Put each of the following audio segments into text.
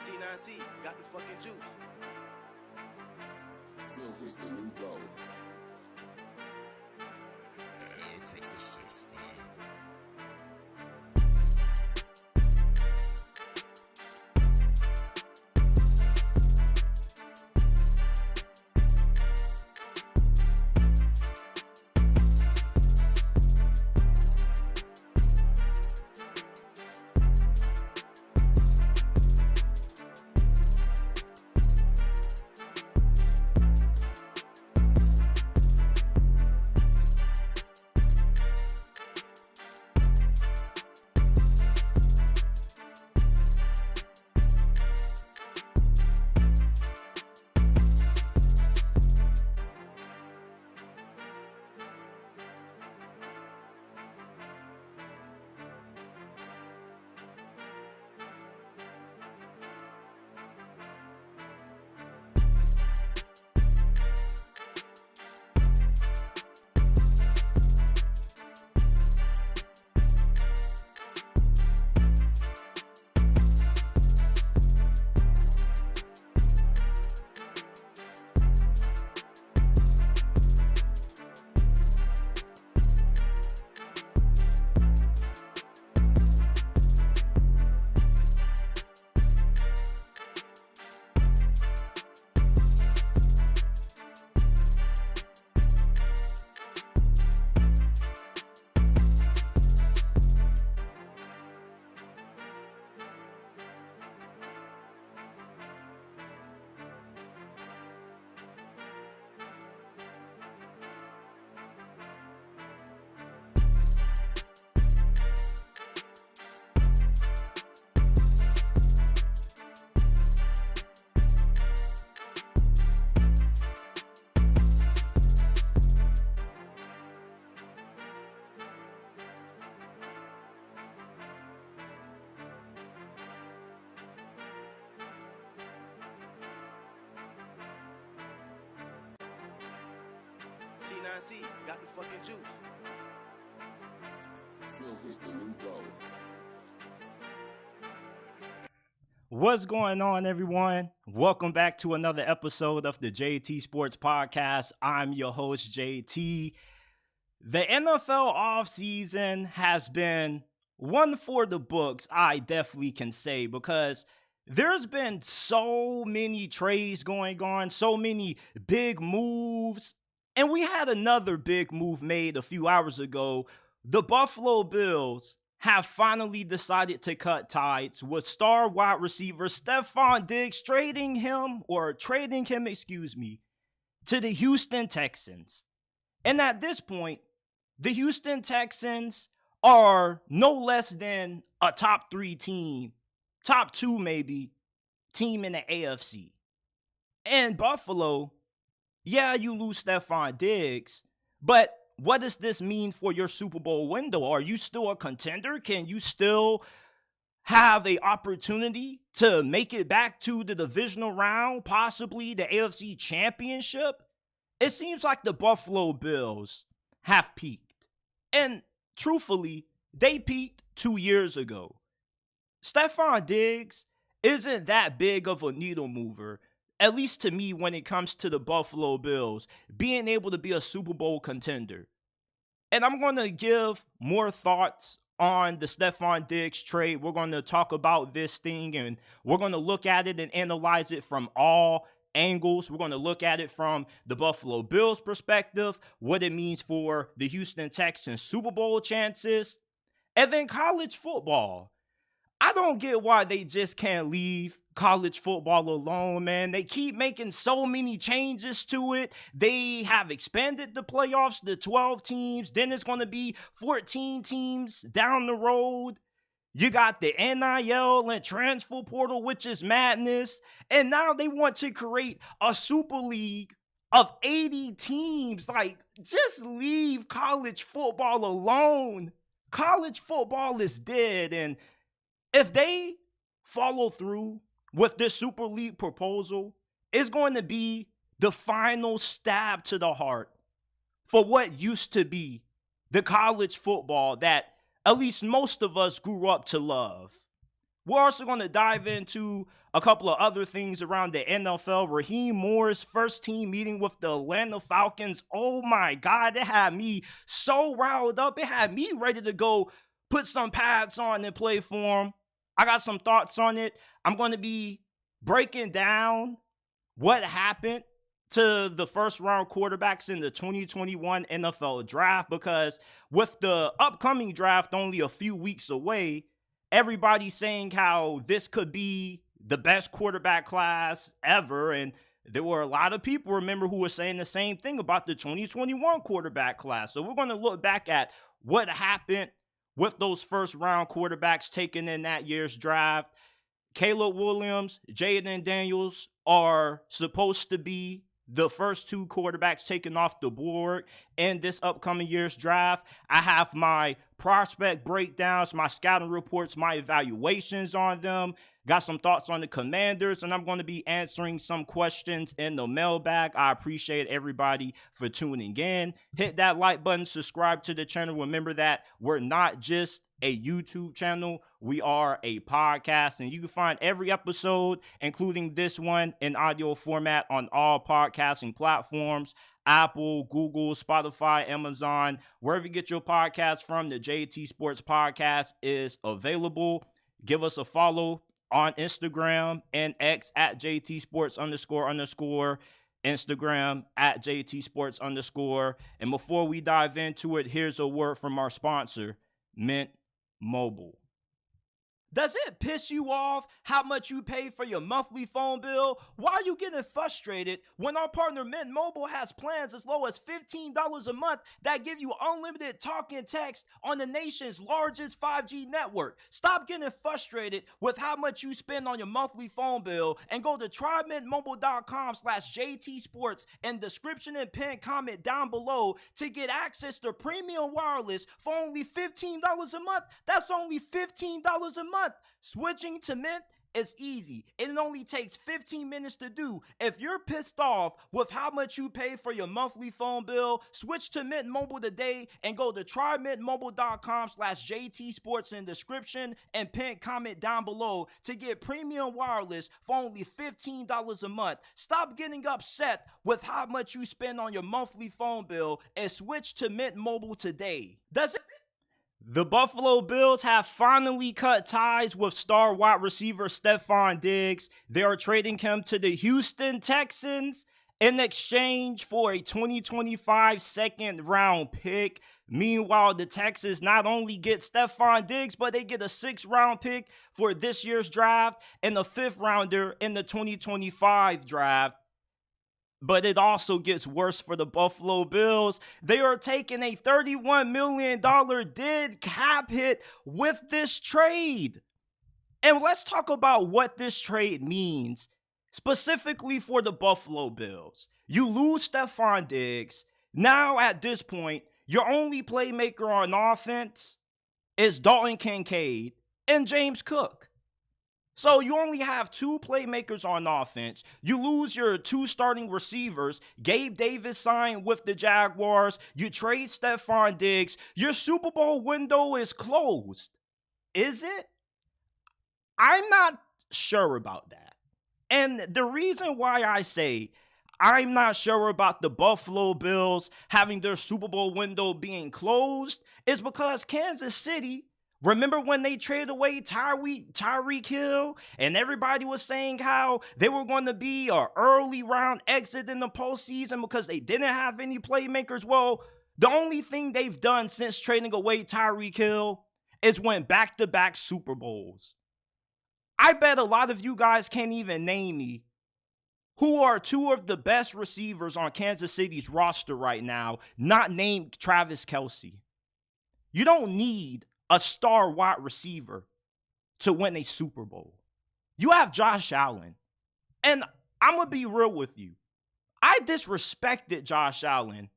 T9C got the fucking juice. Silver's the new gold. Cause this shit fire. T9C got the fucking juice. Silver's the new gold. What's going on, everyone? Welcome back to another episode of the JT Sports Podcast. I'm your host, JT. The NFL offseason has been one for the books, I definitely can say, because there's been so many trades going on, so many big moves. And we had another big move made a few hours ago. The Buffalo Bills have finally decided to cut ties with star wide receiver Stefon Diggs, trading him to the Houston Texans. And at this point, the Houston Texans are no less than a top 3 team, top 2 maybe, team in the AFC. And Buffalo, yeah, you lose Stefon Diggs, but what does this mean for your Super Bowl window? Are you still a contender? Can you still have an opportunity to make it back to the divisional round, possibly the AFC Championship? It seems like the Buffalo Bills have peaked. And truthfully, they peaked 2 years ago. Stefon Diggs isn't that big of a needle mover, at least to me, when it comes to the Buffalo Bills being able to be a Super Bowl contender. And I'm going to give more thoughts on the Stefon Diggs trade. We're going to talk about this thing, and we're going to look at it and analyze it from all angles. We're going to look at it from the Buffalo Bills perspective, what it means for the Houston Texans Super Bowl chances, and then college football. I don't get why they just can't leave college football alone, man. They keep making so many changes to it. They have expanded the playoffs to 12 teams. Then it's going to be 14 teams down the road. You got the NIL and transfer portal, which is madness. And now they want to create a super league of 80 teams. Like, just leave college football alone. College football is dead. And if they follow through with this Super League proposal, it's going to be the final stab to the heart for what used to be the college football that at least most of us grew up to love. We're also going to dive into a couple of other things around the NFL. Raheem Morris, first team meeting with the Atlanta Falcons. Oh my God, it had me so riled up. It had me ready to go put some pads on and play for him. I got some thoughts on it. I'm going to be breaking down what happened to the first round quarterbacks in the 2021 NFL draft, because with the upcoming draft only a few weeks away, everybody's saying how this could be the best quarterback class ever. And there were a lot of people, remember, who were saying the same thing about the 2021 quarterback class. So we're going to look back at what happened with those first round quarterbacks taken in that year's draft. Caleb Williams, Jayden Daniels are supposed to be the first two quarterbacks taken off the board in this upcoming year's draft. I have my prospect breakdowns, my scouting reports, my evaluations on them. Got some thoughts on the Commanders, and I'm going to be answering some questions in the mailbag. I appreciate everybody for tuning in. Hit that like button, subscribe to the channel. Remember that we're not just a YouTube channel, we are a podcast, and you can find every episode, including this one, in audio format on all podcasting platforms: Apple, Google, Spotify, Amazon, wherever you get your podcasts from. The JT Sports Podcast is available. Give us a follow on Instagram and X at JT Sports __, Instagram at JT Sports _. And before we dive into it, here's a word from our sponsor, Mint Mobile. Does it piss you off how much you pay for your monthly phone bill? Why are you getting frustrated when our partner Mint Mobile has plans as low as $15 a month that give you unlimited talk and text on the nation's largest 5G network? Stop getting frustrated with how much you spend on your monthly phone bill and go to trymintmobile.com/JT Sports in description and pinned comment down below to get access to premium wireless for only $15 a month. That's only $15 a month. Switching to Mint is easy. It only takes 15 minutes to do. If you're pissed off with how much you pay for your monthly phone bill, switch to Mint Mobile today and go to trymintmobile.com/JT Sports in description and pin comment down below to get premium wireless for only $15 a month. Stop getting upset with how much you spend on your monthly phone bill and switch to Mint Mobile today. The Buffalo Bills have finally cut ties with star wide receiver Stefon Diggs. They are trading him to the Houston Texans in exchange for a 2025 second-round pick. Meanwhile, the Texans not only get Stefon Diggs, but they get a 6th-round pick for this year's draft and a 5th-rounder in the 2025 draft. But it also gets worse for the Buffalo Bills. They are taking a $31 million dead cap hit with this trade. And let's talk about what this trade means, specifically for the Buffalo Bills. You lose Stefon Diggs. Now, at this point, your only playmaker on offense is Dalton Kincaid and James Cook. So you only have 2 playmakers on offense. You lose your 2 starting receivers. Gabe Davis signed with the Jaguars. You trade Stefon Diggs. Your Super Bowl window is closed. Is it? I'm not sure about that. And the reason why I say I'm not sure about the Buffalo Bills having their Super Bowl window being closed is because Kansas City, remember when they traded away Tyreek Hill and everybody was saying how they were going to be an early round exit in the postseason because they didn't have any playmakers? Well, the only thing they've done since trading away Tyreek Hill is win back-to-back Super Bowls. I bet a lot of you guys can't even name me who are 2 of the best receivers on Kansas City's roster right now, not named Travis Kelce. You don't need a star wide receiver to win a Super Bowl. You have Josh Allen. And I'm going to be real with you. I disrespected Josh Allen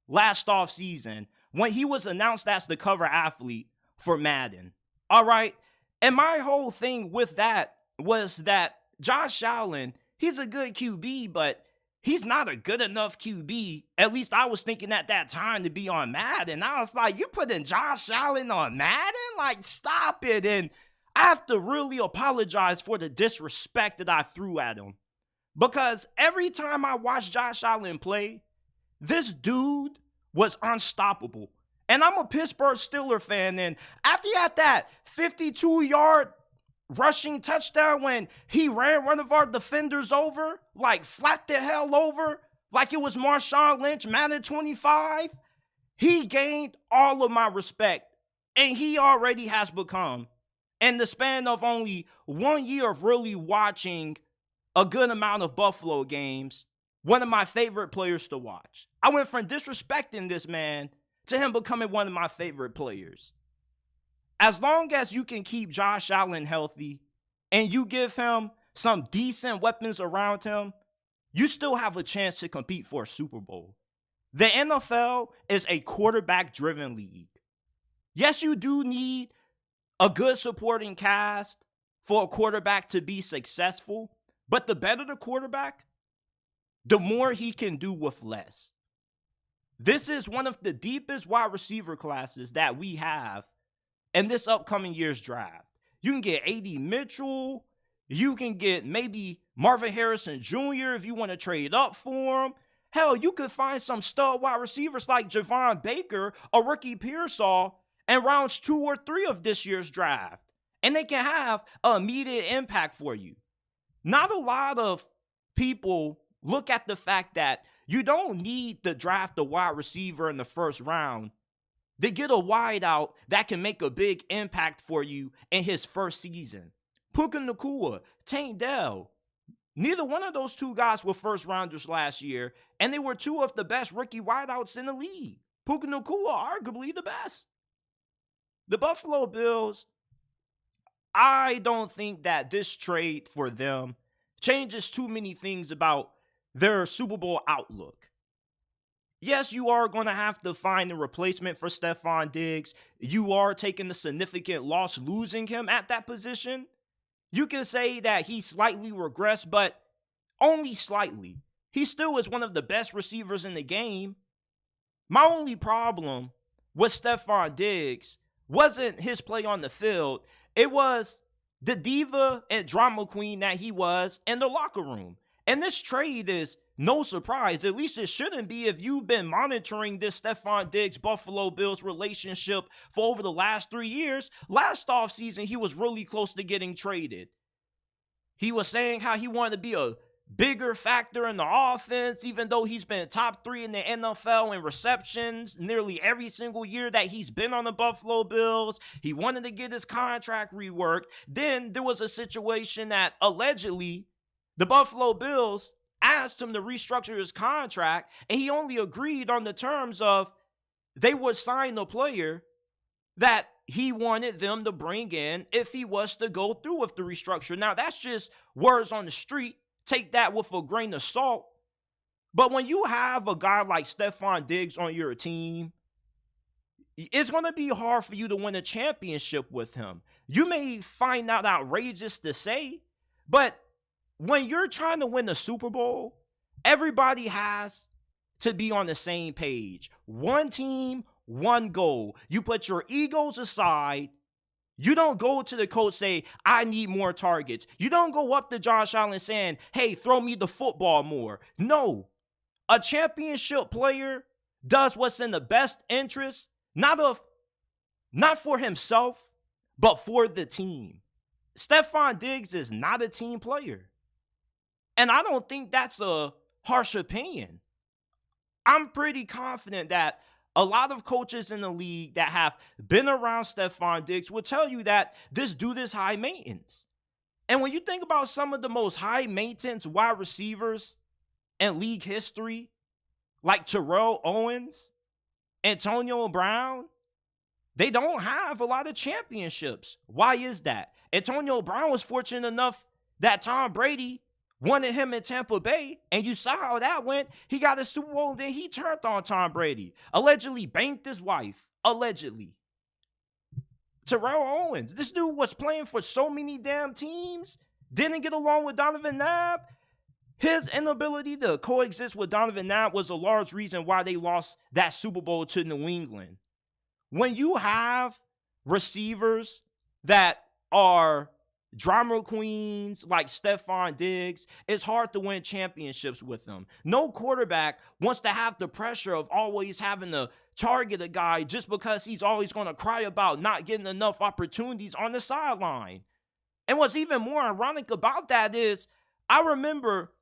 last offseason when he was announced as the cover athlete for Madden. All right? And my whole thing with that was that Josh Allen, he's a good QB, but he's not a good enough QB. At least I was thinking at that time to be on Madden. I was like, you putting Josh Allen on Madden? Like, stop it. And I have to really apologize for the disrespect that I threw at him. Because every time I watch Josh Allen play, this dude was unstoppable. And I'm a Pittsburgh Steelers fan, and after he had that 52-yard rushing touchdown when he ran one of our defenders over, like flat the hell over, like it was Marshawn Lynch, Madden 25, he gained all of my respect. And he already has become, in the span of only 1 year of really watching a good amount of Buffalo games, one of my favorite players to watch. I went from disrespecting this man to him becoming one of my favorite players. As long as you can keep Josh Allen healthy and you give him some decent weapons around him, you still have a chance to compete for a Super Bowl. The NFL is a quarterback-driven league. Yes, you do need a good supporting cast for a quarterback to be successful, but the better the quarterback, the more he can do with less. This is one of the deepest wide receiver classes that we have in this upcoming year's draft. You can get A.D. Mitchell. You can get maybe Marvin Harrison Jr. if you want to trade up for him. Hell, you could find some stud wide receivers like Javon Baker or Ricky Pearsall in rounds 2 or 3 of this year's draft. And they can have an immediate impact for you. Not a lot of people look at the fact that you don't need to draft a wide receiver in the first round to get a wideout that can make a big impact for you in his first season. Puka Nacua, Tank Dell, neither one of those two guys were first rounders last year, and they were two of the best rookie wideouts in the league. Puka Nacua, arguably the best. The Buffalo Bills, I don't think that this trade for them changes too many things about their Super Bowl outlook. Yes, you are going to have to find a replacement for Stefon Diggs. You are taking a significant loss losing him at that position. You can say that he slightly regressed, but only slightly. He still is one of the best receivers in the game. My only problem with Stefon Diggs wasn't his play on the field. It was the diva and drama queen that he was in the locker room. And this trade is no surprise. At least it shouldn't be if you've been monitoring this Stefon Diggs-Buffalo Bills relationship for over the last 3 years. Last offseason, he was really close to getting traded. He was saying how he wanted to be a bigger factor in the offense, even though he's been top 3 in the NFL in receptions nearly every single year that he's been on the Buffalo Bills. He wanted to get his contract reworked. Then there was a situation that allegedly the Buffalo Bills asked him to restructure his contract, and he only agreed on the terms of they would sign the player that he wanted them to bring in if he was to go through with the restructure. Now, that's just words on the street. Take that with a grain of salt. But when you have a guy like Stefon Diggs on your team, it's going to be hard for you to win a championship with him. You may find that outrageous to say, but when you're trying to win the Super Bowl, everybody has to be on the same page. One team, one goal. You put your egos aside. You don't go to the coach say, I need more targets. You don't go up to Josh Allen saying, hey, throw me the football more. No. A championship player does what's in the best interest, not for himself, but for the team. Stefon Diggs is not a team player. And I don't think that's a harsh opinion. I'm pretty confident that a lot of coaches in the league that have been around Stefon Diggs will tell you that this dude is high maintenance. And when you think about some of the most high maintenance wide receivers in league history, like Terrell Owens, Antonio Brown, they don't have a lot of championships. Why is that? Antonio Brown was fortunate enough that Tom Brady wanted him in Tampa Bay, and you saw how that went. He got a Super Bowl, then he turned on Tom Brady. Allegedly banked his wife. Allegedly. Terrell Owens, this dude was playing for so many damn teams, didn't get along with Donovan Knapp. His inability to coexist with Donovan Knapp was a large reason why they lost that Super Bowl to New England. When you have receivers that are drama queens like Stefon Diggs, it's hard to win championships with them. No quarterback wants to have the pressure of always having to target a guy just because he's always going to cry about not getting enough opportunities on the sideline. And what's even more ironic about that is, I remember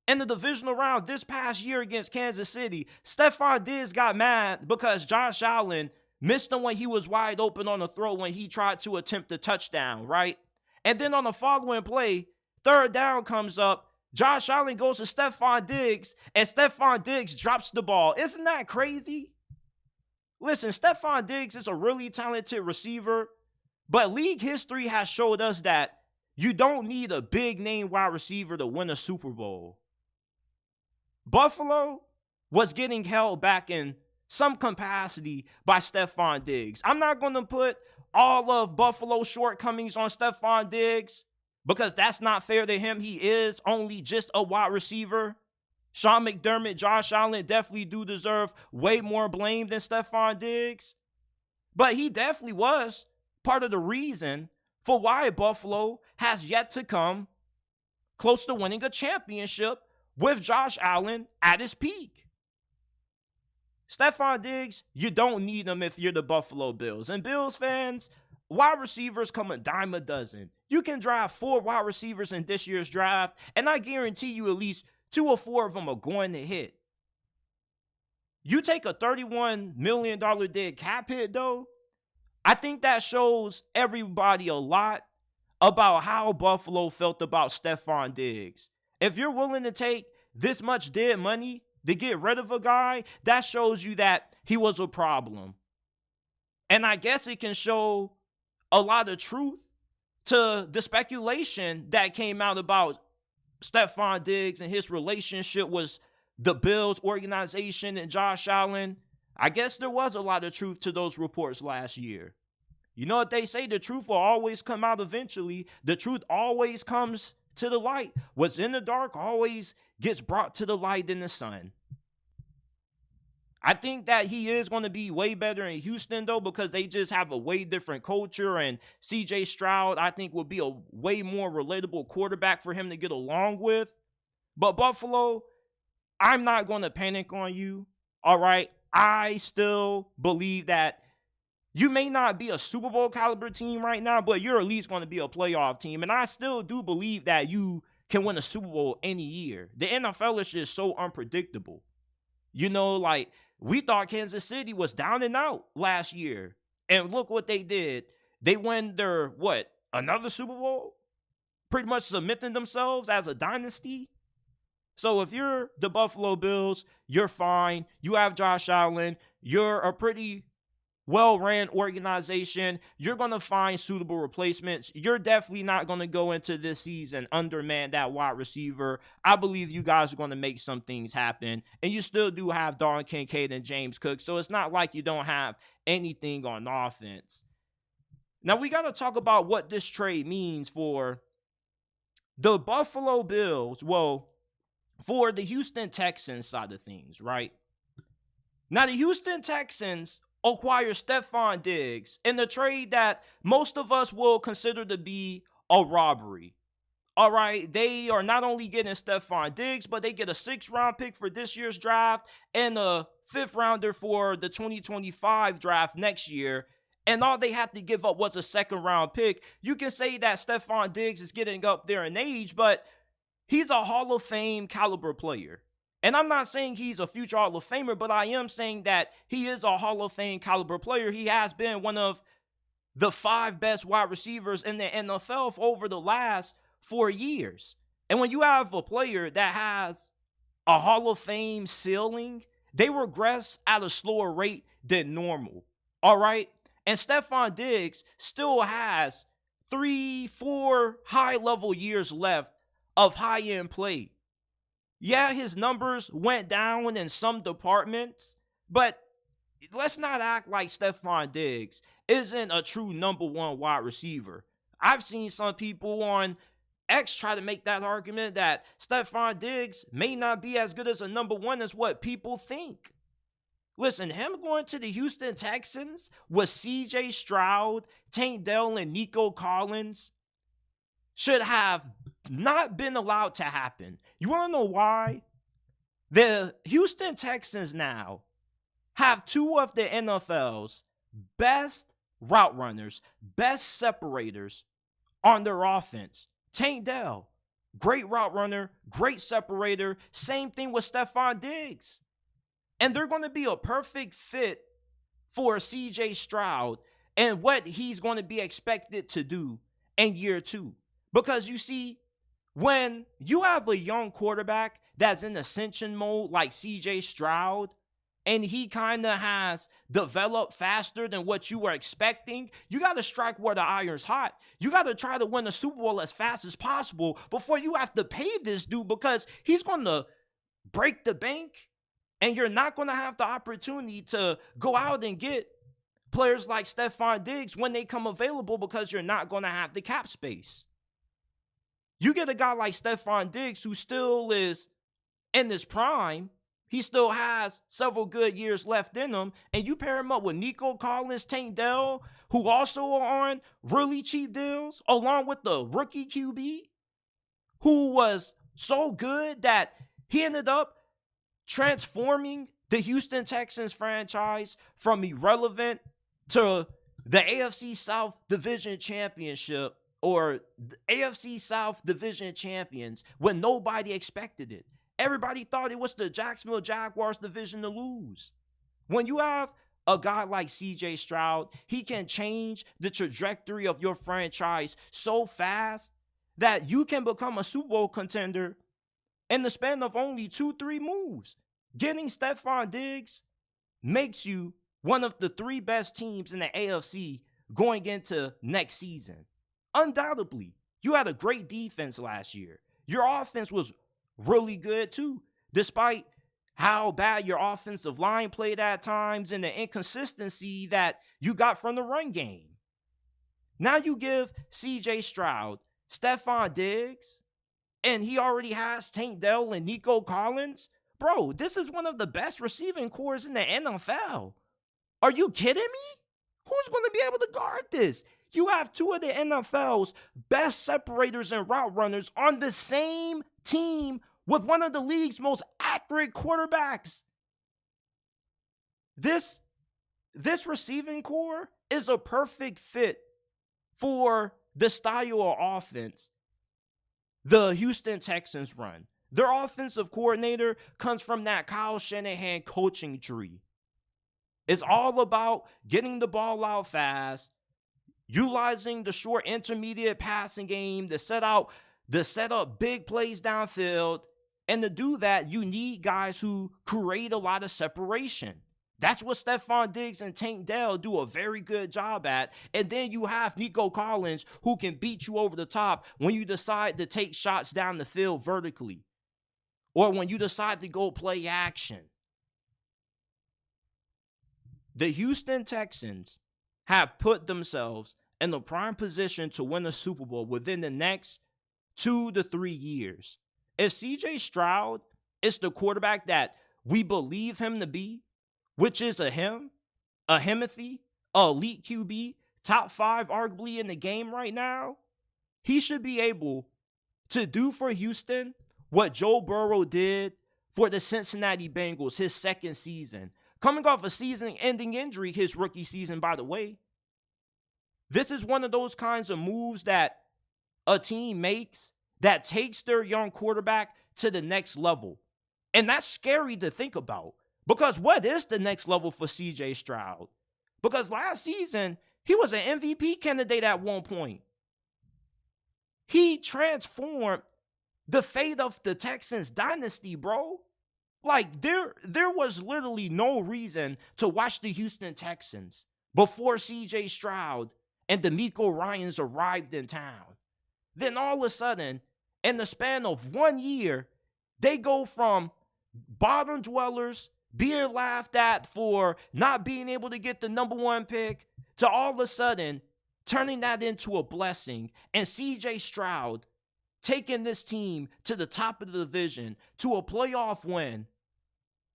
in the divisional round this past year against Kansas City, Stefon Diggs got mad because Josh Allen missed him when he was wide open on the throw when he tried to attempt a touchdown, right? And then on the following play, third down comes up, Josh Allen goes to Stefon Diggs, and Stefon Diggs drops the ball. Isn't that crazy? Listen, Stefon Diggs is a really talented receiver, but league history has showed us that you don't need a big-name wide receiver to win a Super Bowl. Buffalo was getting held back in some capacity by Stefon Diggs. I'm not going to put all of Buffalo's shortcomings on Stefon Diggs because that's not fair to him. He is only just a wide receiver. Sean McDermott, Josh Allen definitely do deserve way more blame than Stefon Diggs. But he definitely was part of the reason for why Buffalo has yet to come close to winning a championship with Josh Allen at his peak. Stefon Diggs, you don't need him if you're the Buffalo Bills. And Bills fans, wide receivers come a dime a dozen. You can draft 4 wide receivers in this year's draft, and I guarantee you at least 2 or 4 of them are going to hit. You take a $31 million dead cap hit, though, I think that shows everybody a lot about how Buffalo felt about Stefon Diggs. If you're willing to take this much dead money to get rid of a guy, that shows you that he was a problem. And I guess it can show a lot of truth to the speculation that came out about Stefon Diggs and his relationship with the Bills organization and Josh Allen. I guess there was a lot of truth to those reports last year. You know what they say, the truth will always come out eventually. The truth always comes to the light. What's in the dark always gets brought to the light in the sun. I think that he is going to be way better in Houston, though, because they just have a way different culture. And CJ Stroud, I think, will be a way more relatable quarterback for him to get along with. But Buffalo, I'm not going to panic on you, all right? I still believe that you may not be a Super Bowl caliber team right now, but you're at least going to be a playoff team. And I still do believe that you can win a Super Bowl any year. The NFL is just so unpredictable. You know, like, we thought Kansas City was down and out last year. And look what they did. They won their, another Super Bowl? Pretty much cementing themselves as a dynasty. So if you're the Buffalo Bills, you're fine. You have Josh Allen. You're a pretty well-ran organization. You're going to find suitable replacements. You're definitely not going to go into this season undermanned that wide receiver. I believe you guys are going to make some things happen. And you still do have Dalton Kincaid and James Cook. So it's not like you don't have anything on offense. Now we got to talk about what this trade means for the Buffalo Bills. Well, for the Houston Texans side of things, right? Now the Houston Texans acquire Stefon Diggs in the trade that most of us will consider to be a robbery. All right, they are not only getting Stefon Diggs, but they get a 6th-round pick for this year's draft and a 5th-rounder for the 2025 draft next year. And all they had to give up was a 2nd-round pick. You can say that Stefon Diggs is getting up there in age, but he's a Hall of Fame caliber player. And I'm not saying he's a future Hall of Famer, but I am saying that he is a Hall of Fame caliber player. He has been one of the 5 best wide receivers in the NFL for over the last 4 years. And when you have a player that has a Hall of Fame ceiling, they regress at a slower rate than normal. All right? And Stefon Diggs still has 3-4 high-level years left of high-end play. Yeah, his numbers went down in some departments, but let's not act like Stefon Diggs isn't a true number 1 wide receiver. I've seen some people on X try to make that argument that Stefon Diggs may not be as good as a number 1 as what people think. Listen, him going to the Houston Texans with C.J. Stroud, Tank Dell, and Nico Collins should have not been allowed to happen. You want to know why? The Houston Texans now have two of the NFL's best route runners, best separators on their offense. Tank Dell, great route runner, great separator. Same thing with Stefon Diggs. And they're going to be a perfect fit for CJ Stroud and what he's going to be expected to do in year 2. Because you see, when you have a young quarterback that's in ascension mode like CJ Stroud, and he kind of has developed faster than what you were expecting, you got to strike where the iron's hot. You got to try to win the Super Bowl as fast as possible before you have to pay this dude, because he's going to break the bank, and you're not going to have the opportunity to go out and get players like Stefon Diggs when they come available, because you're not going to have the cap space. You get a guy like Stefon Diggs who still is in his prime. He still has several good years left in him. And you pair him up with Nico Collins, Tank Dell, who also are on really cheap deals, along with the rookie QB, who was so good that he ended up transforming the Houston Texans franchise from irrelevant to the AFC South Division Championship, or the AFC South Division champions, when nobody expected it. Everybody thought it was the Jacksonville Jaguars division to lose. When you have a guy like CJ Stroud, he can change the trajectory of your franchise so fast that you can become a Super Bowl contender in the span of only 2-3 moves. Getting Stefon Diggs makes you one of the 3 best teams in the AFC going into next season. Undoubtedly, you had a great defense last year. Your offense was really good too, despite how bad your offensive line played at times and the inconsistency that you got from the run game. Now you give CJ Stroud, Stefon Diggs, and he already has Tank Dell and Nico Collins. Bro, this is one of the best receiving corps in the NFL. Are you kidding me? Who's going to be able to guard this? You have 2 of the NFL's best separators and route runners on the same team with one of the league's most accurate quarterbacks. This receiving corps is a perfect fit for the style of offense the Houston Texans run. Their offensive coordinator comes from that Kyle Shanahan coaching tree. It's all about getting the ball out fast, utilizing the short intermediate passing game to set up big plays downfield. And to do that, you need guys who create a lot of separation. That's what Stefon Diggs and Tank Dell do a very good job at. And then you have Nico Collins, who can beat you over the top when you decide to take shots down the field vertically, or when you decide to go play action. The Houston Texans have put themselves in the prime position to win a Super Bowl within the next 2 to 3 years. If CJ Stroud is the quarterback that we believe him to be, which is a Himothy, elite QB, top 5 arguably in the game right now, he should be able to do for Houston what Joe Burrow did for the Cincinnati Bengals his second season. Coming off a season-ending injury his rookie season, by the way. This is one of those kinds of moves that a team makes that takes their young quarterback to the next level. And that's scary to think about. Because what is the next level for CJ Stroud? Because last season, he was an MVP candidate at one point. He transformed the fate of the Texans dynasty, bro. Like, there was literally no reason to watch the Houston Texans before CJ Stroud and DeMeco Ryans arrived in town. Then all of a sudden, in the span of 1 year, they go from bottom dwellers, being laughed at for not being able to get the number 1 pick, to all of a sudden turning that into a blessing. And CJ Stroud taking this team to the top of the division, to a playoff win,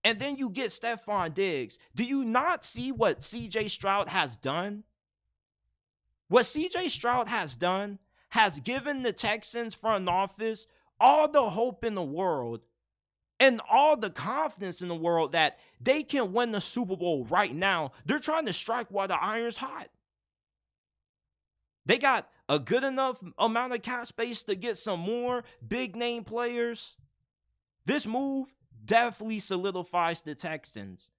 and then you get Stefon Diggs. Do you not see what CJ Stroud has done? What CJ Stroud has done has given the Texans front office all the hope in the world and all the confidence in the world that they can win the Super Bowl right now. They're trying to strike while the iron's hot. They got a good enough amount of cap space to get some more big name players. This move definitely solidifies the Texans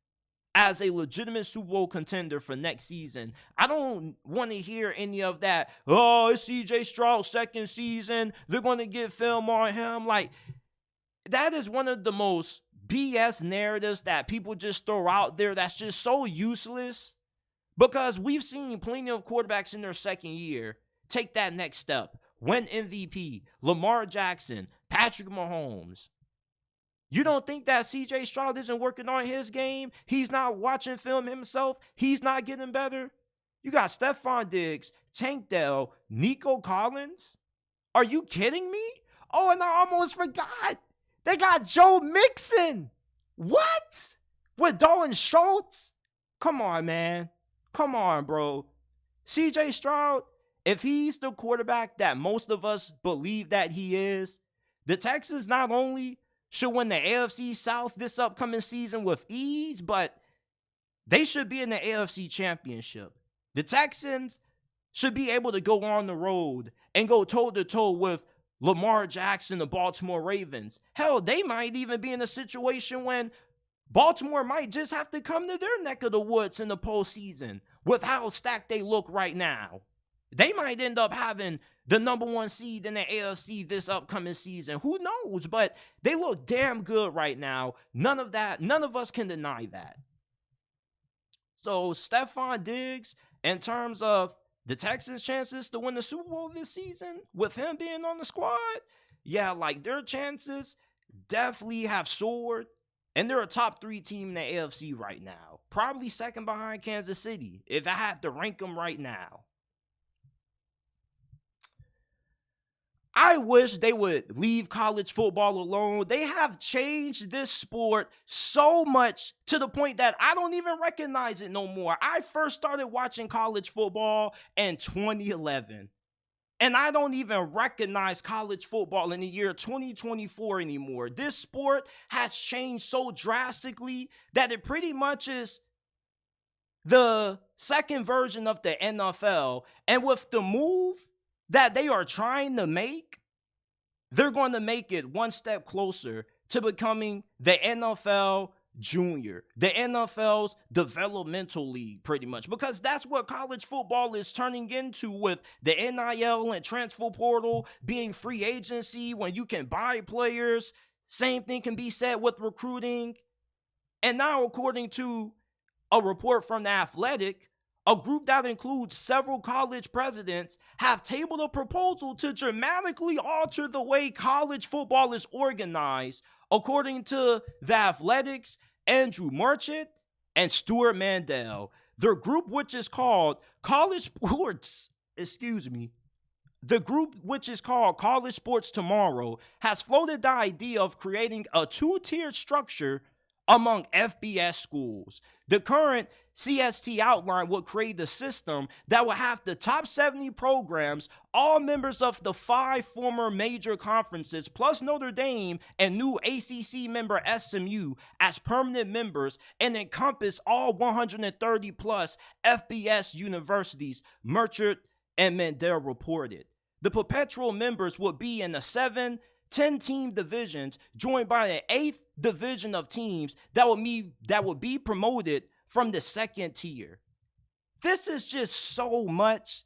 as a legitimate Super Bowl contender for next season. I don't want to hear any of that, oh, it's CJ Stroud's second season, they're going to get film on him. Like, that is one of the most BS narratives that people just throw out there that's just so useless, because we've seen plenty of quarterbacks in their second year take that next step, win MVP, Lamar Jackson, Patrick Mahomes. You don't think that CJ Stroud isn't working on his game? He's not watching film himself? He's not getting better? You got Stefon Diggs, Tank Dell, Nico Collins? Are you kidding me? Oh, and I almost forgot. They got Joe Mixon. What? With Dalton Schultz? Come on, man. Come on, bro. CJ Stroud, if he's the quarterback that most of us believe that he is, the Texans not only should win the AFC South this upcoming season with ease, but they should be in the AFC Championship. The Texans should be able to go on the road and go toe-to-toe with Lamar Jackson, the Baltimore Ravens. Hell, they might even be in a situation when Baltimore might just have to come to their neck of the woods in the postseason with how stacked they look right now. They might end up having the number one seed in the AFC this upcoming season. Who knows? But they look damn good right now. None of us can deny that. So Stefon Diggs, in terms of the Texans' chances to win the Super Bowl this season, with him being on the squad, yeah, like their chances definitely have soared. And they're a top 3 team in the AFC right now. Probably second behind Kansas City, if I had to rank them right now. I wish they would leave college football alone. They have changed this sport so much to the point that I don't even recognize it no more. I first started watching college football in 2011. And I don't even recognize college football in the year 2024 anymore. This sport has changed so drastically that it pretty much is the second version of the NFL. And with the move that they are trying to make, they're going to make it one step closer to becoming the NFL Junior, the NFL's developmental league, pretty much, because that's what college football is turning into, with the NIL and transfer portal being free agency when you can buy players. Same thing can be said with recruiting. And now, according to a report from The Athletic, a group that includes several college presidents have tabled a proposal to dramatically alter the way college football is organized, according to The Athletic's Andrew Marchant and Stuart Mandel. Their group, which is called College Sports Tomorrow, has floated the idea of creating a 2-tiered structure among FBS schools. The current CST outline would create a system that would have the top 70 programs, all members of the 5 former major conferences, plus Notre Dame and new ACC member SMU as permanent members, and encompass all 130 plus FBS universities, Merchant and Mandel reported. The perpetual members would be in the 10-team divisions, joined by an 8th division of teams that would be promoted from the second tier. This is just so much,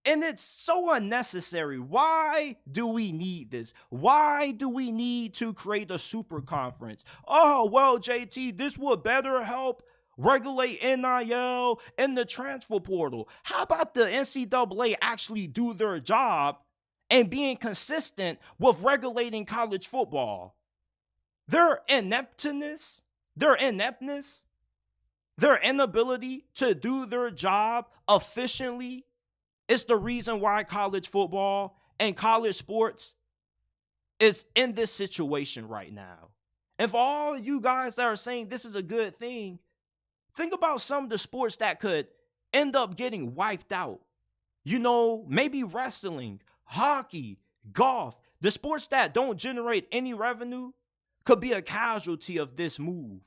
and it's so unnecessary. Why do we need this? Why do we need to create a super conference? Oh, well, JT, this would better help regulate NIL and the transfer portal. How about the NCAA actually do their job and being consistent with regulating college football? Their ineptness, their inability to do their job efficiently is the reason why college football and college sports is in this situation right now. And for all of you guys that are saying this is a good thing, think about some of the sports that could end up getting wiped out. Maybe wrestling, hockey, golf, the sports that don't generate any revenue could be a casualty of this move.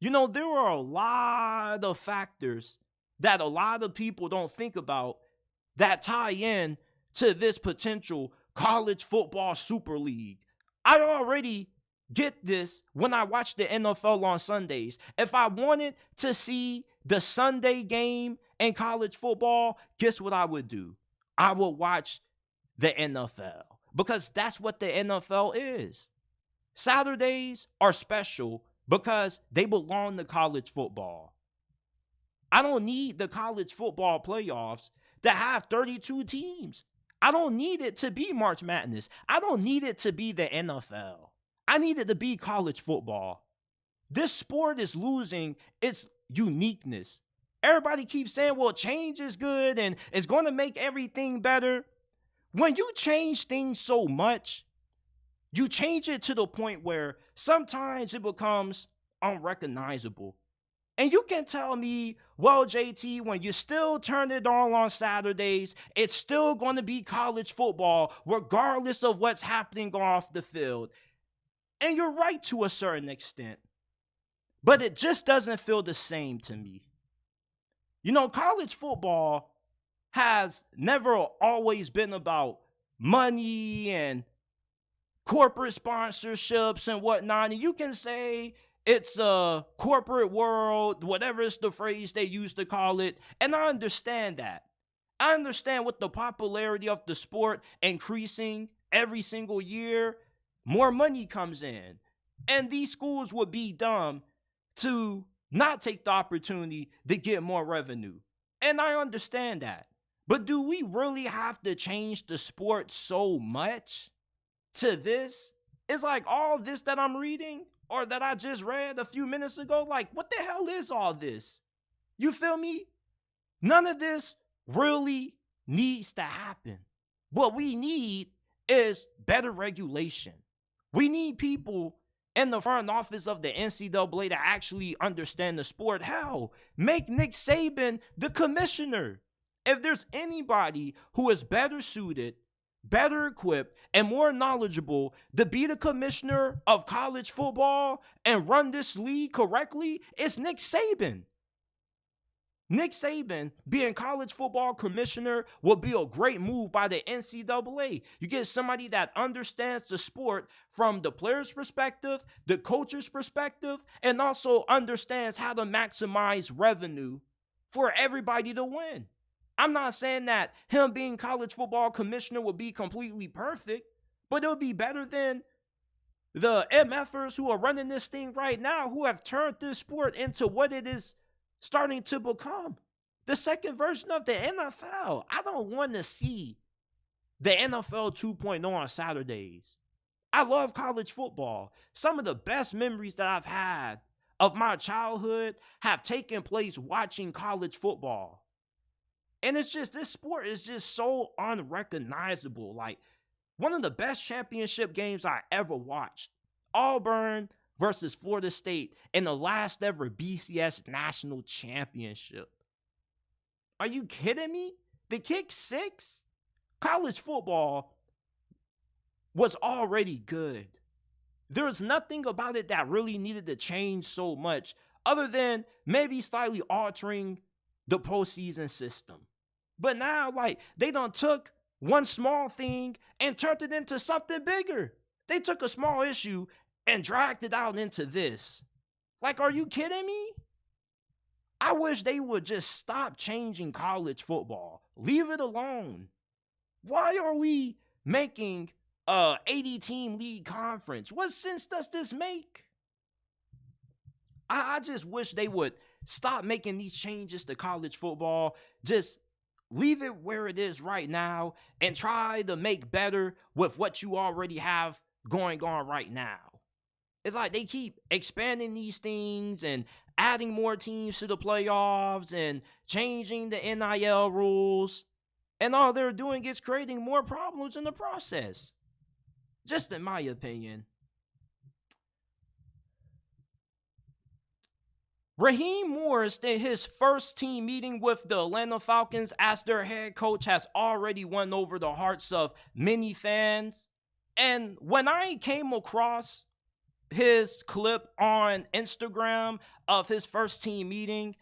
There are a lot of factors that a lot of people don't think about that tie in to this potential college football super league. I already get this when I watch the NFL on Sundays. If I wanted to see the Sunday game in college football, guess what I would do? I would watch the NFL because that's what the NFL is. Saturdays are special because they belong to college football. I don't need the college football playoffs to have 32 teams. I don't need it to be March Madness. I don't need it to be the NFL. I need it to be college football. This sport is losing its uniqueness. Everybody keeps saying, well, change is good and it's going to make everything better. When you change things so much, you change it to the point where sometimes it becomes unrecognizable. And you can tell me, well, JT, when you still turn it on Saturdays, it's still going to be college football, regardless of what's happening off the field. And you're right to a certain extent. But it just doesn't feel the same to me. College football has never always been about money and corporate sponsorships and whatnot. And you can say it's a corporate world, whatever is the phrase they use to call it. And I understand that. I understand with the popularity of the sport increasing every single year, more money comes in. And these schools would be dumb to not take the opportunity to get more revenue. And I understand that. But do we really have to change the sport so much to this? It's like all this that I'm reading or that I just read a few minutes ago, like what the hell is all this? You feel me? None of this really needs to happen. What we need is better regulation. We need people in the front office of the NCAA to actually understand the sport. Hell, make Nick Saban the commissioner. If there's anybody who is better suited, better equipped, and more knowledgeable to be the commissioner of college football and run this league correctly, it's Nick Saban. Nick Saban being college football commissioner would be a great move by the NCAA. You get somebody that understands the sport from the player's perspective, the coach's perspective, and also understands how to maximize revenue for everybody to win. I'm not saying that him being college football commissioner would be completely perfect, but it would be better than the MFers who are running this thing right now, who have turned this sport into what it is starting to become. The second version of the NFL. I don't want to see the NFL 2.0 on Saturdays. I love college football. Some of the best memories that I've had of my childhood have taken place watching college football. And it's just, this sport is just so unrecognizable. Like, one of the best championship games I ever watched, Auburn versus Florida State in the last ever BCS national championship. Are you kidding me? The kick six? College football was already good. There was nothing about it that really needed to change so much other than maybe slightly altering the postseason system. But now, like, they done took one small thing and turned it into something bigger. They took a small issue and dragged it out into this. Like, are you kidding me? I wish they would just stop changing college football. Leave it alone. Why are we making a 80-team league conference? What sense does this make? I just wish they would stop making these changes to college football. Just leave it where it is right now and try to make better with what you already have going on right now. It's like they keep expanding these things and adding more teams to the playoffs and changing the NIL rules. And all they're doing is creating more problems in the process. Just in my opinion. Raheem Morris, in his first team meeting with the Atlanta Falcons as their head coach, has already won over the hearts of many fans. And when I came across his clip on Instagram of his first team meeting,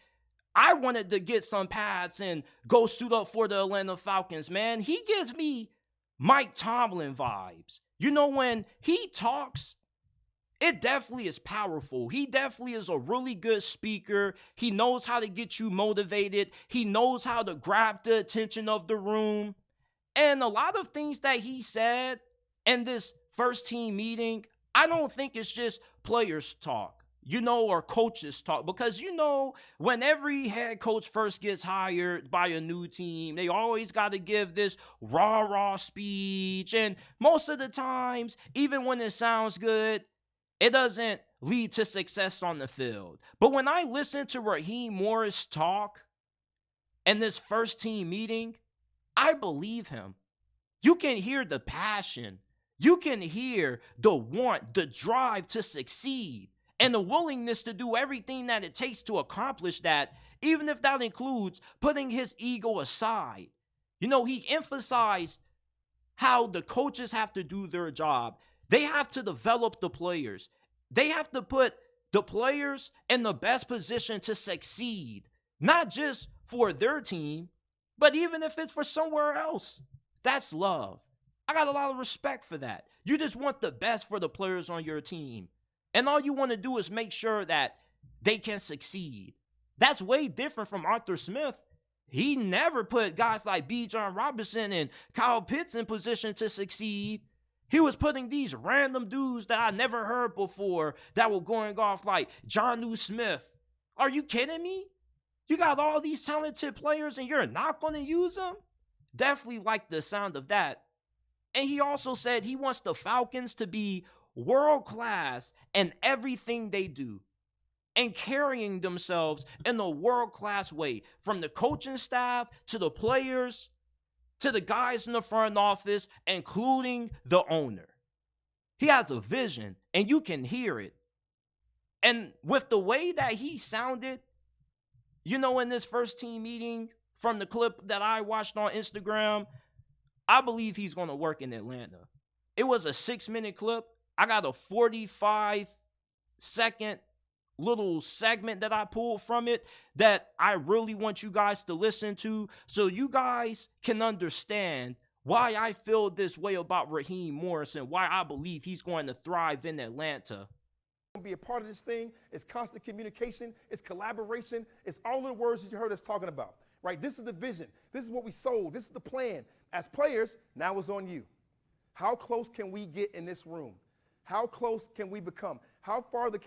I wanted to get some pads and go suit up for the Atlanta Falcons, man. He gives me Mike Tomlin vibes. You know, when he talks, it definitely is powerful. He definitely is a really good speaker. He knows how to get you motivated. He knows how to grab the attention of the room. And a lot of things that he said in this first team meeting, I don't think it's just players talk, or coaches talk. Because, when every head coach first gets hired by a new team, they always got to give this rah-rah speech. And most of the times, even when it sounds good, it doesn't lead to success on the field. But when I listen to Raheem Morris talk in this first team meeting, I believe him. You can hear the passion. You can hear the want, the drive to succeed, and the willingness to do everything that it takes to accomplish that, even if that includes putting his ego aside. He emphasized how the coaches have to do their job. They have to develop the players. They have to put the players in the best position to succeed, not just for their team, but even if it's for somewhere else. That's love. I got a lot of respect for that. You just want the best for the players on your team. And all you want to do is make sure that they can succeed. That's way different from Arthur Smith. He never put guys like B. John Robinson and Kyle Pitts in position to succeed. He was putting these random dudes that I never heard before that were going off like Jonnu Smith. Are you kidding me? You got all these talented players and you're not going to use them? Definitely like the sound of that. And he also said he wants the Falcons to be world-class in everything they do and carrying themselves in a world-class way, from the coaching staff to the players to the guys in the front office, including the owner. He has a vision, and you can hear it. And with the way that he sounded, in this first team meeting, from the clip that I watched on Instagram, I believe he's going to work in Atlanta. It was a 6-minute clip. I got a 45-second little segment that I pulled from it that I really want you guys to listen to, so you guys can understand why I feel this way about Raheem Morris and why I believe he's going to thrive in Atlanta. Be a part of this thing. It's constant communication. It's collaboration. It's all of the words that you heard us talking about, right? This is the vision. This is what we sold. This is the plan. As players, now it's on you. How close can we get in this room? How close can we become? How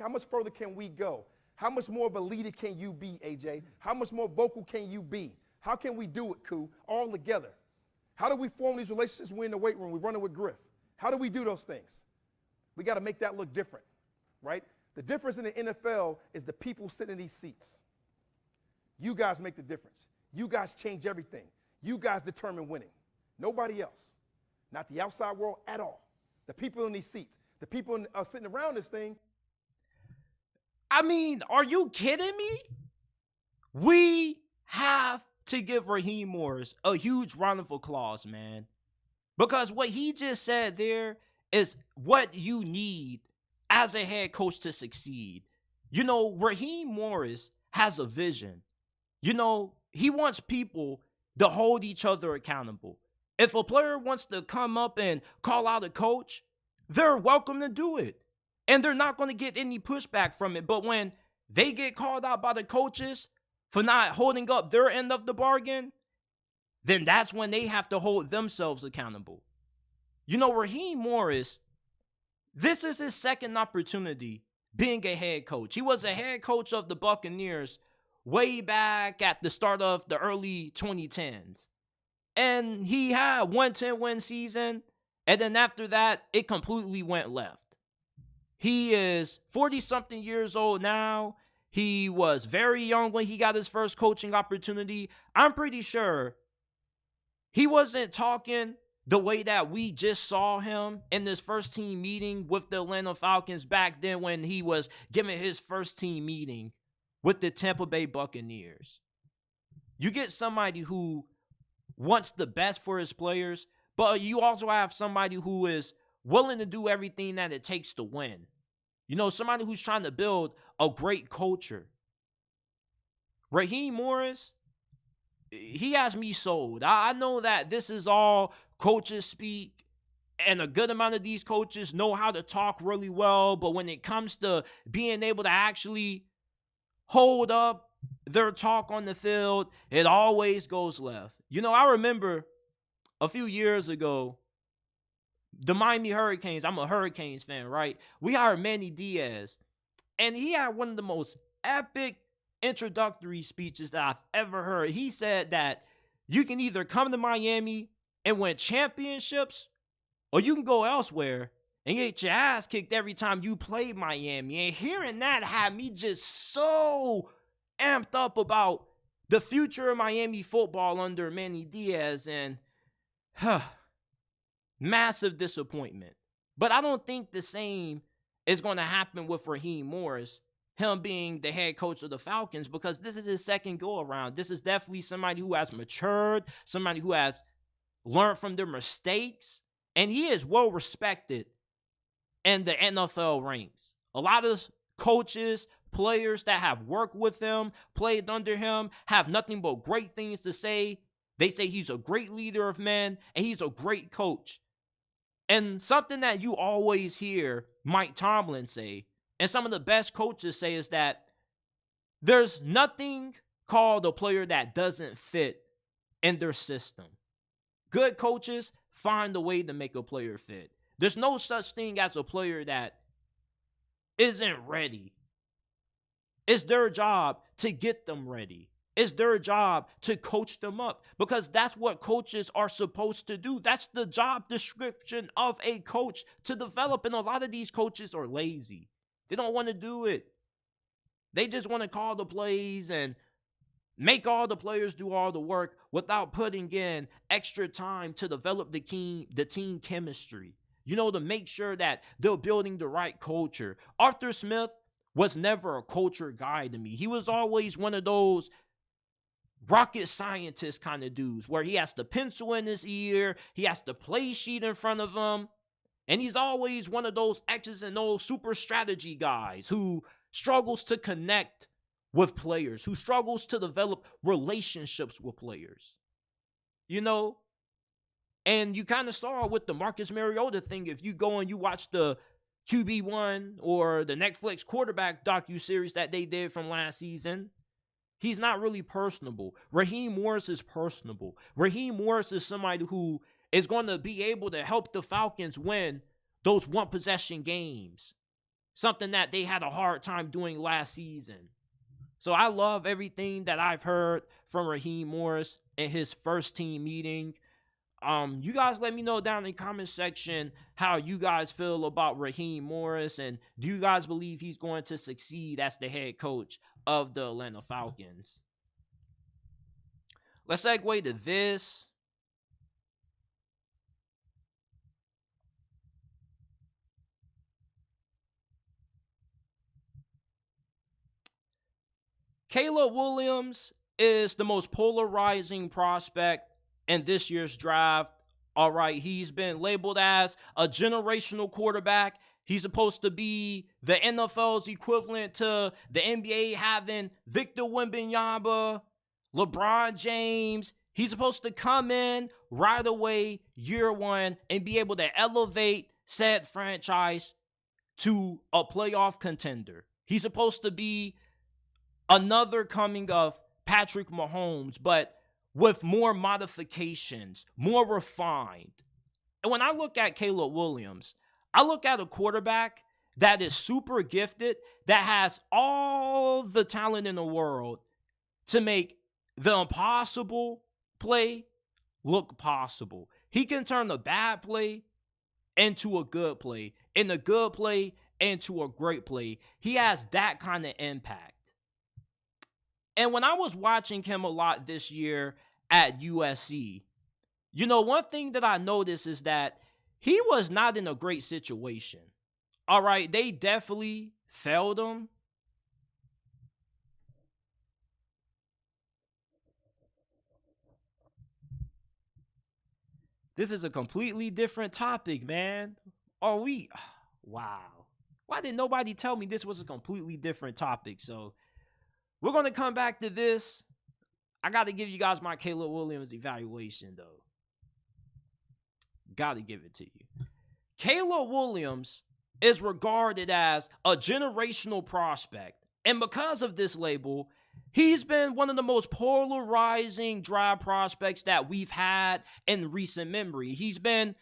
much further can we go? How much more of a leader can you be, AJ? How much more vocal can you be? How can we do it, Koo, all together? How do we form these relationships when we're in the weight room? We're running with Griff. How do we do those things? We got to make that look different, right? The difference in the NFL is the people sitting in these seats. You guys make the difference. You guys change everything. You guys determine winning. Nobody else. Not the outside world at all. The people in these seats. The people sitting around this thing. I mean, are you kidding me? We have to give Raheem Morris a huge round of applause, man. Because what he just said there is what you need as a head coach to succeed. Raheem Morris has a vision. He wants people to hold each other accountable. If a player wants to come up and call out a coach, they're welcome to do it. And they're not going to get any pushback from it. But when they get called out by the coaches for not holding up their end of the bargain, then that's when they have to hold themselves accountable. Raheem Morris, this is his second opportunity being a head coach. He was a head coach of the Buccaneers way back at the start of the early 2010s. And he had one 10-win season, and then after that, it completely went left. He is 40-something years old now. He was very young when he got his first coaching opportunity. I'm pretty sure he wasn't talking the way that we just saw him in this first team meeting with the Atlanta Falcons back then when he was giving his first team meeting with the Tampa Bay Buccaneers. You get somebody who wants the best for his players, but you also have somebody who is willing to do everything that it takes to win. You know, somebody who's trying to build a great culture. Raheem Morris, he has me sold. I know that this is all coaches speak, and a good amount of these coaches know how to talk really well, but when it comes to being able to actually hold up their talk on the field, it always goes left. You know, I remember a few years ago, the Miami Hurricanes, I'm a Hurricanes fan, right? We hired Manny Diaz, and he had one of the most epic introductory speeches that I've ever heard. He said that you can either come to Miami and win championships, or you can go elsewhere and get your ass kicked every time you play Miami. And hearing that had me just so amped up about the future of Miami football under Manny Diaz, and massive disappointment. But I don't think the same is going to happen with Raheem Morris, him being the head coach of the Falcons, because this is his second go-around. This is definitely somebody who has matured, somebody who has learned from their mistakes, and he is well-respected in the NFL ranks. A lot of coaches, players that have worked with him, played under him, have nothing but great things to say. They say he's a great leader of men, and he's a great coach. And something that you always hear Mike Tomlin say, and some of the best coaches say, is that there's nothing called a player that doesn't fit in their system. Good coaches find a way to make a player fit. There's no such thing as a player that isn't ready. It's their job to get them ready. It's their job to coach them up, because that's what coaches are supposed to do. That's the job description of a coach, to develop. And a lot of these coaches are lazy. They don't want to do it. They just want to call the plays and make all the players do all the work without putting in extra time to develop the team chemistry. You know, to make sure that they're building the right culture. Arthur Smith was never a culture guy to me. He was always one of those rocket scientist kind of dudes where he has the pencil in his ear, he has the play sheet in front of him, and he's always one of those X's and O's super strategy guys who struggles to connect with players, who struggles to develop relationships with players. You know? And you kind of saw with the Marcus Mariota thing, if you go and you watch the QB1 or the Netflix quarterback docuseries that they did from last season, he's not really personable. Raheem Morris is personable. Raheem Morris is somebody who is going to be able to help the Falcons win those one-possession games, something that they had a hard time doing last season. So I love everything that I've heard from Raheem Morris in his first team meeting. You guys let me know down in the comment section how you guys feel about Raheem Morris, and do you guys believe he's going to succeed as the head coach of the Atlanta Falcons? Let's segue to this. Caleb Williams is the most polarizing prospect in this year's draft. All right, he's been labeled as a generational quarterback. He's supposed to be the NFL's equivalent to the NBA having Victor Wembanyama, LeBron James. He's supposed to come in right away, year one, and be able to elevate said franchise to a playoff contender. He's supposed to be another coming of Patrick Mahomes, but with more modifications, more refined. And when I look at Caleb Williams, I look at a quarterback that is super gifted, that has all the talent in the world to make the impossible play look possible. He can turn a bad play into a good play, and a good play into a great play. He has that kind of impact. And when I was watching him a lot this year at USC, you know, one thing that I noticed is that he was not in a great situation. All right, they definitely failed him. This is a completely different topic, man. Wow. Why did nobody tell me this was a completely different topic? So we're going to come back to this. I got to give you guys my Caleb Williams evaluation, though. Got to give it to you. Caleb Williams is regarded as a generational prospect. And because of this label, he's been one of the most polarizing draft prospects that we've had in recent memory. He's been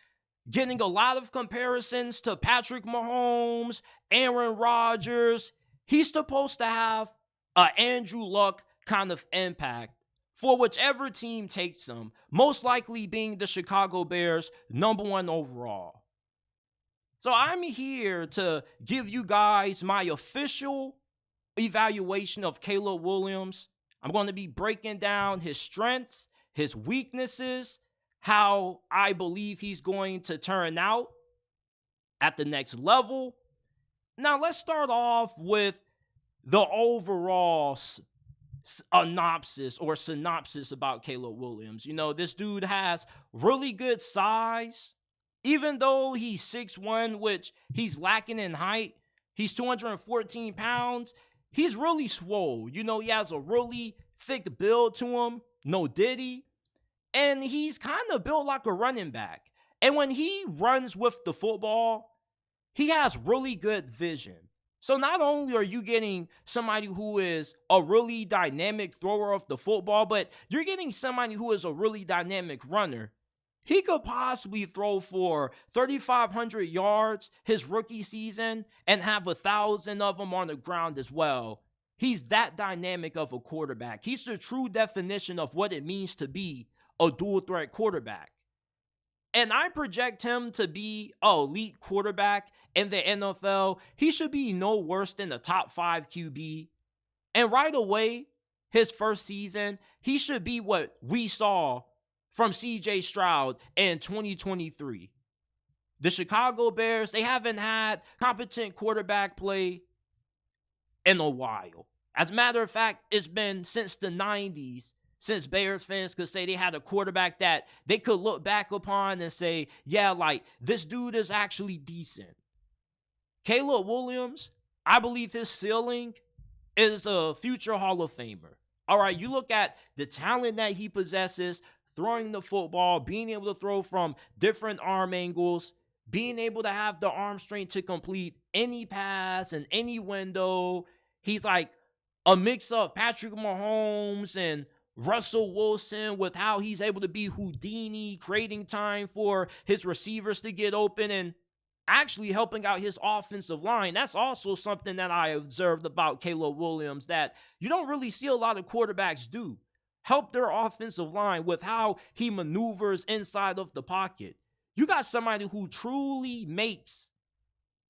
getting a lot of comparisons to Patrick Mahomes, Aaron Rodgers. He's supposed to have an Andrew Luck kind of impact for whichever team takes him, most likely being the Chicago Bears, #1 overall. So I'm here to give you guys my official evaluation of Caleb Williams. I'm going to be breaking down his strengths, his weaknesses, how I believe he's going to turn out at the next level. Now, let's start off with the overall synopsis about Caleb Williams. You know, this dude has really good size. Even though he's 6'1", which he's lacking in height, he's 214 pounds. He's really swole. You know, he has a really thick build to him. No diddy. And he's kind of built like a running back. And when he runs with the football, he has really good vision. So not only are you getting somebody who is a really dynamic thrower of the football, but you're getting somebody who is a really dynamic runner. He could possibly throw for 3,500 yards his rookie season and have 1,000 of them on the ground as well. He's that dynamic of a quarterback. He's the true definition of what it means to be a dual threat quarterback. And I project him to be an elite quarterback in the NFL. He should be no worse than a top 5 QB. And right away, his first season, he should be what we saw from C.J. Stroud in 2023. The Chicago Bears, they haven't had competent quarterback play in a while. As a matter of fact, it's been since the 90s, since Bears fans could say they had a quarterback that they could look back upon and say, yeah, like, this dude is actually decent. Caleb Williams, I believe his ceiling is a future Hall of Famer. All right, you look at the talent that he possesses, throwing the football, being able to throw from different arm angles, being able to have the arm strength to complete any pass and any window. He's like a mix of Patrick Mahomes and Russell Wilson with how he's able to be Houdini, creating time for his receivers to get open and actually helping out his offensive line. That's also something that I observed about Caleb Williams that you don't really see a lot of quarterbacks do. Help their offensive line with how he maneuvers inside of the pocket. You got somebody who truly makes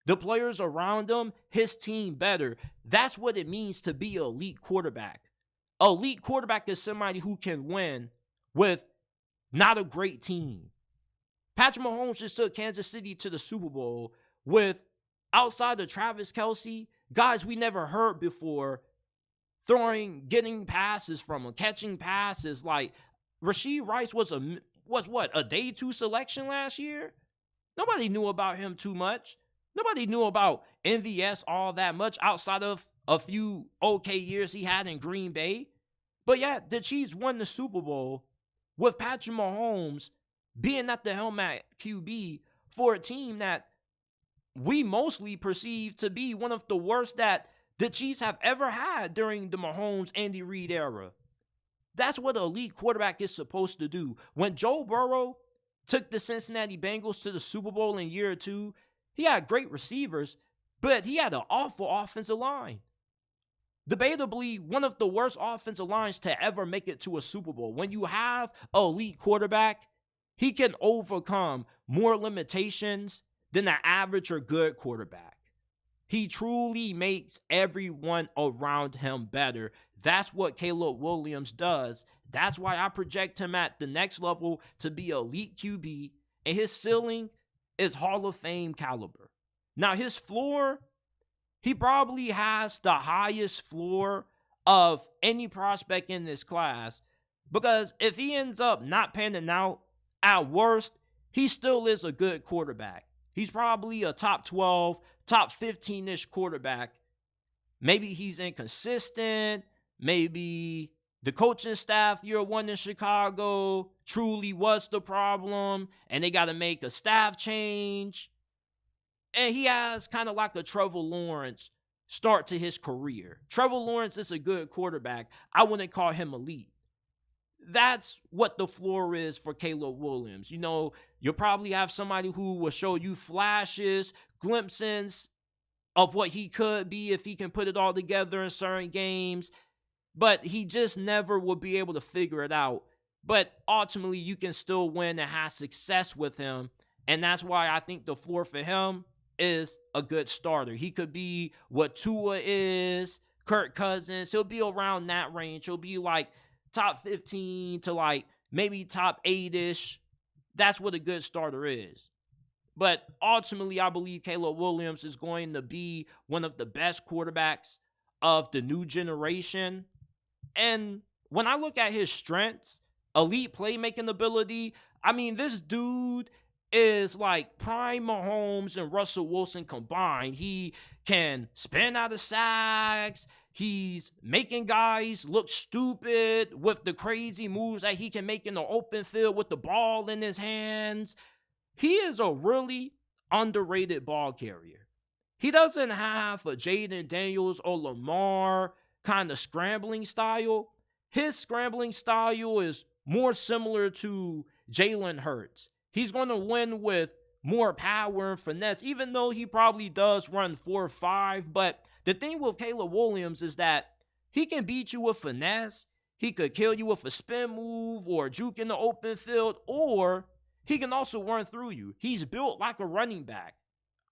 the players around him, his team, better. That's what it means to be an elite quarterback. Elite quarterback is somebody who can win with not a great team. Patrick Mahomes just took Kansas City to the Super Bowl with, outside of Travis Kelce, guys we never heard before, getting passes from him, catching passes. Like, Rashee Rice was what, a day 2 selection last year? Nobody knew about him too much. Nobody knew about MVS all that much outside of a few okay years he had in Green Bay. But yeah, the Chiefs won the Super Bowl with Patrick Mahomes being at the helm at QB for a team that we mostly perceive to be one of the worst that the Chiefs have ever had during the Mahomes-Andy Reid era. That's what an elite quarterback is supposed to do. When Joe Burrow took the Cincinnati Bengals to the Super Bowl in year 2, he had great receivers, but he had an awful offensive line. Debatably, one of the worst offensive lines to ever make it to a Super Bowl. When you have an elite quarterback, he can overcome more limitations than an average or good quarterback. He truly makes everyone around him better. That's what Caleb Williams does. That's why I project him at the next level to be elite QB, and his ceiling is Hall of Fame caliber. Now, his floor, he probably has the highest floor of any prospect in this class, because if he ends up not panning out, at worst, he still is a good quarterback. He's probably a top 12, top 15-ish quarterback. Maybe he's inconsistent. Maybe the coaching staff year one in Chicago truly was the problem, and they got to make a staff change. And he has kind of like a Trevor Lawrence start to his career. Trevor Lawrence is a good quarterback. I wouldn't call him elite. That's what the floor is for Caleb Williams. You know, you'll probably have somebody who will show you flashes, glimpses of what he could be if he can put it all together in certain games, but he just never will be able to figure it out. But ultimately, you can still win and have success with him, and that's why I think the floor for him is a good starter. He could be what Tua is, Kirk Cousins. He'll be around that range. He'll be like top 15 to like maybe top 8-ish. That's what a good starter is. But ultimately, I believe Caleb Williams is going to be one of the best quarterbacks of the new generation. And when I look at his strengths, elite playmaking ability, I mean, this dude is like prime Mahomes and Russell Wilson combined. He can spin out of sacks. He's making guys look stupid with the crazy moves that he can make in the open field with the ball in his hands. He is a really underrated ball carrier. He doesn't have a Jayden Daniels or Lamar kind of scrambling style. His scrambling style is more similar to Jalen Hurts. He's going to win with more power and finesse, even though he probably does run 4.5. But the thing with Caleb Williams is that he can beat you with finesse. He could kill you with a spin move or juke in the open field, or he can also run through you. He's built like a running back.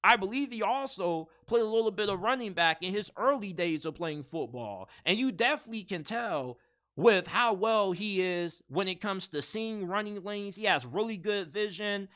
I believe he also played a little bit of running back in his early days of playing football. And you definitely can tell with how well he is when it comes to seeing running lanes. He has really good vision.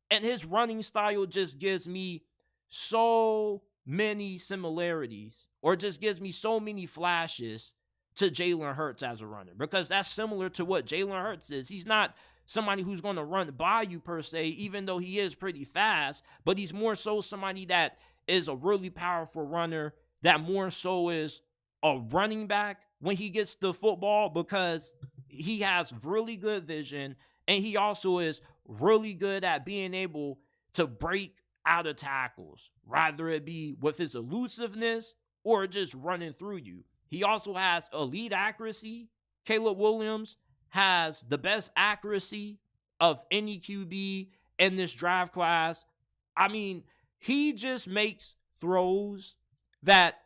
And his running style just gives me so many similarities, or just gives me so many flashes to Jalen Hurts as a runner, because that's similar to what Jalen Hurts is. He's not somebody who's going to run by you per se, even though he is pretty fast, but he's more so somebody that is a really powerful runner, that more so is a running back when he gets the football, because he has really good vision, and he also is really good at being able to break out of tackles, rather it be with his elusiveness or just running through you. He also has elite accuracy. Caleb Williams has the best accuracy of any QB in this draft class. I mean, he just makes throws that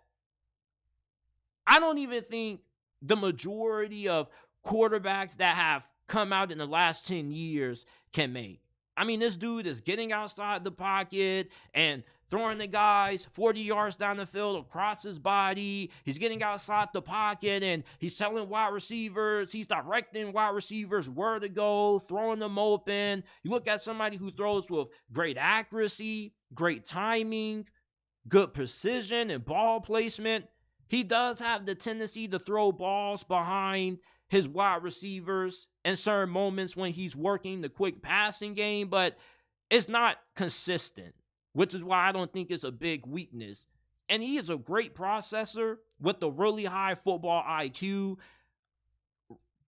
I don't even think the majority of quarterbacks that have come out in the last 10 years can make. I mean, this dude is getting outside the pocket and throwing the guys 40 yards down the field across his body. He's getting outside the pocket and he's telling wide receivers, he's directing wide receivers where to go, throwing them open. You look at somebody who throws with great accuracy, great timing, good precision and ball placement. He does have the tendency to throw balls behind his wide receivers in certain moments when he's working the quick passing game, but it's not consistent, which is why I don't think it's a big weakness. And he is a great processor with a really high football IQ.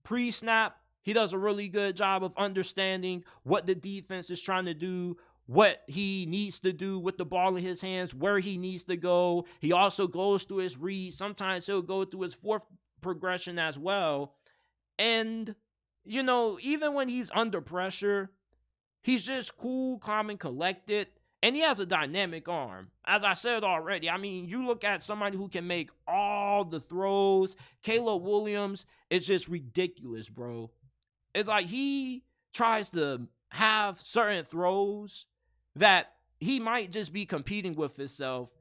Pre-snap, he does a really good job of understanding what the defense is trying to do, what he needs to do with the ball in his hands, where he needs to go. He also goes through his reads. Sometimes he'll go through his fourth progression as well. And, you know, even when he's under pressure, he's just cool, calm, and collected. And he has a dynamic arm. As I said already, I mean, you look at somebody who can make all the throws. Caleb Williams is just ridiculous, bro. It's like he tries to have certain throws that he might just be competing with himself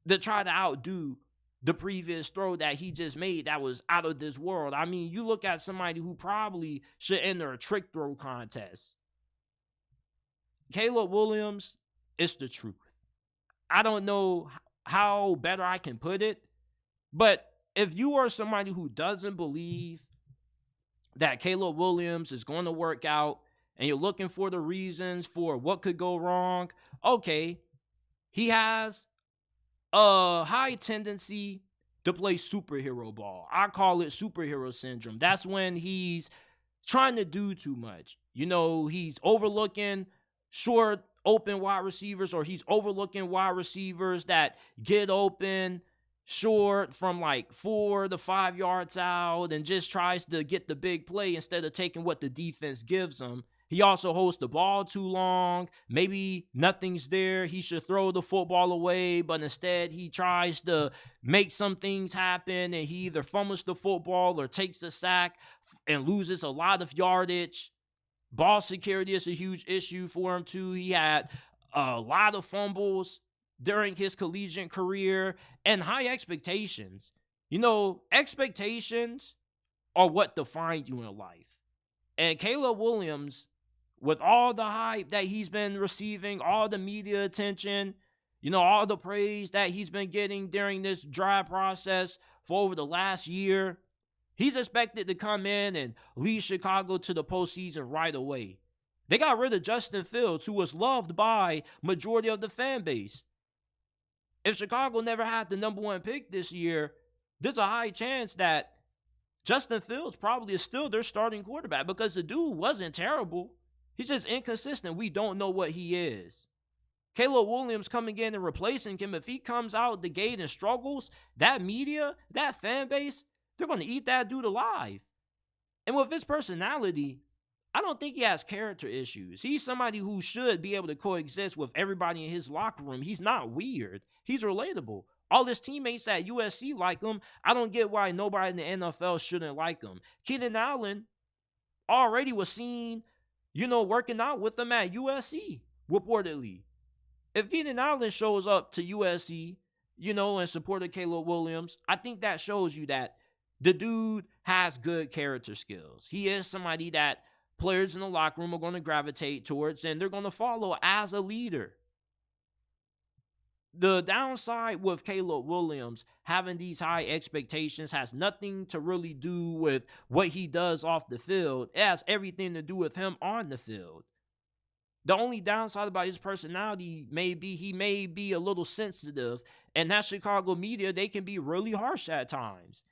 to try to outdo the previous throw that he just made that was out of this world. I mean, you look at somebody who probably should enter a trick throw contest. Caleb Williams is the truth. I don't know how better I can put it, but if you are somebody who doesn't believe that Caleb Williams is going to work out and you're looking for the reasons for what could go wrong, okay, he has a high tendency to play superhero ball. I call it superhero syndrome. That's when he's trying to do too much. He's overlooking short, open wide receivers, or he's overlooking wide receivers that get open short from like 4 to 5 yards out and just tries to get the big play instead of taking what the defense gives him. He also holds the ball too long. Maybe nothing's there. He should throw the football away, but instead he tries to make some things happen, and he either fumbles the football or takes a sack and loses a lot of yardage. Ball security is a huge issue for him too. He had a lot of fumbles during his collegiate career and high expectations. Expectations are what define you in life. And Caleb Williams, with all the hype that he's been receiving, all the media attention, all the praise that he's been getting during this draft process for over the last year, he's expected to come in and lead Chicago to the postseason right away. They got rid of Justin Fields, who was loved by majority of the fan base. If Chicago never had the number 1 pick this year, there's a high chance that Justin Fields probably is still their starting quarterback, because the dude wasn't terrible. He's just inconsistent. We don't know what he is. Caleb Williams coming in and replacing him, if he comes out the gate and struggles, that media, that fan base, they're going to eat that dude alive. And with his personality, I don't think he has character issues. He's somebody who should be able to coexist with everybody in his locker room. He's not weird. He's relatable. All his teammates at USC like him. I don't get why nobody in the NFL shouldn't like him. Keenan Allen already was seen, working out with him at USC, reportedly. If Keenan Allen shows up to USC, in support of Caleb Williams, I think that shows you that the dude has good character skills. He is somebody that players in the locker room are going to gravitate towards, and they're going to follow as a leader. The downside with Caleb Williams having these high expectations has nothing to really do with what he does off the field. It has everything to do with him on the field. The only downside about his personality may be he may be a little sensitive, and that Chicago media, they can be really harsh at times.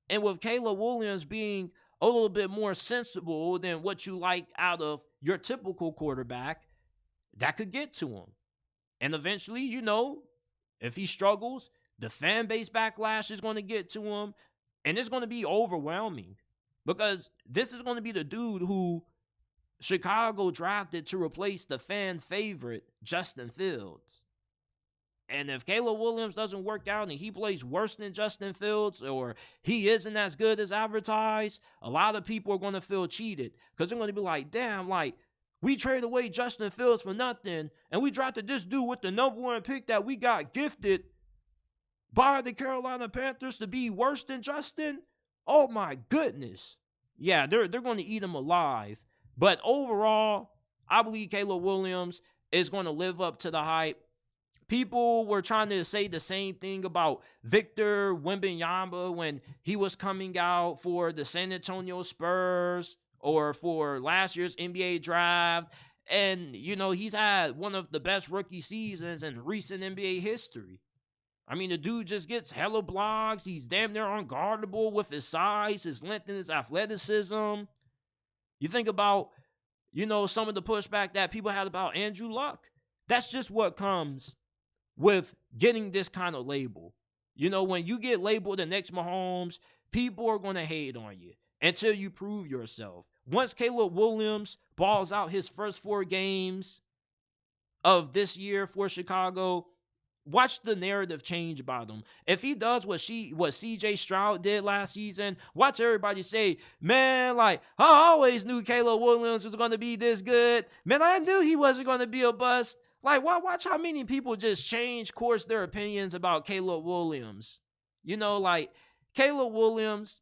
And with Caleb Williams being a little bit more sensible than what you like out of your typical quarterback, that could get to him. And eventually, if he struggles, the fan base backlash is going to get to him, and it's going to be overwhelming, because this is going to be the dude who Chicago drafted to replace the fan favorite Justin Fields. And if Caleb Williams doesn't work out and he plays worse than Justin Fields, or he isn't as good as advertised, a lot of people are going to feel cheated, because they're going to be like, damn, we traded away Justin Fields for nothing, and we drafted this dude with the number 1 pick that we got gifted by the Carolina Panthers to be worse than Justin. Oh my goodness. Yeah, they're going to eat him alive. But overall, I believe Caleb Williams is going to live up to the hype. People were trying to say the same thing about Victor Wembanyama when he was coming out for the San Antonio Spurs or for last year's NBA draft. And, he's had one of the best rookie seasons in recent NBA history. I mean, the dude just gets hella blocks. He's damn near unguardable with his size, his length, and his athleticism. You think about, some of the pushback that people had about Andrew Luck. That's just what comes with getting this kind of label. When you get labeled the next Mahomes, people are going to hate on you until you prove yourself. Once Caleb Williams balls out his first 4 games of this year for Chicago, watch the narrative change about him. If he does what CJ Stroud did last season, watch everybody say, man, I always knew Caleb Williams was going to be this good. Man, I knew he wasn't going to be a bust. Watch how many people just change course their opinions about Caleb Williams. Caleb Williams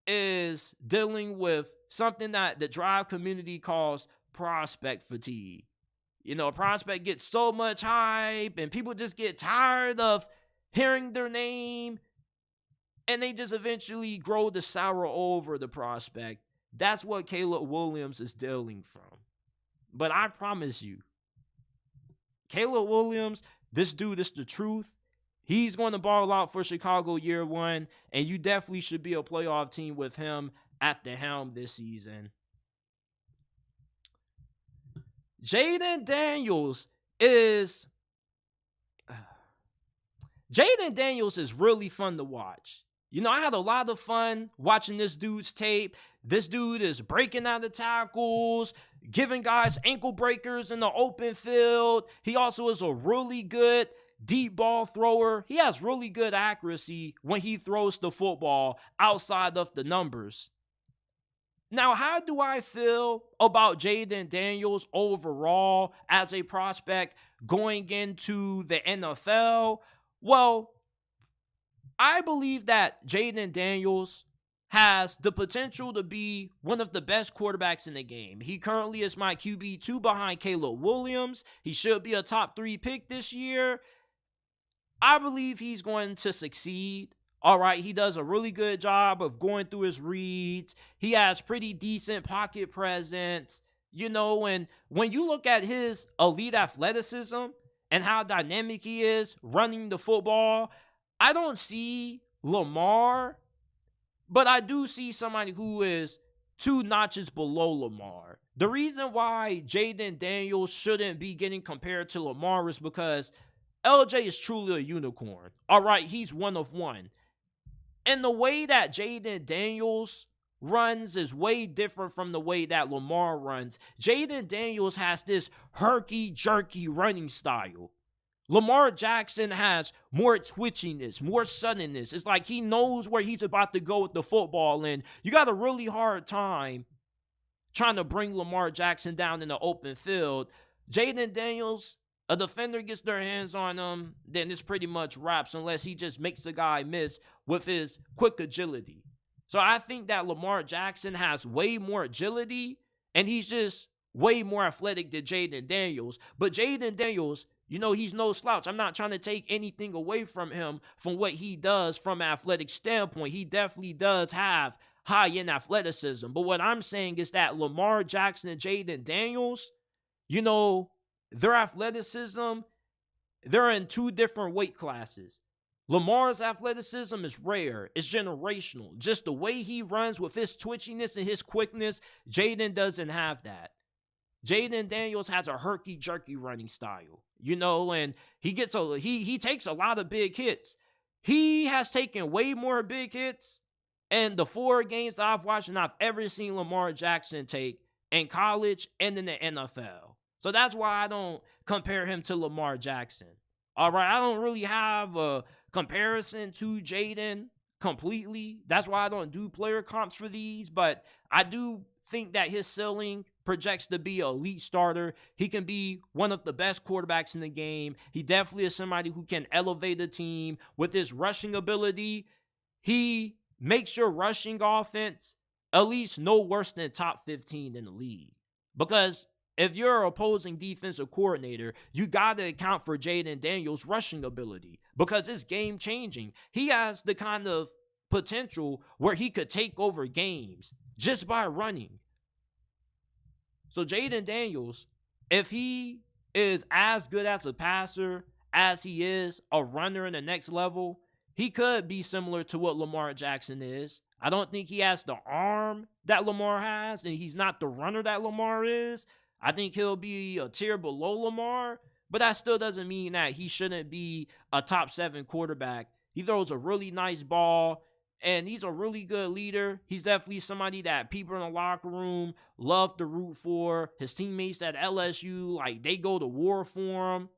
is dealing with something that the drive community calls prospect fatigue. A prospect gets so much hype and people just get tired of hearing their name, and they just eventually grow to sour over the prospect. That's what Caleb Williams is dealing from. But I promise you, Caleb Williams, this dude is the truth. He's going to ball out for Chicago year one, and you definitely should be a playoff team with him at the helm this season. Jayden Daniels is really fun to watch. You know, I had a lot of fun watching this dude's tape. This dude is breaking out the tackles, giving guys ankle breakers in the open field. He also is a really good deep ball thrower. He has really good accuracy when he throws the football outside of the numbers. Now, how do I feel about Jayden Daniels overall as a prospect going into the NFL? Well, I believe that Jayden Daniels has the potential to be one of the best quarterbacks in the game. He currently is my QB2 behind Caleb Williams. He should be a top 3 pick this year. I believe he's going to succeed. All right, he does a really good job of going through his reads. He has pretty decent pocket presence. You know, and when you look at his elite athleticism and how dynamic he is running the football, I don't see Lamar, but I do see somebody who is 2 notches below Lamar. The reason why Jayden Daniels shouldn't be getting compared to Lamar is because LJ is truly a unicorn. All right, he's one of one. And the way that Jayden Daniels runs is way different from the way that Lamar runs. Jayden Daniels has this herky-jerky running style. Lamar Jackson has more twitchiness, more suddenness. It's like he knows where he's about to go with the football, and you got a really hard time trying to bring Lamar Jackson down in the open field. Jayden Daniels, a defender gets their hands on him, then it's pretty much wraps unless he just makes the guy miss with his quick agility. So I think that Lamar Jackson has way more agility, and he's just way more athletic than Jayden Daniels. But Jayden Daniels, you know, he's no slouch. I'm not trying to take anything away from him from what he does from an athletic standpoint. He definitely does have high-end athleticism. But what I'm saying is that Lamar Jackson and Jayden Daniels, you know, their athleticism, they're in 2 different weight classes. Lamar's athleticism is rare. It's generational. Just the way he runs with his twitchiness and his quickness, Jayden doesn't have that. Jayden Daniels has a herky-jerky running style, you know, and he takes a lot of big hits. He has taken way more big hits in the 4 games that I've watched and I've ever seen Lamar Jackson take in college and in the NFL. So that's why I don't compare him to Lamar Jackson. All right, I don't really have a comparison to Jayden completely. That's why I don't do player comps for these, but I do think that his ceiling projects to be an elite starter. He can be one of the best quarterbacks in the game. He definitely is somebody who can elevate the team with his rushing ability. He makes your rushing offense at least no worse than top 15 in the league. Because if you're an opposing defensive coordinator, you got to account for Jayden Daniels' rushing ability because it's game-changing. He has the kind of potential where he could take over games just by running. So Jayden Daniels, if he is as good as a passer as he is a runner in the next level, he could be similar to what Lamar Jackson is. I don't think he has the arm that Lamar has, and he's not the runner that Lamar is. I think he'll be a tier below Lamar, but that still doesn't mean that he shouldn't be a top 7 quarterback. He throws a really nice ball, and he's a really good leader. He's definitely somebody that people in the locker room love to root for. His teammates at LSU, like, they go to war for him.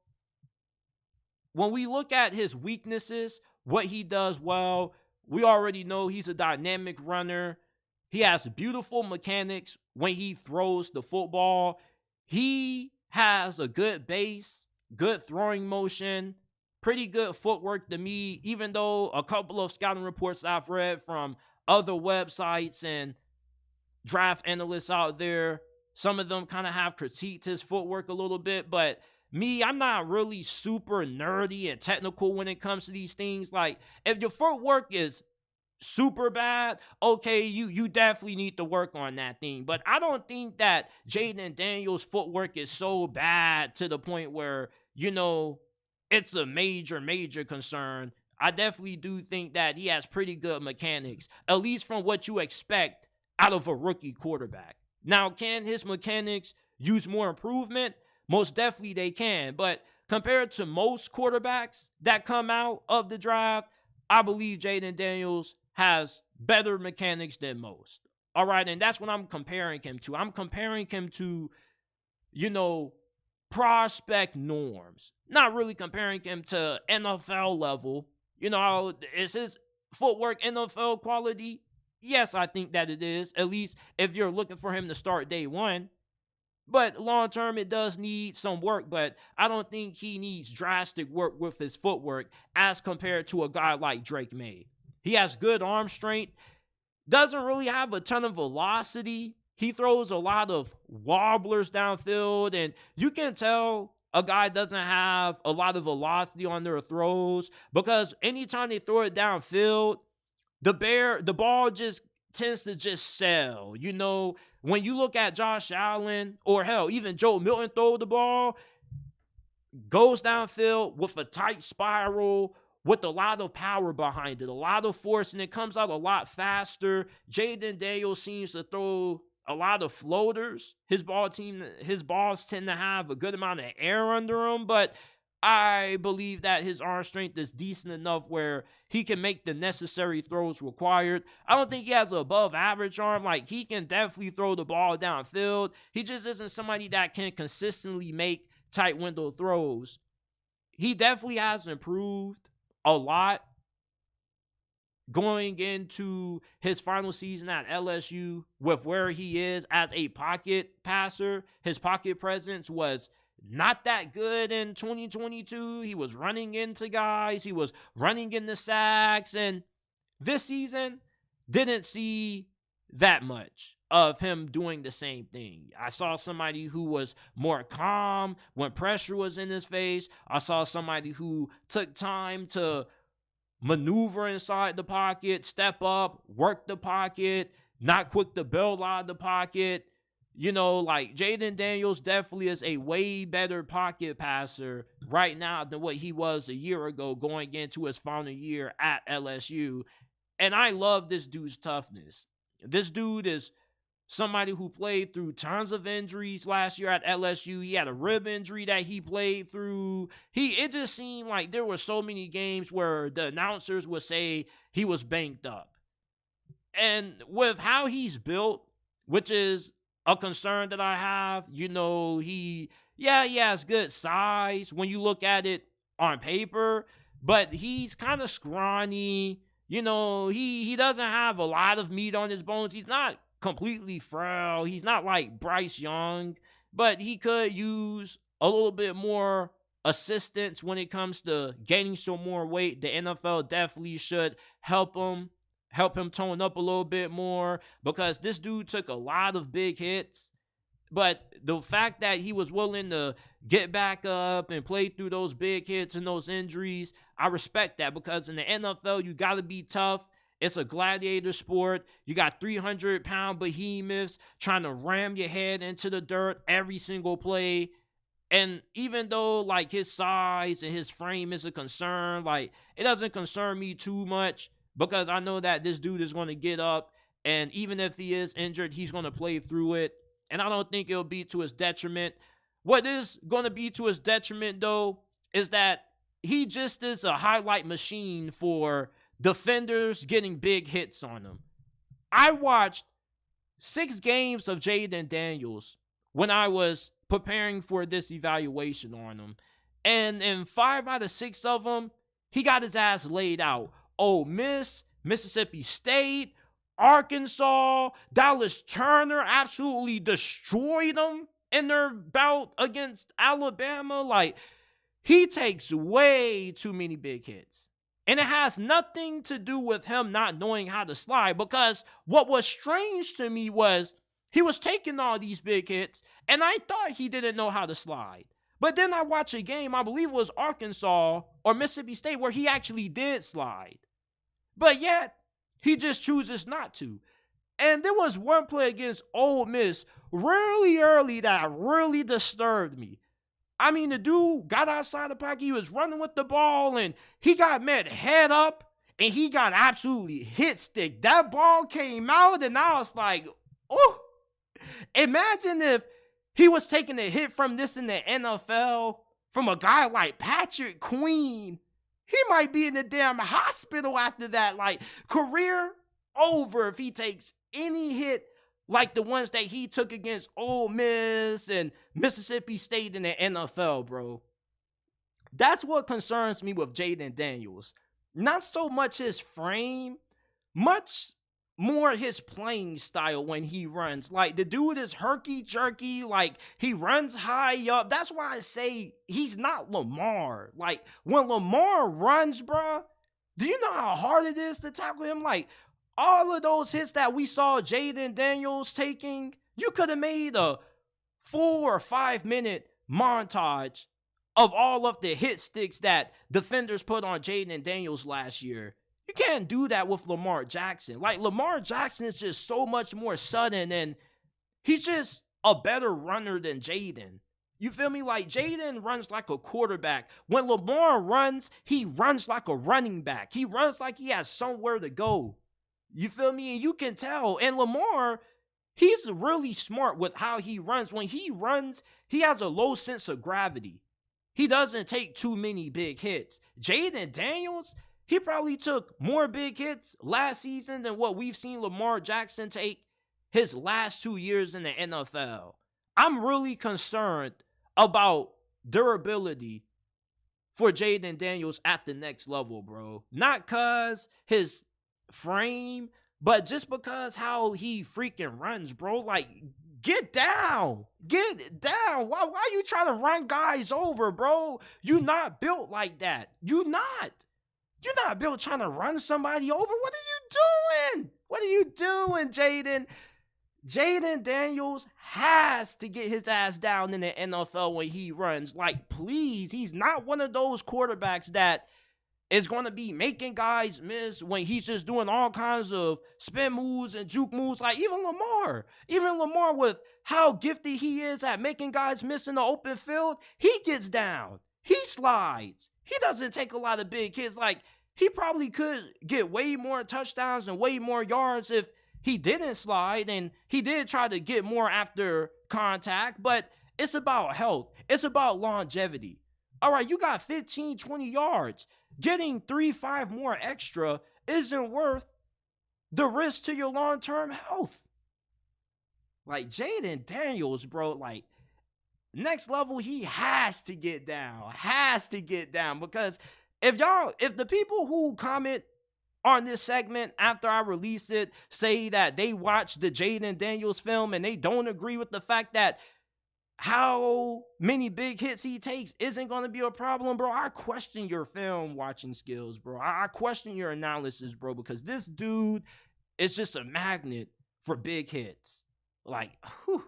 When we look at his weaknesses, what he does well, we already know he's a dynamic runner. He has beautiful mechanics when he throws the football. He has a good base, good throwing motion, pretty good footwork to me, even though a couple of scouting reports I've read from other websites and draft analysts out there, some of them kind of have critiqued his footwork a little bit, but me, I'm not really super nerdy and technical when it comes to these things. Like, if your footwork is super bad, okay, you definitely need to work on that thing. But I don't think that Jayden Daniels' footwork is so bad to the point where, it's a major concern. I definitely do think that he has pretty good mechanics, at least from what you expect out of a rookie quarterback. Now, can his mechanics use more improvement? Most definitely they can. But compared to most quarterbacks that come out of the draft, I believe Jayden Daniels has better mechanics than most. All right, and that's what I'm comparing him to. I'm comparing him to, prospect norms. Not really comparing him to NFL level. Is his footwork NFL quality? Yes, I think that it is, at least if you're looking for him to start day one. But long term, it does need some work, but I don't think he needs drastic work with his footwork as compared to a guy like Drake May. He has good arm strength, doesn't really have a ton of velocity. He throws a lot of wobblers downfield, and you can tell a guy doesn't have a lot of velocity on their throws because anytime they throw it downfield, the ball just tends to just sell. When you look at Josh Allen or hell, even Joe Milton throw the ball, goes downfield with a tight spiral with a lot of power behind it, a lot of force, and it comes out a lot faster. Jayden Daniels seems to throw a lot of floaters. His balls tend to have a good amount of air under them, but I believe that his arm strength is decent enough where he can make the necessary throws required. I don't think he has an above average arm. Like, he can definitely throw the ball downfield. He just isn't somebody that can consistently make tight window throws. He definitely has improved a lot going into his final season at LSU with where he is as a pocket passer. His pocket presence was not that good in 2022. He was running into guys. He was running into sacks. And this season, didn't see that much of him doing the same thing. I saw somebody who was more calm when pressure was in his face. I saw somebody who took time to maneuver inside the pocket, step up, work the pocket, not quick to bail out of the pocket. Jayden Daniels definitely is a way better pocket passer right now than what he was a year ago going into his final year at LSU. And I love this dude's toughness. This dude is somebody who played through tons of injuries last year at LSU. He had a rib injury that he played through. It just seemed like there were so many games where the announcers would say he was banged up. And with how he's built, which is a concern that I have, he has good size when you look at it on paper, but he's kind of scrawny. He doesn't have a lot of meat on his bones. He's not completely frail. He's not like Bryce Young, but he could use a little bit more assistance when it comes to gaining some more weight. The NFL definitely should help him tone up a little bit more because this dude took a lot of big hits. But the fact that he was willing to get back up and play through those big hits and those injuries, I respect that because in the NFL, you got to be tough. It's a gladiator sport. You got 300-pound behemoths trying to ram your head into the dirt every single play. And even though, his size and his frame is a concern, it doesn't concern me too much because I know that this dude is going to get up, and even if he is injured, he's going to play through it. And I don't think it'll be to his detriment. What is going to be to his detriment, though, is that he just is a highlight machine for defenders getting big hits on him. I watched 6 games of Jayden Daniels when I was preparing for this evaluation on him. And in 5 out of 6 of them, he got his ass laid out. Ole Miss, Mississippi State, Arkansas, Dallas Turner absolutely destroyed them in their bout against Alabama. He takes way too many big hits. And it has nothing to do with him not knowing how to slide, because what was strange to me was he was taking all these big hits, and I thought he didn't know how to slide. But then I watched a game, I believe it was Arkansas or Mississippi State, where he actually did slide. But yet, He just chooses not to. And there was one play against Ole Miss really early that really disturbed me. I mean, the dude got outside the pocket. He was running with the ball, and he got met head up, and he got absolutely hit stick. That ball came out, and I was like, oh. Imagine if he was taking a hit from this in the NFL from a guy like Patrick Queen. He might be in the damn hospital after that. Like, career over if he takes any hit like the ones that he took against Ole Miss and Mississippi State in the NFL, bro. That's what concerns me with Jayden Daniels. Not so much his frame, much more his playing style when he runs. Like, the dude is herky-jerky, like, he runs high up. That's why I say he's not Lamar. Like, when Lamar runs, bro, do you know how hard it is to tackle him? Like, all of those hits that we saw Jayden Daniels taking, you could have made a 4 or 5 minute montage of all of the hit sticks that defenders put on Jayden Daniels last year. You can't do that with Lamar Jackson. Like, Lamar Jackson is just so much more sudden, and he's just a better runner than Jayden. You feel me? Like, Jayden runs like a quarterback. When Lamar runs, he runs like a running back. He runs like he has somewhere to go. You feel me? And you can tell. And Lamar, he's really smart with how he runs. When he runs, he has a low sense of gravity. He doesn't take too many big hits. Jayden Daniels, he probably took more big hits last season than what we've seen Lamar Jackson take his last 2 years in the NFL. I'm really concerned about durability for Jayden Daniels at the next level, bro. Not because his frame, but just because how he freaking runs, bro. Like, get down. Get down. Why are you trying to run guys over, bro? You not built like that. You're not built trying to run somebody over. What are you doing? What are you doing, Jayden? Jayden Daniels has to get his ass down in the NFL when he runs. Like, please, he's not one of those quarterbacks that is going to be making guys miss when he's just doing all kinds of spin moves and juke moves. Like, even Lamar with how gifted he is at making guys miss in the open field, he gets down. He slides. He doesn't take a lot of big hits. Like, he probably could get way more touchdowns and way more yards if he didn't slide, and he did try to get more after contact, but it's about health. It's about longevity. All right, you got 15, 20 yards. Getting 3-5 more extra isn't worth the risk to your long-term health. Like, Jayden Daniels, bro, like, next level, he has to get down. Because if the people who comment on this segment after I release it say that they watched the Jayden Daniels film and they don't agree with the fact that how many big hits he takes isn't going to be a problem, bro, I question your film watching skills, bro. I question your analysis, bro, because this dude is just a magnet for big hits. Like, whew.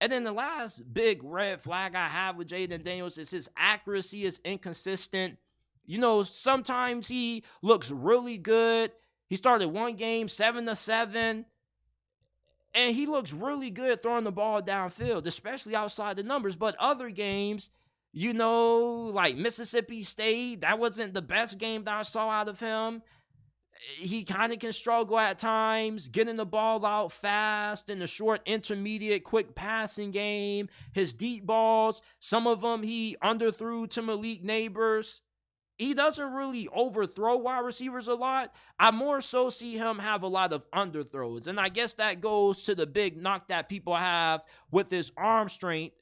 And then the last big red flag I have with Jayden Daniels is his accuracy is inconsistent. You know, sometimes he looks really good. He started one game 7-7. And he looks really good throwing the ball downfield, especially outside the numbers. But other games, you know, like Mississippi State, that wasn't the best game that I saw out of him. He kind of can struggle at times, getting the ball out fast in the short, intermediate, quick passing game. His deep balls, some of them he underthrew to Malik Neighbors. He doesn't really overthrow wide receivers a lot. I more so see him have a lot of underthrows. And I guess that goes to the big knock that people have with his arm strength.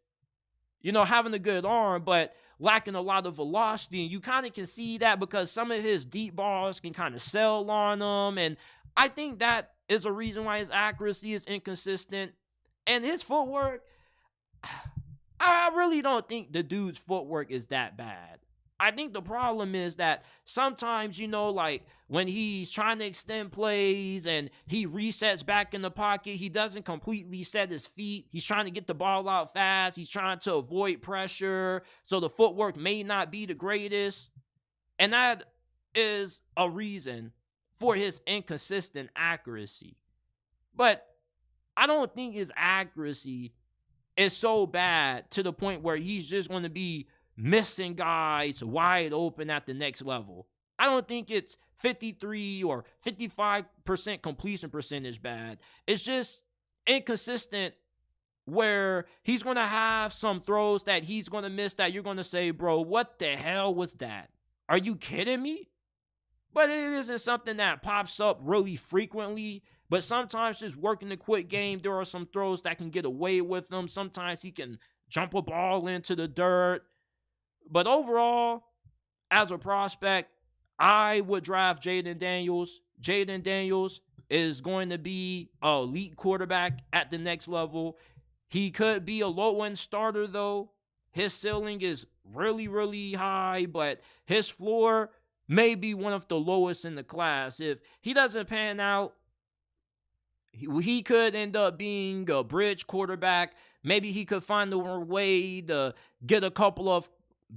You know, having a good arm, but lacking a lot of velocity. And you kind of can see that because some of his deep balls can kind of sell on him. And I think that is a reason why his accuracy is inconsistent. And his footwork, I really don't think the dude's footwork is that bad. I think the problem is that sometimes, you know, like when he's trying to extend plays and he resets back in the pocket, he doesn't completely set his feet. He's trying to get the ball out fast. He's trying to avoid pressure. So the footwork may not be the greatest. And that is a reason for his inconsistent accuracy. But I don't think his accuracy is so bad to the point where he's just going to be missing guys wide open at the next level. I don't think it's 53 or 55% completion percentage bad. It's just inconsistent where he's going to have some throws that he's going to miss that you're going to say, bro, what the hell was that? Are you kidding me? But it isn't something that pops up really frequently. But sometimes just working the quick game, there are some throws that can get away with him. Sometimes he can jump a ball into the dirt. But overall, as a prospect, I would draft Jayden Daniels. Jayden Daniels is going to be an elite quarterback at the next level. He could be a low-end starter, though. His ceiling is really, really high, but his floor may be one of the lowest in the class. If he doesn't pan out, he could end up being a bridge quarterback. Maybe he could find a way to get a couple of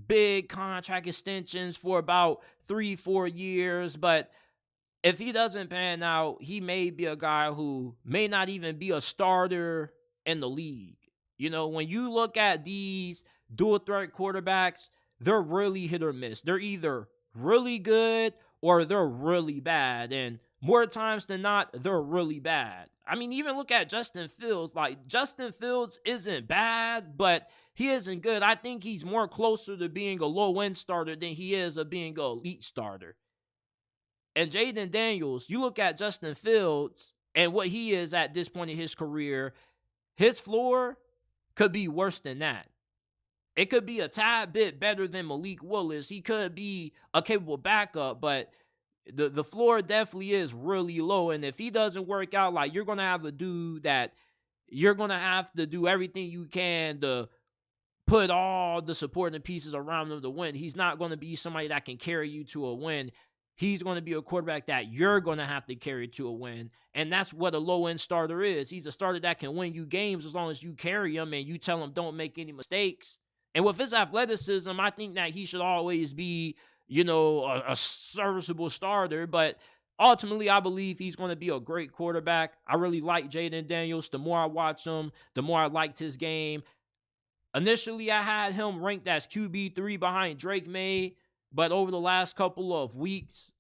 big contract extensions for about 3-4 years. But if he doesn't pan out, he may be a guy who may not even be a starter in the league. You know, when you look at these dual threat quarterbacks, they're really hit or miss. They're either really good or they're really bad. And more times than not, they're really bad. I mean, even look at Justin Fields. Like, Justin Fields isn't bad, but he isn't good. I think he's more closer to being a low-end starter than he is of being an elite starter. And Jayden Daniels, you look at Justin Fields and what he is at this point in his career, his floor could be worse than that. It could be a tad bit better than Malik Willis. He could be a capable backup, but the floor definitely is really low. And if he doesn't work out, like, you're going to have a dude that you're going to have to do everything you can to put all the supporting pieces around him to win. He's not going to be somebody that can carry you to a win. He's going to be a quarterback that you're going to have to carry to a win. And that's what a low-end starter is. He's a starter that can win you games as long as you carry him and you tell him don't make any mistakes. And with his athleticism, I think that he should always be, you know, a serviceable starter. But ultimately, I believe he's going to be a great quarterback. I really like Jayden Daniels. The more I watch him, the more I liked his game. Initially, I had him ranked as QB3 behind Drake May. But over the last couple of weeks,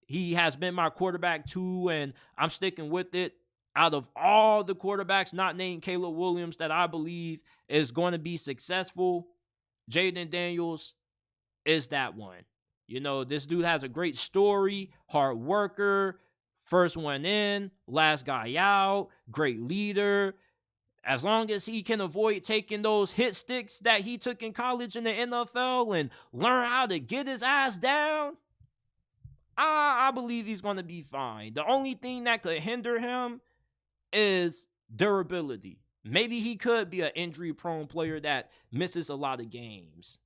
he has been my quarterback too, and I'm sticking with it. Out of all the quarterbacks not named Caleb Williams that I believe is going to be successful, Jayden Daniels is that one. You know, this dude has a great story, hard worker, first one in, last guy out, great leader. As long as he can avoid taking those hit sticks that he took in college in the NFL and learn how to get his ass down, I believe he's going to be fine. The only thing that could hinder him is durability. Maybe he could be an injury-prone player that misses a lot of games.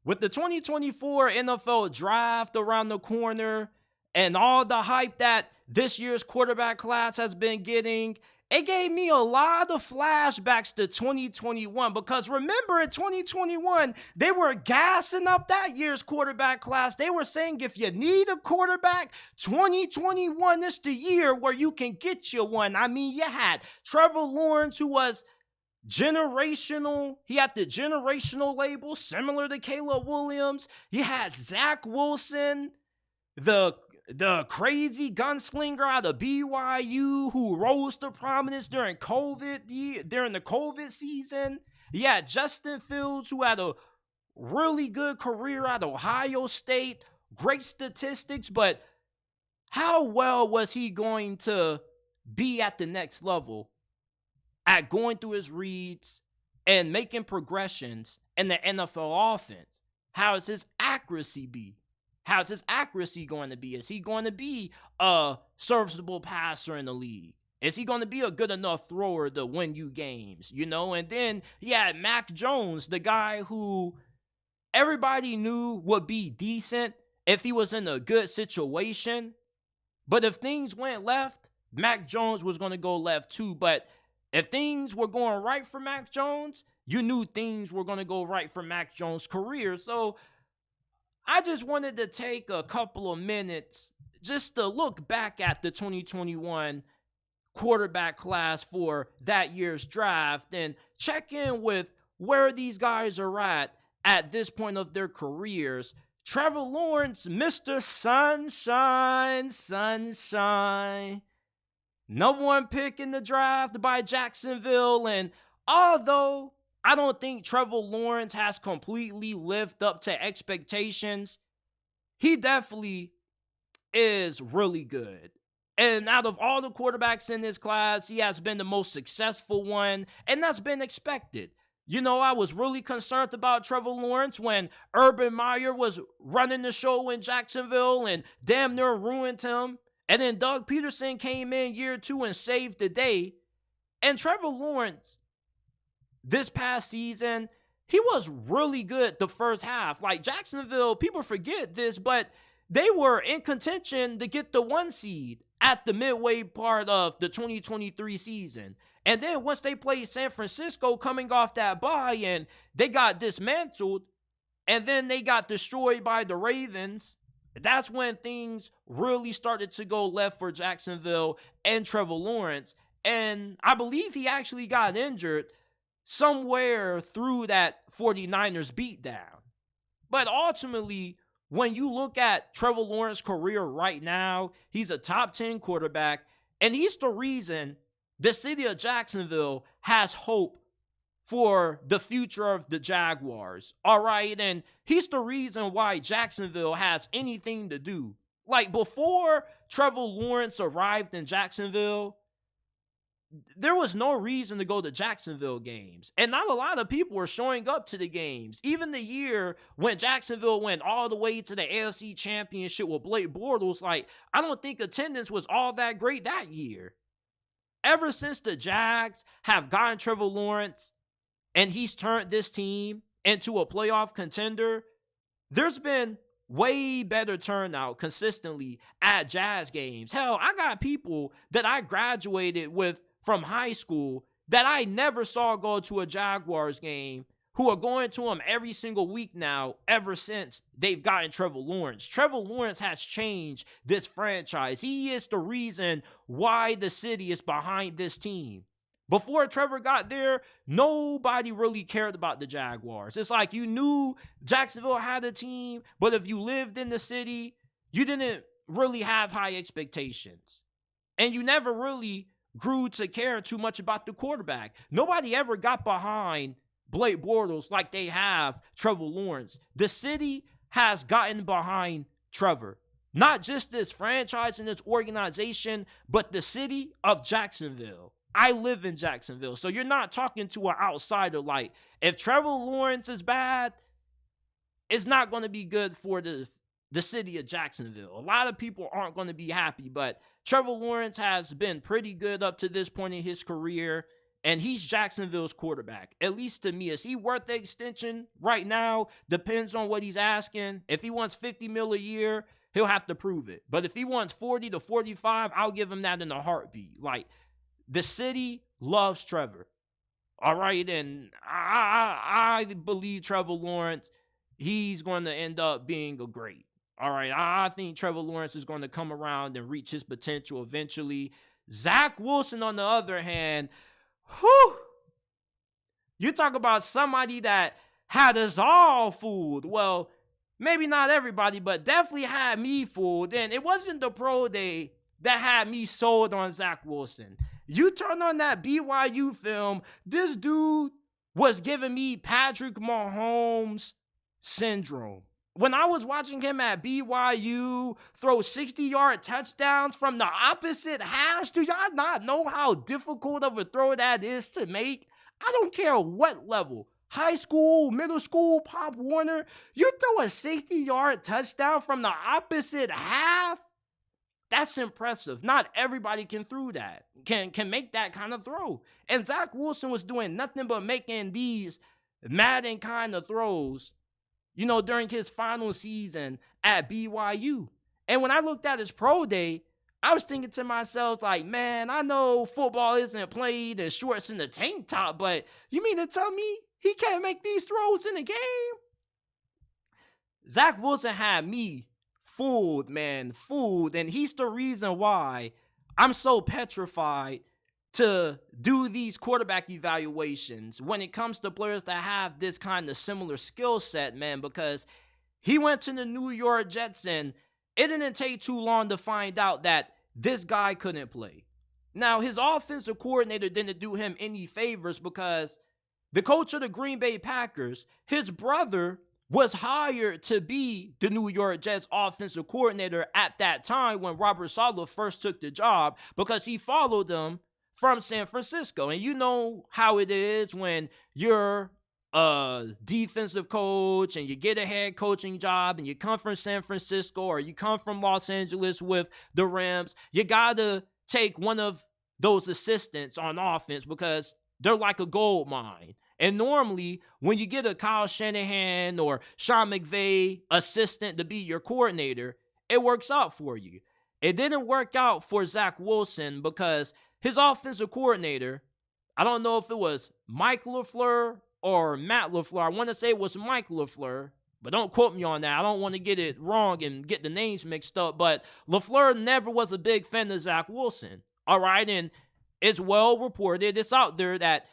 With the 2024 NFL Draft around the corner and all the hype that this year's quarterback class has been getting, it gave me a lot of flashbacks to 2021, because remember in 2021, they were gassing up that year's quarterback class. They were saying if you need a quarterback, 2021 is the year where you can get you one. I mean, you had Trevor Lawrence, who was generational. He had the generational label, similar to Caleb Williams. You had Zach Wilson, the crazy gunslinger out of BYU who rose to prominence during the COVID season. You had Justin Fields, who had a really good career at Ohio State, great statistics, but how well was he going to be at the next level at going through his reads and making progressions in the NFL offense? How is his accuracy be? How's his accuracy going to be? Is he going to be a serviceable passer in the league? Is he going to be a good enough thrower to win you games? You know, and then you had Mac Jones, the guy who everybody knew would be decent if he was in a good situation. But if things went left, Mac Jones was going to go left too. But if things were going right for Mac Jones, you knew things were going to go right for Mac Jones' career. So I just wanted to take a couple of minutes just to look back at the 2021 quarterback class for that year's draft and check in with where these guys are at this point of their careers. Trevor Lawrence, Mr. Sunshine. Number 1 pick in the draft by Jacksonville. And although I don't think Trevor Lawrence has completely lived up to expectations, he definitely is really good. And out of all the quarterbacks in this class, he has been the most successful one, and that's been expected. You know, I was really concerned about Trevor Lawrence when Urban Meyer was running the show in Jacksonville and damn near ruined him. And then Doug Peterson came in year 2 and saved the day. And Trevor Lawrence, this past season, he was really good the first half. Like Jacksonville, people forget this, but they were in contention to get the 1 seed at the midway part of the 2023 season. And then once they played San Francisco coming off that bye and they got dismantled and then they got destroyed by the Ravens, that's when things really started to go left for Jacksonville and Trevor Lawrence. And I believe he actually got injured somewhere through that 49ers beatdown. But ultimately, when you look at Trevor Lawrence's career right now, he's a top 10 quarterback, and he's the reason the city of Jacksonville has hope for the future of the Jaguars. All right, and he's the reason why Jacksonville has anything to do. Like before Trevor Lawrence arrived in Jacksonville, there was no reason to go to Jacksonville games. And not a lot of people were showing up to the games. Even the year when Jacksonville went all the way to the AFC Championship with Blake Bortles, like, I don't think attendance was all that great that year. Ever since the Jags have gotten Trevor Lawrence and he's turned this team into a playoff contender, there's been way better turnout consistently at Jazz games. Hell, I got people that I graduated with from high school that I never saw go to a Jaguars game who are going to them every single week now ever since they've gotten Trevor Lawrence. Trevor Lawrence has changed this franchise. He is the reason why the city is behind this team. Before Trevor got there, nobody really cared about the Jaguars. It's like you knew Jacksonville had a team, but if you lived in the city, you didn't really have high expectations. And you never really grew to care too much about the quarterback. Nobody ever got behind Blake Bortles like they have Trevor Lawrence. The city has gotten behind Trevor. Not just this franchise and this organization, but the city of Jacksonville. I live in Jacksonville, so you're not talking to an outsider. Like, if Trevor Lawrence is bad, it's not going to be good for the city of Jacksonville. A lot of people aren't going to be happy, but Trevor Lawrence has been pretty good up to this point in his career, and he's Jacksonville's quarterback, at least to me. Is he worth the extension right now? Depends on what he's asking. If he wants $50 million a year, he'll have to prove it. But if he wants 40 to 45, I'll give him that in a heartbeat. Like, the city loves Trevor. All right, and I believe Trevor Lawrence, he's going to end up being a great. All right, I think Trevor Lawrence is going to come around and reach his potential eventually. Zach Wilson, on the other hand, whew, you talk about somebody that had us all fooled. Well, maybe not everybody, but definitely had me fooled. And it wasn't the pro day that had me sold on Zach Wilson. You turn on that BYU film, this dude was giving me Patrick Mahomes syndrome. When I was watching him at BYU throw 60-yard touchdowns from the opposite hash, do y'all not know how difficult of a throw that is to make? I don't care what level, high school, middle school, Pop Warner, you throw a 60-yard touchdown from the opposite half? That's impressive. Not everybody can throw that, can make that kind of throw. And Zach Wilson was doing nothing but making these Madden kind of throws, you know, during his final season at BYU. And when I looked at his pro day, I was thinking to myself, like, man, I know football isn't played in shorts and a tank top, but you mean to tell me he can't make these throws in the game? Zach Wilson had me fooled, man, fooled. And he's the reason why I'm so petrified to do these quarterback evaluations when it comes to players that have this kind of similar skill set, man, because he went to the New York Jets and it didn't take too long to find out that this guy couldn't play. Now, his offensive coordinator didn't do him any favors because the coach of the Green Bay Packers, his brother, was hired to be the New York Jets offensive coordinator at that time when Robert Saleh first took the job because he followed them from San Francisco. And you know how it is when you're a defensive coach and you get a head coaching job and you come from San Francisco or you come from Los Angeles with the Rams. You got to take one of those assistants on offense because they're like a gold mine. And normally, when you get a Kyle Shanahan or Sean McVay assistant to be your coordinator, it works out for you. It didn't work out for Zach Wilson because his offensive coordinator, I don't know if it was Mike LaFleur or Matt LaFleur. I want to say it was Mike LaFleur, but don't quote me on that. I don't want to get it wrong and get the names mixed up. But LaFleur never was a big fan of Zach Wilson. All right, and it's well reported. It's out there that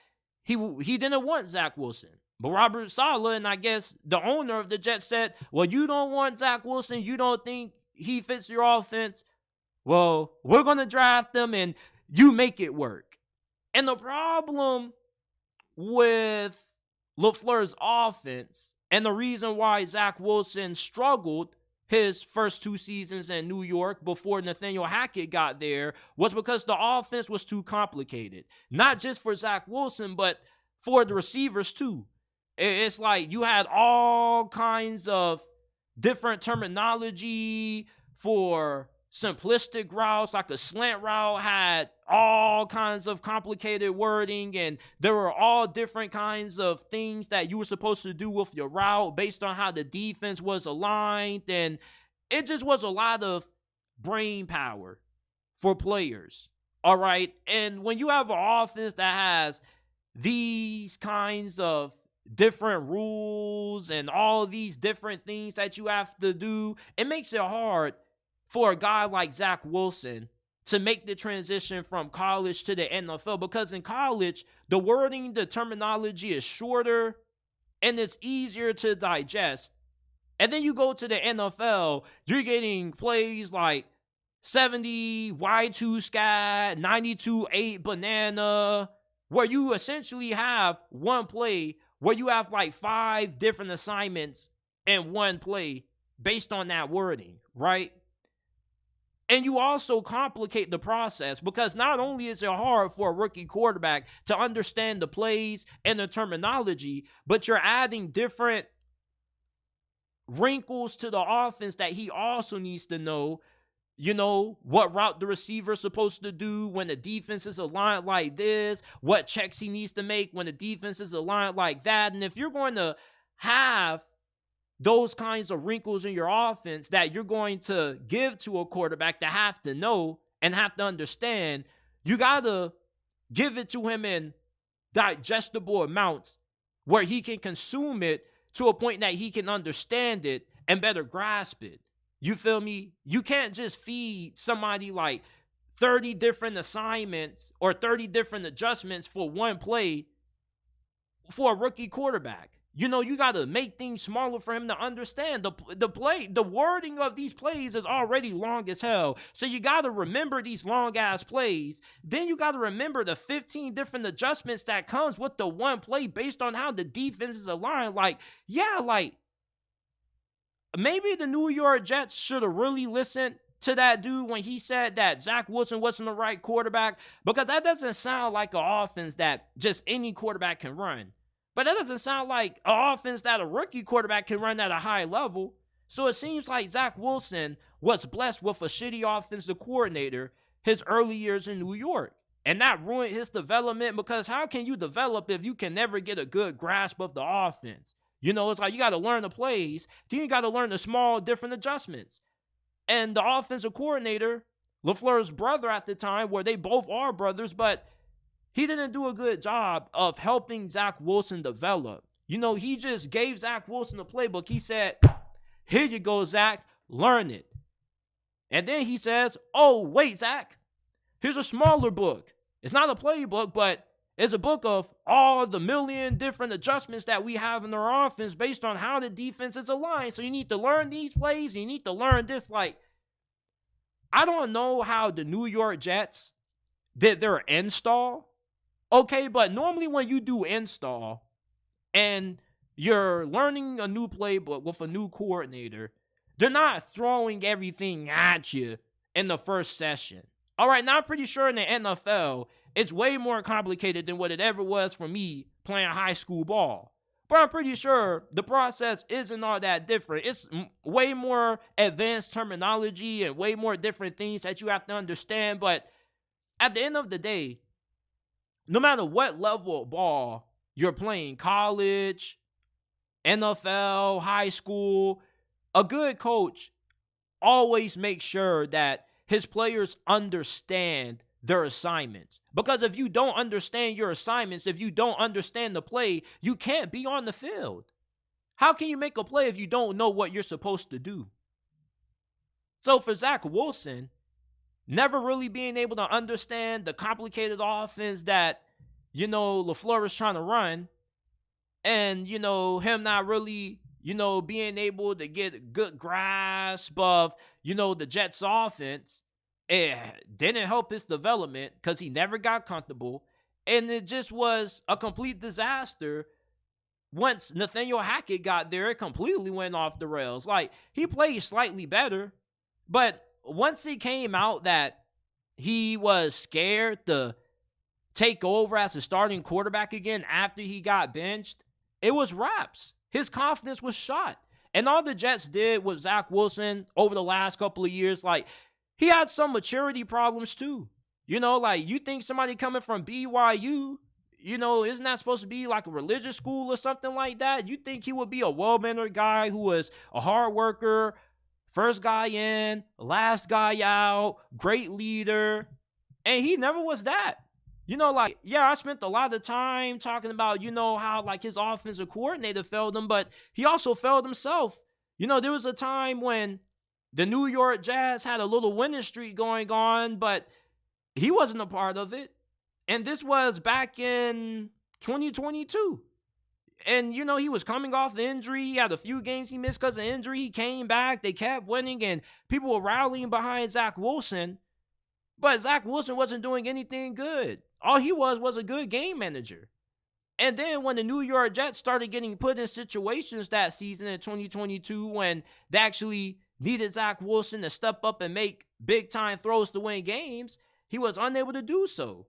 he didn't want Zach Wilson. But Robert Saleh and I guess the owner of the Jets said, well, you don't want Zach Wilson. You don't think he fits your offense. Well, we're going to draft him and you make it work. And the problem with LaFleur's offense and the reason why Zach Wilson struggled his first 2 seasons in New York before Nathaniel Hackett got there was because the offense was too complicated. Not just for Zach Wilson, but for the receivers too. It's like you had all kinds of different terminology for simplistic routes, like a slant route had all kinds of complicated wording, and there were all different kinds of things that you were supposed to do with your route based on how the defense was aligned, and it just was a lot of brain power for players. All right, and when you have an offense that has these kinds of different rules and all these different things that you have to do, it makes it hard for a guy like Zach Wilson to make the transition from college to the NFL, because in college, the wording, the terminology is shorter and it's easier to digest. And then you go to the NFL, you're getting plays like 70 Y2 scat, 92 8 banana, where you essentially have one play where you have like 5 different assignments in one play based on that wording, right? And you also complicate the process because not only is it hard for a rookie quarterback to understand the plays and the terminology, but you're adding different wrinkles to the offense that he also needs to know. You know, what route the receiver is supposed to do when the defense is aligned like this, what checks he needs to make when the defense is aligned like that. And if you're going to have those kinds of wrinkles in your offense that you're going to give to a quarterback to have to know and have to understand, you got to give it to him in digestible amounts where he can consume it to a point that he can understand it and better grasp it. You feel me? You can't just feed somebody like 30 different assignments or 30 different adjustments for one play for a rookie quarterback. You know, you got to make things smaller for him to understand. The wording of these plays is already long as hell. So you got to remember these long-ass plays. Then you got to remember the 15 different adjustments that comes with the one play based on how the defense is aligned. Like, yeah, like, maybe the New York Jets should have really listened to that dude when he said that Zach Wilson wasn't the right quarterback, because that doesn't sound like an offense that just any quarterback can run. But that doesn't sound like an offense that a rookie quarterback can run at a high level. So it seems like Zach Wilson was blessed with a shitty offensive coordinator his early years in New York. And that ruined his development, because how can you develop if you can never get a good grasp of the offense? You know, it's like you got to learn the plays. Then you got to learn the small different adjustments. And the offensive coordinator, LaFleur's brother at the time, where they both are brothers, but he didn't do a good job of helping Zach Wilson develop. You know, he just gave Zach Wilson the playbook. He said, Here you go, Zach. Learn it. And then he says, oh, wait, Zach. Here's a smaller book. It's not a playbook, but it's a book of all the million different adjustments that we have in our offense based on how the defense is aligned. So you need to learn these plays. And you need to learn this. Like, I don't know how the New York Jets did their install. Okay, but normally when you do install and you're learning a new playbook with a new coordinator, they're not throwing everything at you in the first session. All right, now I'm pretty sure in the NFL, it's way more complicated than what it ever was for me playing high school ball. But I'm pretty sure the process isn't all that different. It's way more advanced terminology and way more different things that you have to understand. But at the end of the day, no matter what level of ball you're playing, college, NFL, high school, a good coach always makes sure that his players understand their assignments. Because if you don't understand your assignments, if you don't understand the play, you can't be on the field. How can you make a play if you don't know what you're supposed to do? So for Zach Wilson, never really being able to understand the complicated offense that, LaFleur is trying to run, and, him not really, being able to get a good grasp of, the Jets' offense, it didn't help his development because he never got comfortable, and it just was a complete disaster. Once Nathaniel Hackett got there, it completely went off the rails. Like, he played slightly better, but once it came out that he was scared to take over as a starting quarterback again after he got benched, it was wraps. His confidence was shot. And all the Jets did with Zach Wilson over the last couple of years, like, he had some maturity problems too. You think somebody coming from BYU, isn't that supposed to be like a religious school or something like that? You think he would be a well-mannered guy who was a hard worker, first guy in, last guy out, great leader, and he never was that. I spent a lot of time talking about, how, like, his offensive coordinator failed him, but he also failed himself. There was a time when the New York Jazz had a little winning streak going on, but he wasn't a part of it. And this was back in 2022. And, he was coming off injury. He had a few games he missed because of injury. He came back. They kept winning, and people were rallying behind Zach Wilson. But Zach Wilson wasn't doing anything good. All he was a good game manager. And then when the New York Jets started getting put in situations that season in 2022 when they actually needed Zach Wilson to step up and make big-time throws to win games, he was unable to do so.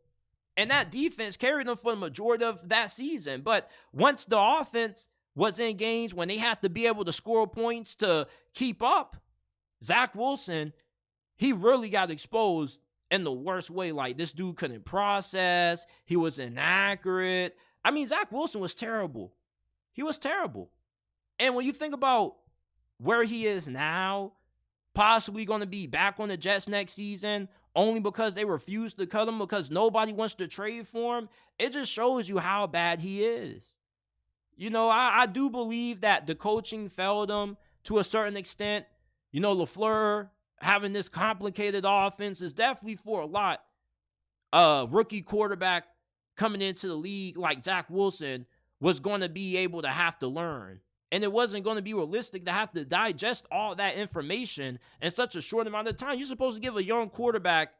And that defense carried them for the majority of that season. But once the offense was in games when they had to be able to score points to keep up, Zach Wilson, he really got exposed in the worst way. Like, this dude couldn't process. He was inaccurate. I mean, Zach Wilson was terrible. He was terrible. And when you think about where he is now, possibly going to be back on the Jets next season, only because they refuse to cut him because nobody wants to trade for him, it just shows you how bad he is. I do believe that the coaching failed him to a certain extent. LaFleur having this complicated offense is definitely for a lot. Rookie quarterback coming into the league like Zach Wilson was going to be able to have to learn. And it wasn't going to be realistic to have to digest all that information in such a short amount of time. You're supposed to give a young quarterback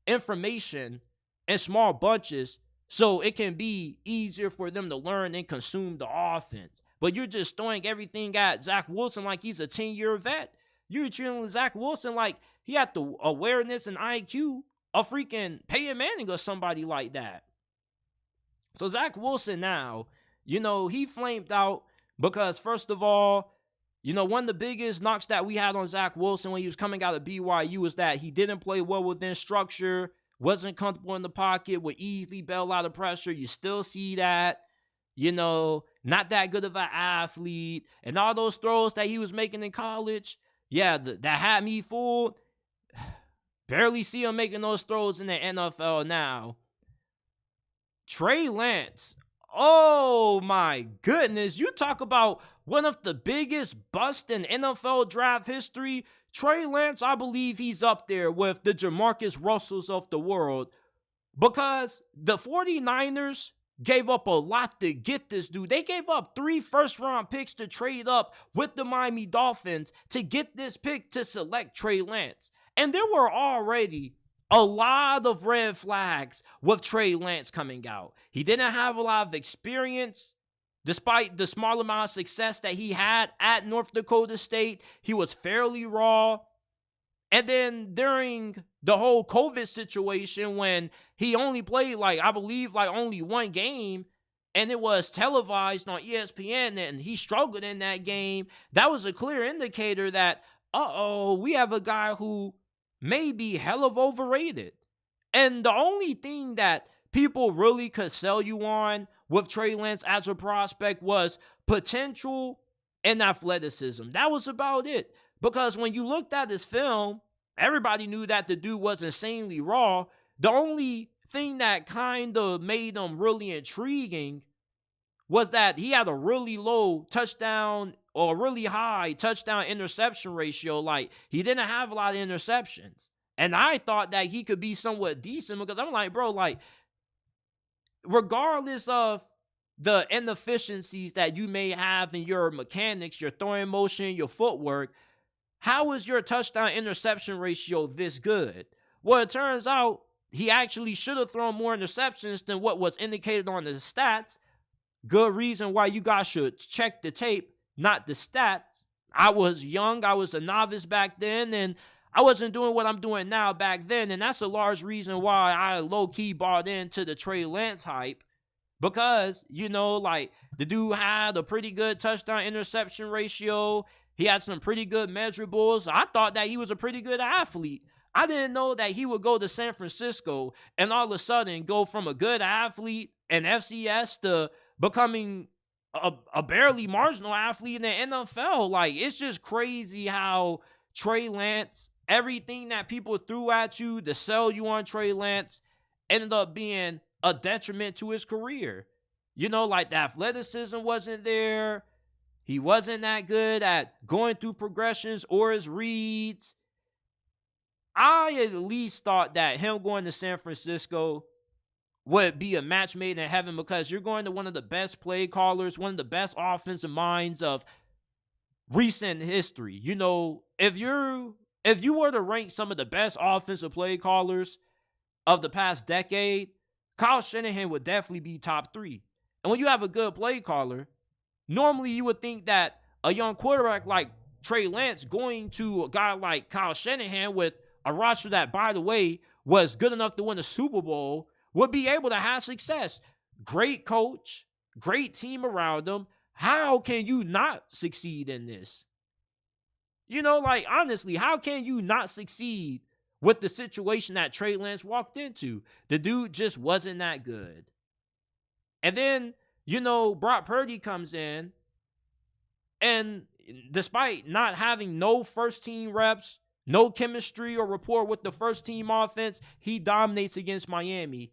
information in small bunches so it can be easier for them to learn and consume the offense. But you're just throwing everything at Zach Wilson like he's a 10-year vet. You're treating Zach Wilson like he had the awareness and IQ of freaking Peyton Manning or somebody like that. So Zach Wilson now, he flamed out. Because, first of all, one of the biggest knocks that we had on Zach Wilson when he was coming out of BYU was that he didn't play well within structure, wasn't comfortable in the pocket, would easily bail out of pressure. You still see that, not that good of an athlete. And all those throws that he was making in college, that had me fooled. Barely see him making those throws in the NFL now. Trey Lance, Oh my goodness. You talk about one of the biggest busts in NFL draft history. Trey Lance, I believe he's up there with the Jamarcus Russells of the world, because the 49ers gave up a lot to get this dude. They gave up 3 first-round picks to trade up with the Miami Dolphins to get this pick to select Trey Lance. And there were already a lot of red flags with Trey Lance coming out. He didn't have a lot of experience. Despite the small amount of success that he had at North Dakota State, he was fairly raw. And then during the whole COVID situation, when he only played, I believe, only 1 game, and it was televised on ESPN, and he struggled in that game, that was a clear indicator that, we have a guy who may be hell of overrated. And the only thing that people really could sell you on with Trey Lance as a prospect was potential and athleticism. That was about it. Because when you looked at his film, everybody knew that the dude was insanely raw. The only thing that kind of made him really intriguing was that he had a really low touchdown or really high touchdown interception ratio. He didn't have a lot of interceptions. And I thought that he could be somewhat decent, because I'm like, bro, regardless of the inefficiencies that you may have in your mechanics, your throwing motion, your footwork, how is your touchdown interception ratio this good? Well, it turns out he actually should have thrown more interceptions than what was indicated on the stats. Good reason why you guys should check the tape, not the stats. I was young, I was a novice back then, and I wasn't doing what I'm doing now back then, and that's a large reason why I low-key bought into the Trey Lance hype. Because, the dude had a pretty good touchdown interception ratio. He had some pretty good measurables. I thought that he was a pretty good athlete. I didn't know that he would go to San Francisco and all of a sudden go from a good athlete in FCS to becoming a barely marginal athlete in the NFL. It's just crazy how Trey Lance, everything that people threw at you to sell you on Trey Lance, ended up being a detriment to his career. The athleticism wasn't there. He wasn't that good at going through progressions or his reads. I at least thought that him going to San Francisco would be a match made in heaven, because you're going to one of the best play callers, one of the best offensive minds of recent history. If you were to rank some of the best offensive play callers of the past decade, Kyle Shanahan would definitely be top 3. And when you have a good play caller, normally you would think that a young quarterback like Trey Lance going to a guy like Kyle Shanahan with a roster that, by the way, was good enough to win a Super Bowl would be able to have success. Great coach, great team around him. How can you not succeed in this? Honestly, how can you not succeed with the situation that Trey Lance walked into? The dude just wasn't that good. And then, Brock Purdy comes in, and despite not having no first-team reps, no chemistry or rapport with the first-team offense, he dominates against Miami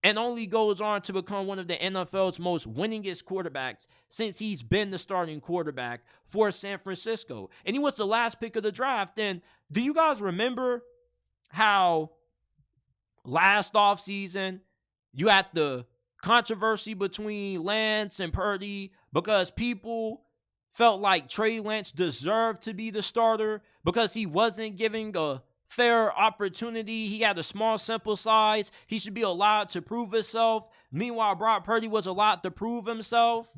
and only goes on to become one of the NFL's most winningest quarterbacks since he's been the starting quarterback for San Francisco. And he was the last pick of the draft. And do you guys remember how last offseason you had the controversy between Lance and Purdy because people felt like Trey Lance deserved to be the starter because he wasn't giving a fair opportunity. He had a small sample size. He should be allowed to prove himself. Meanwhile, Brock Purdy was allowed to prove himself.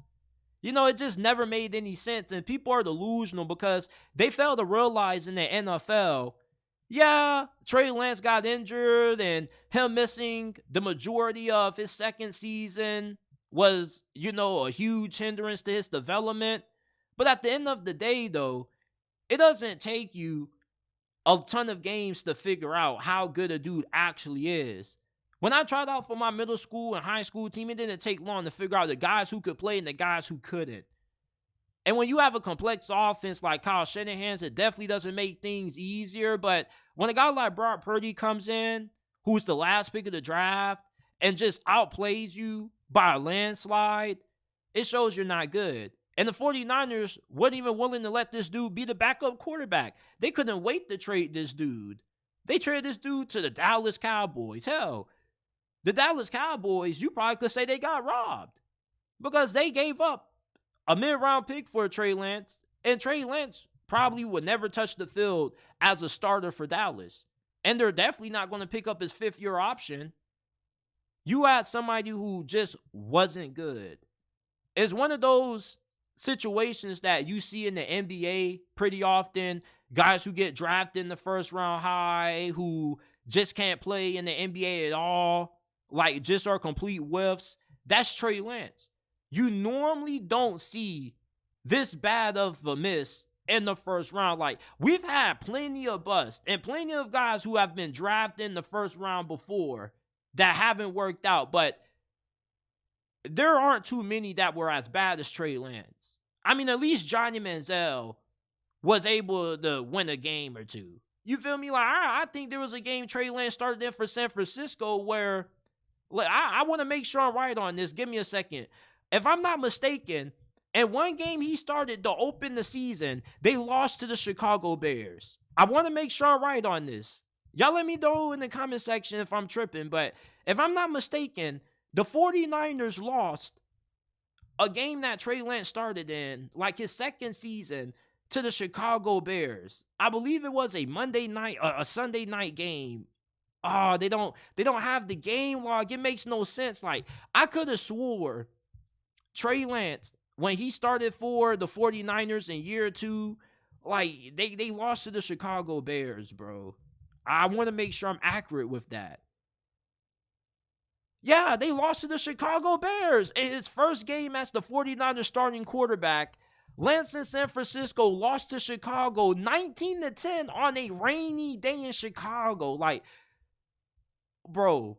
It just never made any sense. And people are delusional because they fail to realize in the NFL, yeah, Trey Lance got injured and him missing the majority of his second season was, a huge hindrance to his development. But at the end of the day, though, it doesn't take you a ton of games to figure out how good a dude actually is. When I tried out for my middle school and high school team, it didn't take long to figure out the guys who could play and the guys who couldn't. And when you have a complex offense like Kyle Shanahan's, it definitely doesn't make things easier. But when a guy like Brock Purdy comes in, who's the last pick of the draft, and just outplays you by a landslide, it shows you're not good. And the 49ers weren't even willing to let this dude be the backup quarterback. They couldn't wait to trade this dude. They traded this dude to the Dallas Cowboys. Hell, the Dallas Cowboys, you probably could say they got robbed because they gave up a mid-round pick for Trey Lance, and Trey Lance probably would never touch the field as a starter for Dallas. And they're definitely not going to pick up his fifth-year option. You had somebody who just wasn't good. It's one of those situations that you see in the NBA pretty often. Guys who get drafted in the first round high, who just can't play in the NBA at all, like just are complete whiffs. That's Trey Lance. You normally don't see this bad of a miss in the first round. Like, we've had plenty of busts and plenty of guys who have been drafted in the first round before that haven't worked out, but there aren't too many that were as bad as Trey Lance. I mean, at least Johnny Manziel was able to win a game or two. You feel me? Like, I think there was a game Trey Lance started in for San Francisco where, like, I want to make sure I'm right on this. Give me a second. If I'm not mistaken, in one game he started to open the season, they lost to the Chicago Bears. I want to make sure I'm right on this. Y'all let me know in the comment section if I'm tripping, but if I'm not mistaken, the 49ers lost a game that Trey Lance started in, like his second season, to the Chicago Bears. I believe it was a Monday night, a Sunday night game. Oh, they don't have the game log. It makes no sense. Like, I could have swore Trey Lance, when he started for the 49ers in year 2, like, they lost to the Chicago Bears, bro. I want to make sure I'm accurate with that. Yeah, they lost to the Chicago Bears in his first game as the 49ers starting quarterback. Lance in San Francisco lost to Chicago 19-10 on a rainy day in Chicago. Like, bro,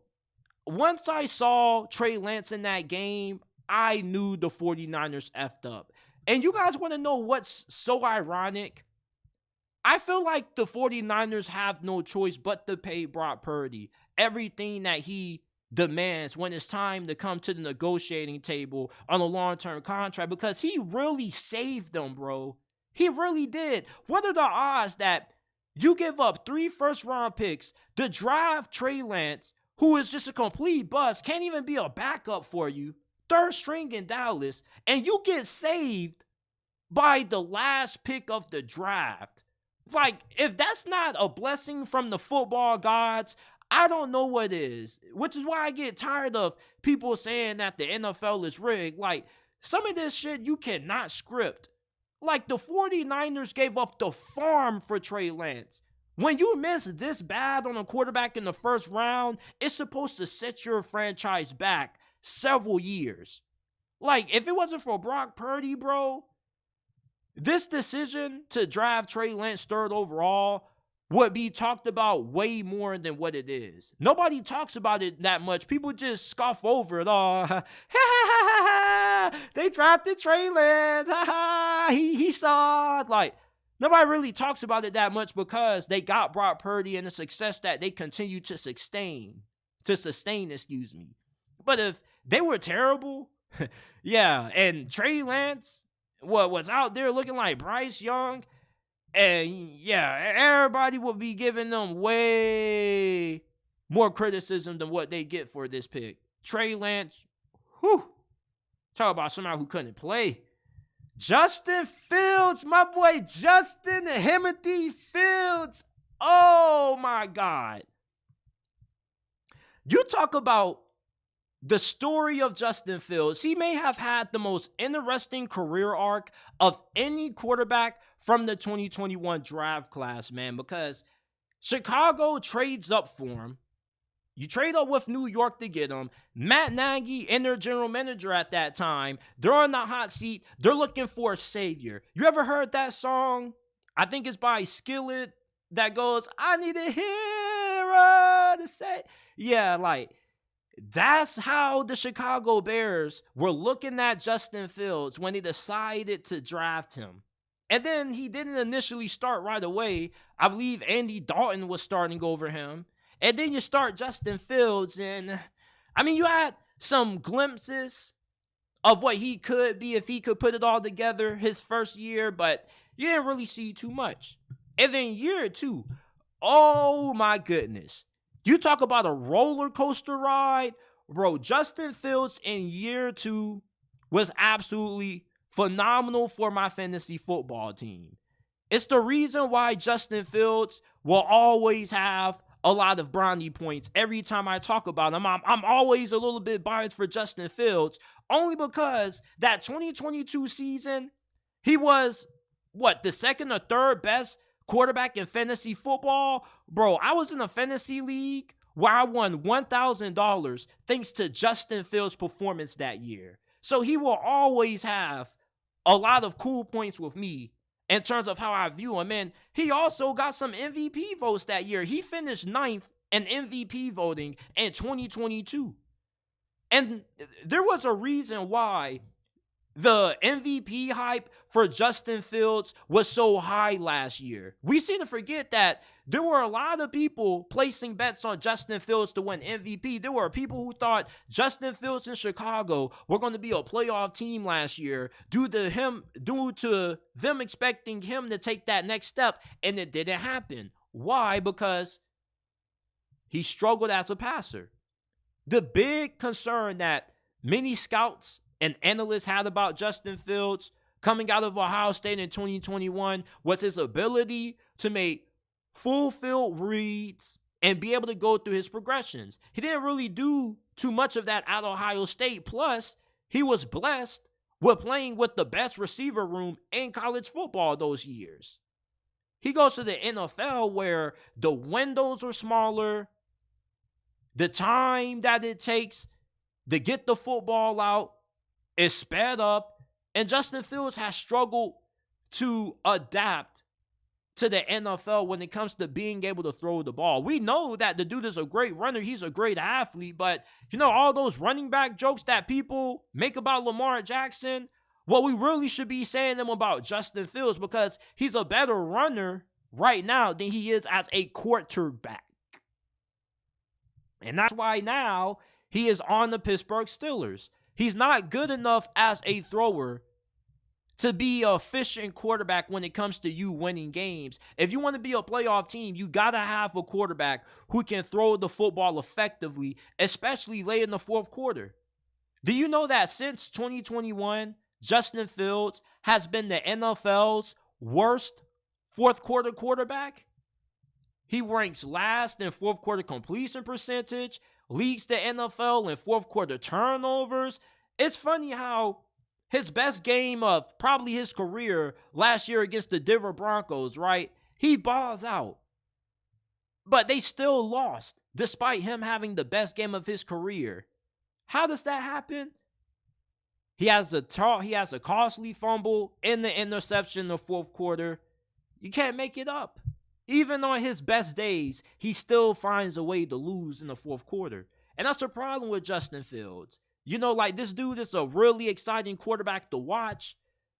once I saw Trey Lance in that game, I knew the 49ers effed up. And you guys want to know what's so ironic? I feel like the 49ers have no choice but to pay Brock Purdy everything that he demands when it's time to come to the negotiating table on a long-term contract, because he really saved them, bro. He really did. What are the odds that you give up 3 first-round picks to draft Trey Lance, who is just a complete bust, can't even be a backup for you, third string in Dallas, and you get saved by the last pick of the draft? Like, if that's not a blessing from the football gods, I don't know what is. Which is why I get tired of people saying that the NFL is rigged. Like, some of this shit you cannot script. Like, the 49ers gave up the farm for Trey Lance. When you miss this bad on a quarterback in the first round, it's supposed to set your franchise back several years. Like, if it wasn't for Brock Purdy, bro, this decision to draft Trey Lance third overall would be talked about way more than what it is. Nobody talks about it that much. People just scoff over it. Oh, they drafted Trey Lance. He saw it. Like, nobody really talks about it that much because they got Brock Purdy and the success that they continue to sustain. But if they were terrible, yeah, and Trey Lance was out there looking like Bryce Young, and yeah, everybody will be giving them way more criticism than what they get for this pick. Trey Lance, whew, talk about somebody who couldn't play. Justin Fields, my boy Justin Timothy Fields. Oh my God. You talk about the story of Justin Fields. He may have had the most interesting career arc of any quarterback from the 2021 draft class, man, because Chicago trades up for him. You trade up with New York to get him. Matt Nagy and their general manager at that time, they're on the hot seat. They're looking for a savior. You ever heard that song? I think it's by Skillet that goes, I need a hero to say. Yeah, like, that's how the Chicago Bears were looking at Justin Fields when they decided to draft him. And then he didn't initially start right away. I believe Andy Dalton was starting over him. And then you start Justin Fields, and I mean, you had some glimpses of what he could be if he could put it all together his first year, but you didn't really see too much. And then year 2, oh my goodness. You talk about a roller coaster ride, bro. Justin Fields in year 2 was absolutely phenomenal for my fantasy football team. It's the reason why Justin Fields will always have a lot of brownie points every time I talk about him. I'm always a little bit biased for Justin Fields, only because that 2022 season, he was, the second or third best quarterback in fantasy football? Bro, I was in a fantasy league where I won $1,000 thanks to Justin Fields' performance that year. So he will always have a lot of cool points with me in terms of how I view him. And he also got some MVP votes that year. He finished 9th in MVP voting in 2022. And there was a reason why the MVP hype for Justin Fields was so high last year. We seem to forget that there were a lot of people placing bets on Justin Fields to win MVP. There were people who thought Justin Fields in Chicago were going to be a playoff team last year due to them expecting him to take that next step, and it didn't happen. Why? Because he struggled as a passer. The big concern that many scouts and analysts had about Justin Fields coming out of Ohio State in 2021 was his ability to make full field reads and be able to go through his progressions. He didn't really do too much of that at Ohio State. Plus, he was blessed with playing with the best receiver room in college football those years. He goes to the NFL where the windows are smaller, the time that it takes to get the football out is sped up, and Justin Fields has struggled to adapt to the NFL when it comes to being able to throw the ball. We know that the dude is a great runner. He's a great athlete, but all those running back jokes that people make about Lamar Jackson, what we really should be saying them about Justin Fields, because he's a better runner right now than he is as a quarterback. And that's why now he is on the Pittsburgh Steelers. He's not good enough as a thrower to be an efficient quarterback when it comes to you winning games. If you want to be a playoff team, you got to have a quarterback who can throw the football effectively, especially late in the fourth quarter. Do you know that since 2021, Justin Fields has been the NFL's worst fourth quarter quarterback? He ranks last in fourth quarter completion percentage, leads the NFL in fourth quarter turnovers. It's funny how his best game of probably his career last year against the Denver Broncos, right? He balls out. But they still lost despite him having the best game of his career. How does that happen? He has a costly fumble in the interception in the fourth quarter. You can't make it up. Even on his best days, he still finds a way to lose in the fourth quarter. And that's the problem with Justin Fields. This dude is a really exciting quarterback to watch.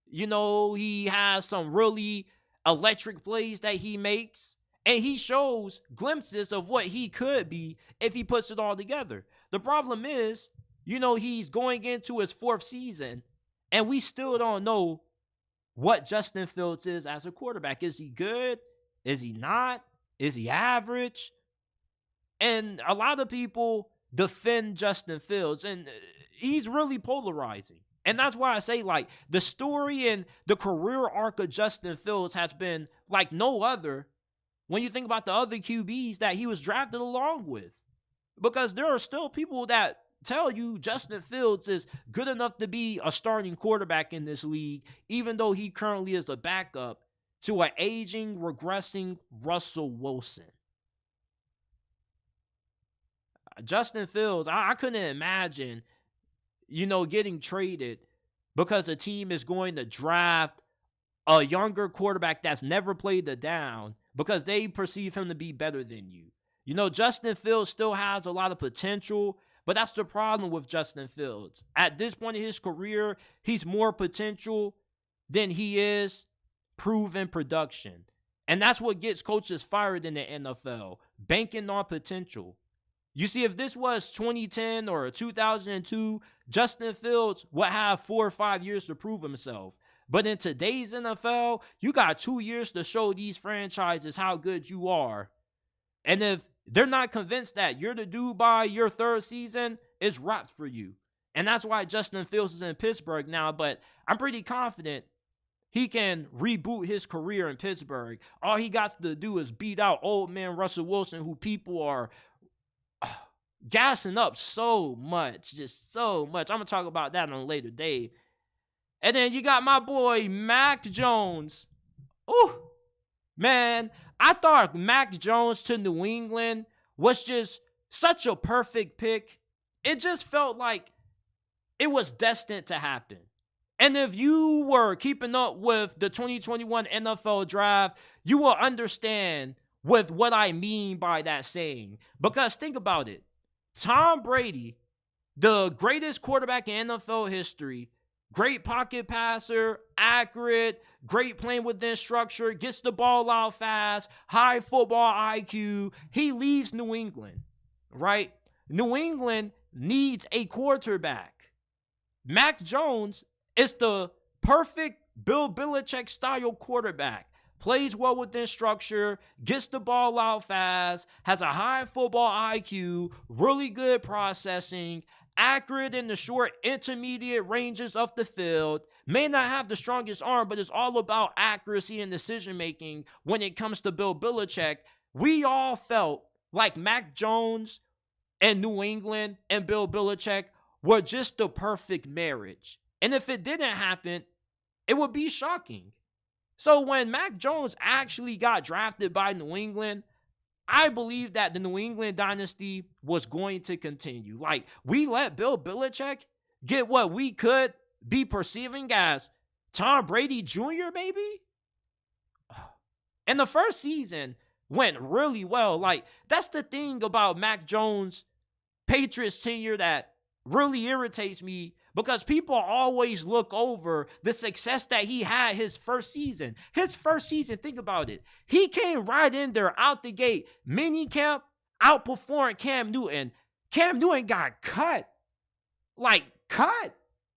He has some really electric plays that he makes. And he shows glimpses of what he could be if he puts it all together. The problem is, he's going into his fourth season, and we still don't know what Justin Fields is as a quarterback. Is he good? Is he not? Is he average? And a lot of people defend Justin Fields, and he's really polarizing. And that's why I say, the story and the career arc of Justin Fields has been like no other when you think about the other QBs that he was drafted along with. Because there are still people that tell you Justin Fields is good enough to be a starting quarterback in this league, even though he currently is a backup to an aging, regressing Russell Wilson. Justin Fields, I couldn't imagine, getting traded because a team is going to draft a younger quarterback that's never played the down because they perceive him to be better than you. Justin Fields still has a lot of potential, but that's the problem with Justin Fields. At this point in his career, he's more potential than he is proven production. And that's what gets coaches fired in the NFL, banking on potential. You see, if this was 2010 or 2002, Justin Fields would have 4 or 5 years to prove himself. But in today's NFL, you got 2 years to show these franchises how good you are. And if they're not convinced that you're the dude by your 3rd season, it's wraps for you. And that's why Justin Fields is in Pittsburgh now. But I'm pretty confident he can reboot his career in Pittsburgh. All he got to do is beat out old man Russell Wilson, who people are gassing up so much, just so much. I'm going to talk about that on a later day. And then you got my boy, Mac Jones. Ooh, man, I thought Mac Jones to New England was just such a perfect pick. It just felt like it was destined to happen. And if you were keeping up with the 2021 NFL draft, you will understand with what I mean by that saying. Because think about it. Tom Brady, the greatest quarterback in NFL history, great pocket passer, accurate, great playing within structure, gets the ball out fast, high football IQ. He leaves New England, right? New England needs a quarterback. Mac Jones is the perfect Bill Belichick style quarterback. Plays well within structure, gets the ball out fast, has a high football IQ, really good processing, accurate in the short intermediate ranges of the field, may not have the strongest arm, but it's all about accuracy and decision making when it comes to Bill Belichick. We all felt like Mac Jones and New England and Bill Belichick were just the perfect marriage. And if it didn't happen, it would be shocking. So when Mac Jones actually got drafted by New England, I believe that the New England dynasty was going to continue. Like, we let Bill Belichick get what we could be perceiving as Tom Brady Jr., maybe? And the first season went really well. Like, that's the thing about Mac Jones' Patriots tenure that really irritates me, because people always look over the success that he had his first season. His first season, think about it. He came right in there out the gate. Minicamp outperformed Cam Newton. Cam Newton got cut. Like, cut.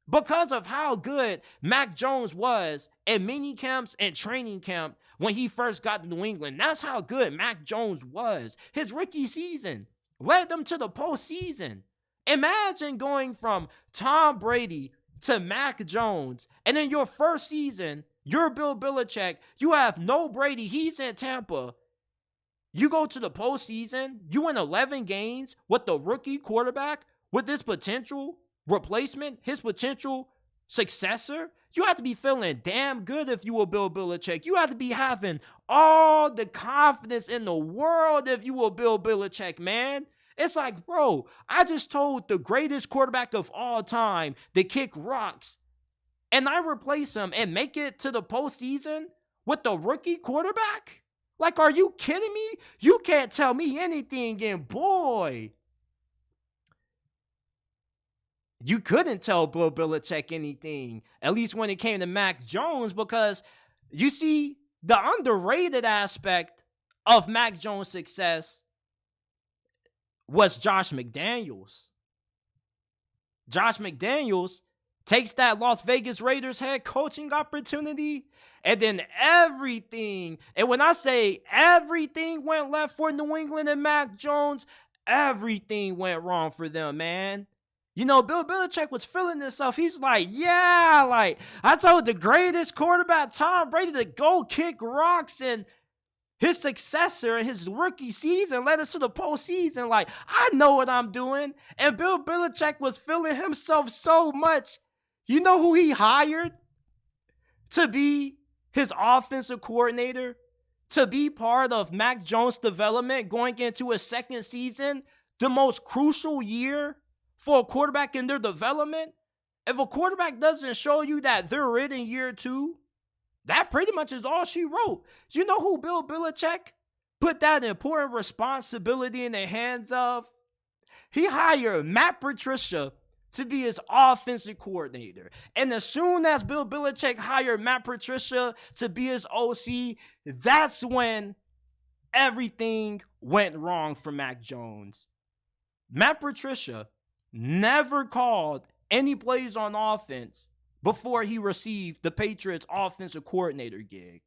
Because of how good Mac Jones was in minicamps and training camp when he first got to New England. That's how good Mac Jones was. His rookie season led them to the postseason. Imagine going from Tom Brady to Mac Jones, and in your first season, you're Bill Belichick, you have no Brady, he's in Tampa. You go to the postseason, you win 11 games with the rookie quarterback, with this potential replacement, his potential successor. You have to be feeling damn good if you were Bill Belichick. You have to be having all the confidence in the world if you were Bill Belichick, man. It's like, bro, I just told the greatest quarterback of all time to kick rocks, and I replace him and make it to the postseason with the rookie quarterback? Like, are you kidding me? You can't tell me anything, and boy, you couldn't tell Bill Belichick anything, at least when it came to Mac Jones, because you see, the underrated aspect of Mac Jones' success was Josh McDaniels. Josh McDaniels takes that Las Vegas Raiders head coaching opportunity, and then everything, and when I say everything went left for New England and Mac Jones, everything went wrong for them, man. You know, Bill Belichick was feeling himself. He's like, yeah, like, I told the greatest quarterback, Tom Brady, to go kick rocks, and his successor in his rookie season led us to the postseason. Like, I know what I'm doing. And Bill Belichick was feeling himself so much. You know who he hired to be his offensive coordinator? To be part of Mac Jones' development going into his second season? The most crucial year for a quarterback in their development? If a quarterback doesn't show you that they're in year 2, that pretty much is all she wrote. You know who Bill Belichick put that important responsibility in the hands of? He hired Matt Patricia to be his offensive coordinator. And as soon as Bill Belichick hired Matt Patricia to be his OC, that's when everything went wrong for Mac Jones. Matt Patricia never called any plays on offense before he received the Patriots offensive coordinator gig.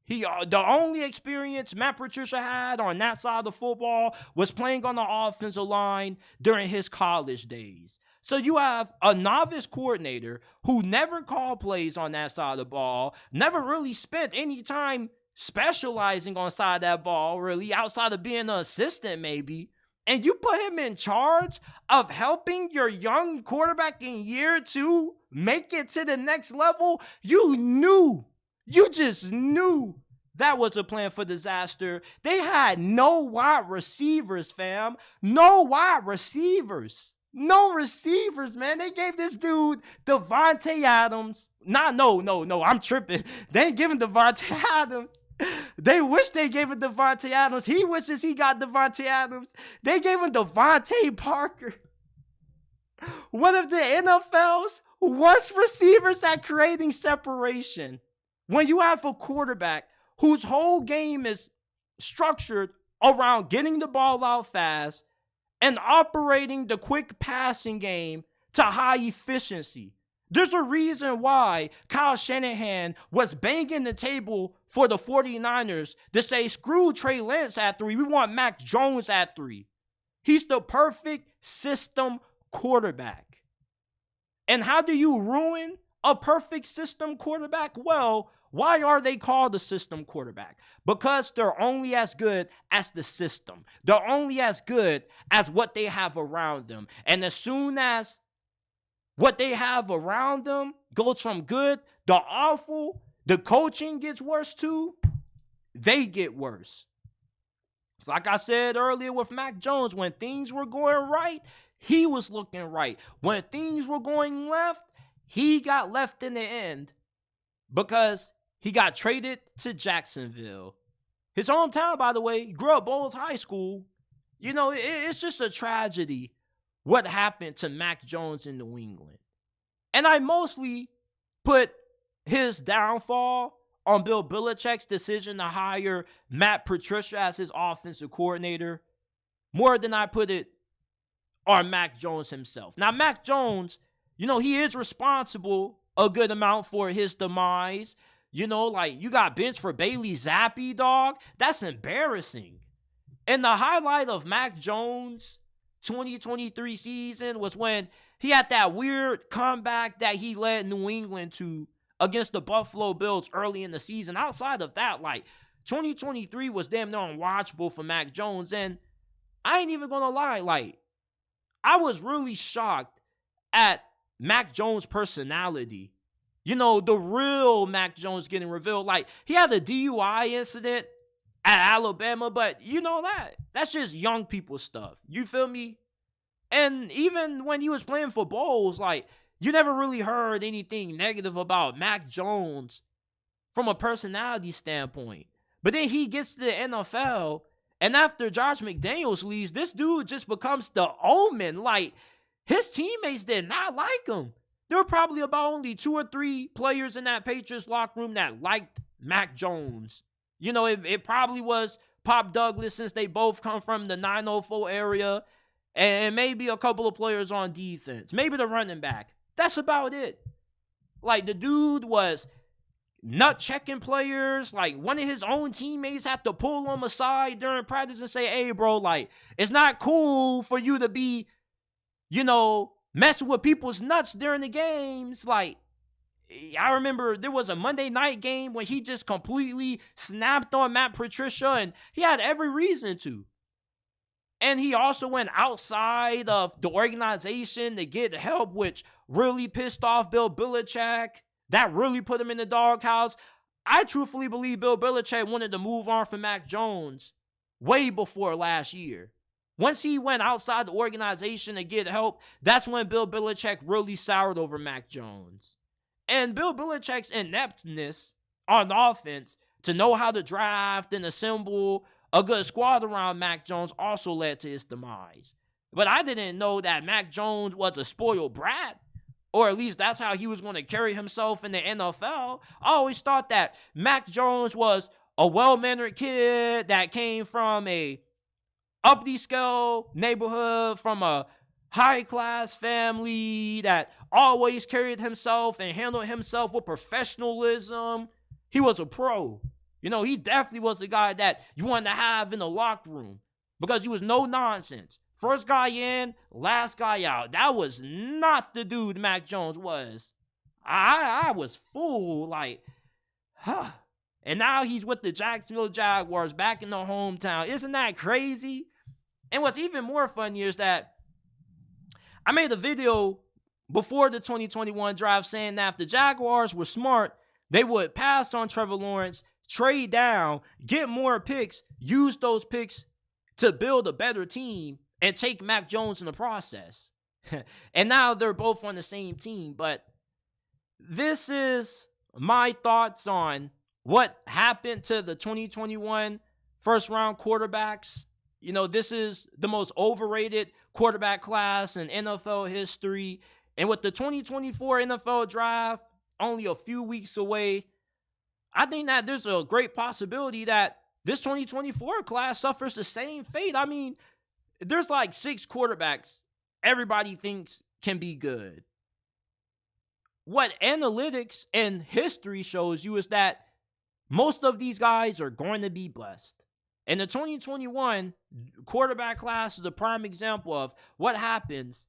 The only experience Matt Patricia had on that side of the football was playing on the offensive line during his college days. So you have a novice coordinator who never called plays on that side of the ball, never really spent any time specializing on side of that ball, really, outside of being an assistant maybe. And you put him in charge of helping your young quarterback in year 2 make it to the next level. You just knew that was a plan for disaster. They had no wide receivers, fam. No wide receivers. No receivers, man. They gave this dude Devontae Adams. No, I'm tripping. They ain't giving Devontae Adams. They wish they gave him Devontae Adams. He wishes he got Devontae Adams. They gave him Devontae Parker. One of the NFL's worst receivers at creating separation. When you have a quarterback whose whole game is structured around getting the ball out fast and operating the quick passing game to high efficiency. There's a reason why Kyle Shanahan was banging the table for the 49ers to say, screw Trey Lance at 3. We want Mac Jones at 3. He's the perfect system quarterback. And how do you ruin a perfect system quarterback? Well, why are they called a system quarterback? Because they're only as good as the system. They're only as good as what they have around them. And as soon as what they have around them goes from good to awful, the coaching gets worse too, they get worse. So like I said earlier with Mac Jones, when things were going right, he was looking right. When things were going left, he got left in the end because he got traded to Jacksonville. His hometown, by the way, he grew up Bowles High School. You know, it's just a tragedy what happened to Mac Jones in New England. And I mostly put his downfall on Bill Belichick's decision to hire Matt Patricia as his offensive coordinator more than I put it on Mac Jones himself. Now, Mac Jones, you know, he is responsible a good amount for his demise. You know, like, you got benched for Bailey Zappi, dog. That's embarrassing. And the highlight of Mac Jones' 2023 season was when he had that weird comeback that he led New England to against the Buffalo Bills early in the season. Outside of that, like, 2023 was damn near unwatchable for Mac Jones. And I ain't even gonna lie, like, I was really shocked at Mac Jones' personality. You know, the real Mac Jones getting revealed. Like, he had a DUI incident at Alabama, but you know that's just young people stuff. You feel me? And even when he was playing for Bowles, like, you never really heard anything negative about Mac Jones from a personality standpoint. But then he gets to the NFL, and after Josh McDaniels leaves, this dude just becomes the omen. Like, his teammates did not like him. There were probably about only 2 or 3 players in that Patriots locker room that liked Mac Jones. You know, it probably was Pop Douglas, since they both come from the 904 area, and maybe a couple of players on defense. Maybe the running back. That's about it. Like, the dude was nut-checking players. Like, one of his own teammates had to pull him aside during practice and say, hey, bro, like, it's not cool for you to be, you know, messing with people's nuts during the games. Like, I remember there was a Monday night game when he just completely snapped on Matt Patricia, and he had every reason to. And he also went outside of the organization to get help, which really pissed off Bill Belichick. That really put him in the doghouse. I truthfully believe Bill Belichick wanted to move on from Mac Jones way before last year. Once he went outside the organization to get help, that's when Bill Belichick really soured over Mac Jones. And Bill Belichick's ineptness on offense to know how to draft and assemble a good squad around Mac Jones also led to his demise. But I didn't know that Mac Jones was a spoiled brat, or at least that's how he was going to carry himself in the NFL. I always thought that Mac Jones was a well-mannered kid that came from a uppity scale neighborhood from a high-class family that always carried himself and handled himself with professionalism. He was a pro. He definitely was the guy that you wanted to have in the locker room because he was no nonsense. First guy in, last guy out. That was not the dude Mac Jones was. I was fooled, And now he's with the Jacksonville Jaguars back in the hometown. Isn't that crazy? And what's even more funny is that I made a video before the 2021 draft saying that if the Jaguars were smart, they would pass on Trevor Lawrence, trade down, get more picks, use those picks to build a better team, and take Mac Jones in the process. And now they're both on the same team. But this is my thoughts on what happened to the 2021 first-round quarterbacks. This is the most overrated quarterback class in NFL history. And with the 2024 NFL draft only a few weeks away, I think that there's a great possibility that this 2024 class suffers the same fate. I mean, there's 6 quarterbacks everybody thinks can be good. What analytics and history shows you is that most of these guys are going to be blessed. And the 2021 quarterback class is a prime example of what happens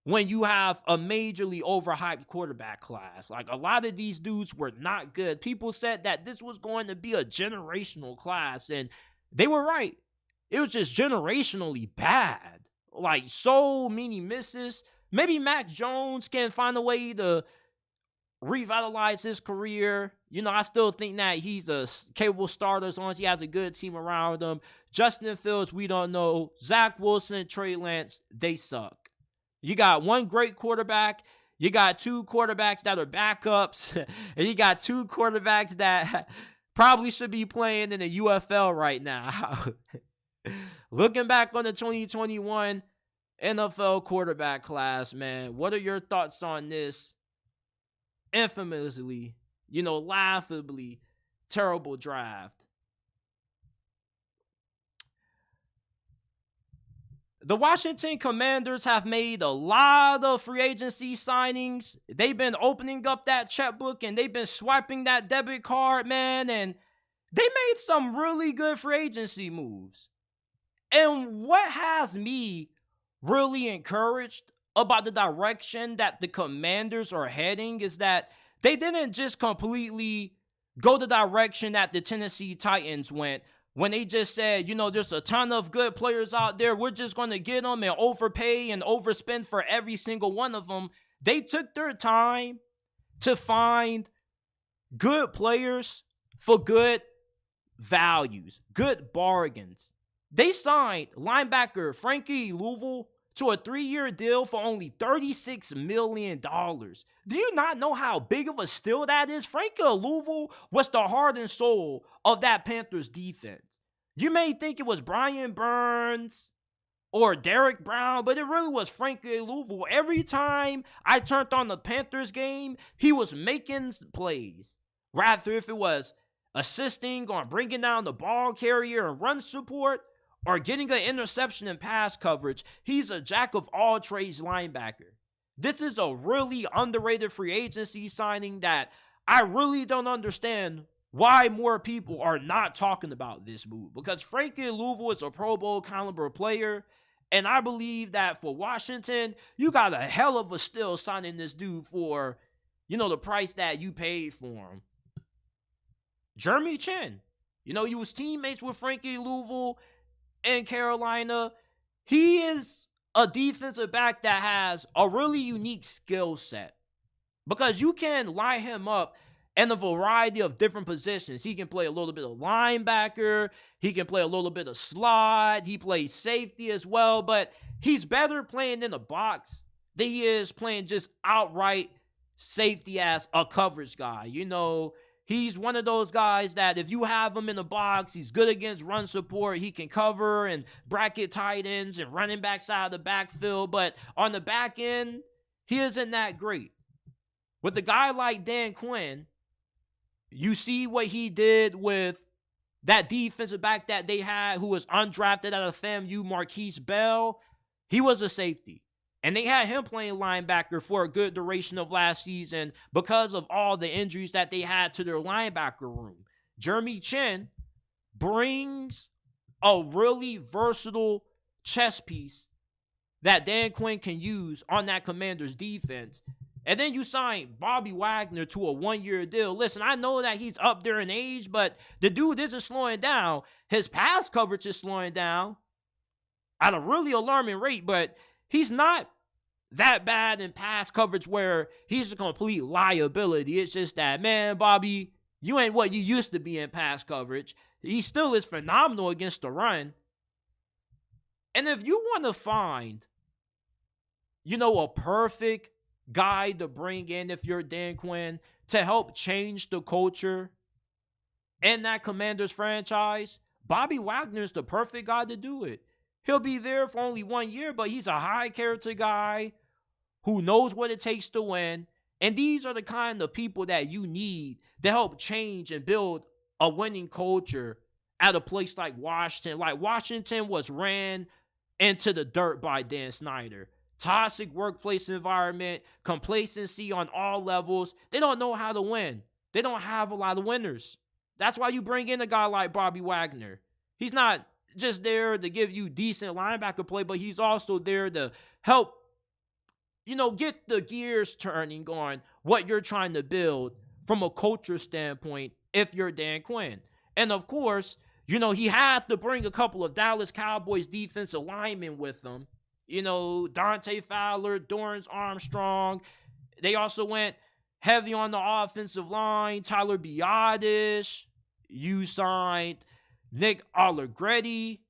when you have a majorly overhyped quarterback class. A lot of these dudes were not good. People said that this was going to be a generational class, and they were right. It was just generationally bad. So many misses. Maybe Mac Jones can find a way to revitalize his career. I still think that he's a capable starter as long as he has a good team around him. Justin Fields, we don't know. Zach Wilson and Trey Lance, they suck. You got one great quarterback. You got 2 quarterbacks that are backups. And you got 2 quarterbacks that probably should be playing in the UFL right now. Looking back on the 2021 NFL quarterback class, man, what are your thoughts on this infamously, laughably terrible draft? The Washington Commanders have made a lot of free agency signings. They've been opening up that checkbook and they've been swiping that debit card, man, and they made some really good free agency moves. And what has me really encouraged about the direction that the Commanders are heading is that they didn't just completely go the direction that the Tennessee Titans went when they just said, there's a ton of good players out there. We're just going to get them and overpay and overspend for every single one of them. They took their time to find good players for good values, good bargains. They signed linebacker Frankie Louisville to a 3-year deal for only $36 million. Do you not know how big of a steal that is? Frankie Louisville was the heart and soul of that Panthers defense. You may think it was Brian Burns or Derek Brown, but it really was Frankie Louisville. Every time I turned on the Panthers game, he was making plays. Rather if it was assisting on bringing down the ball carrier and run support, or getting an interception in pass coverage, he's a jack of all trades linebacker. This is a really underrated free agency signing that I really don't understand why more people are not talking about this move. Because Frankie Louisville is a Pro Bowl caliber player, and I believe that for Washington, you got a hell of a steal signing this dude for, the price that you paid for him. Jeremy Chin, he was teammates with Frankie Louisville in Carolina. He is a defensive back that has a really unique skill set because you can line him up in a variety of different positions. He can play a little bit of linebacker. He can play a little bit of slot. He plays safety as well, but he's better playing in the box than he is playing just outright safety as a coverage guy. He's one of those guys that if you have him in the box, he's good against run support. He can cover and bracket tight ends and running backs out of the backfield. But on the back end, he isn't that great. With a guy like Dan Quinn, you see what he did with that defensive back that they had who was undrafted out of FAMU, Marquise Bell, he was a safety. And they had him playing linebacker for a good duration of last season because of all the injuries that they had to their linebacker room. Jeremy Chin brings a really versatile chess piece that Dan Quinn can use on that Commanders defense. And then you sign Bobby Wagner to a 1-year deal. Listen, I know that he's up there in age, but the dude isn't slowing down. His pass coverage is slowing down at a really alarming rate, but he's not that bad in pass coverage where he's a complete liability. It's just that, man, Bobby, you ain't what you used to be in pass coverage. He still is phenomenal against the run. And if you want to find, a perfect guy to bring in if you're Dan Quinn to help change the culture in that Commanders franchise, Bobby Wagner's the perfect guy to do it. He'll be there for only 1 year, but he's a high character guy who knows what it takes to win. And these are the kind of people that you need to help change and build a winning culture at a place like Washington. Like Washington was ran into the dirt by Dan Snyder. Toxic workplace environment, complacency on all levels. They don't know how to win. They don't have a lot of winners. That's why you bring in a guy like Bobby Wagner. He's not just there to give you decent linebacker play, but he's also there to help, get the gears turning on what you're trying to build from a culture standpoint if you're Dan Quinn. And of course, he had to bring a couple of Dallas Cowboys defensive linemen with him. Dante Fowler, Dorrance Armstrong. They also went heavy on the offensive line. Tyler Biadasz. You signed Nick Allegretti,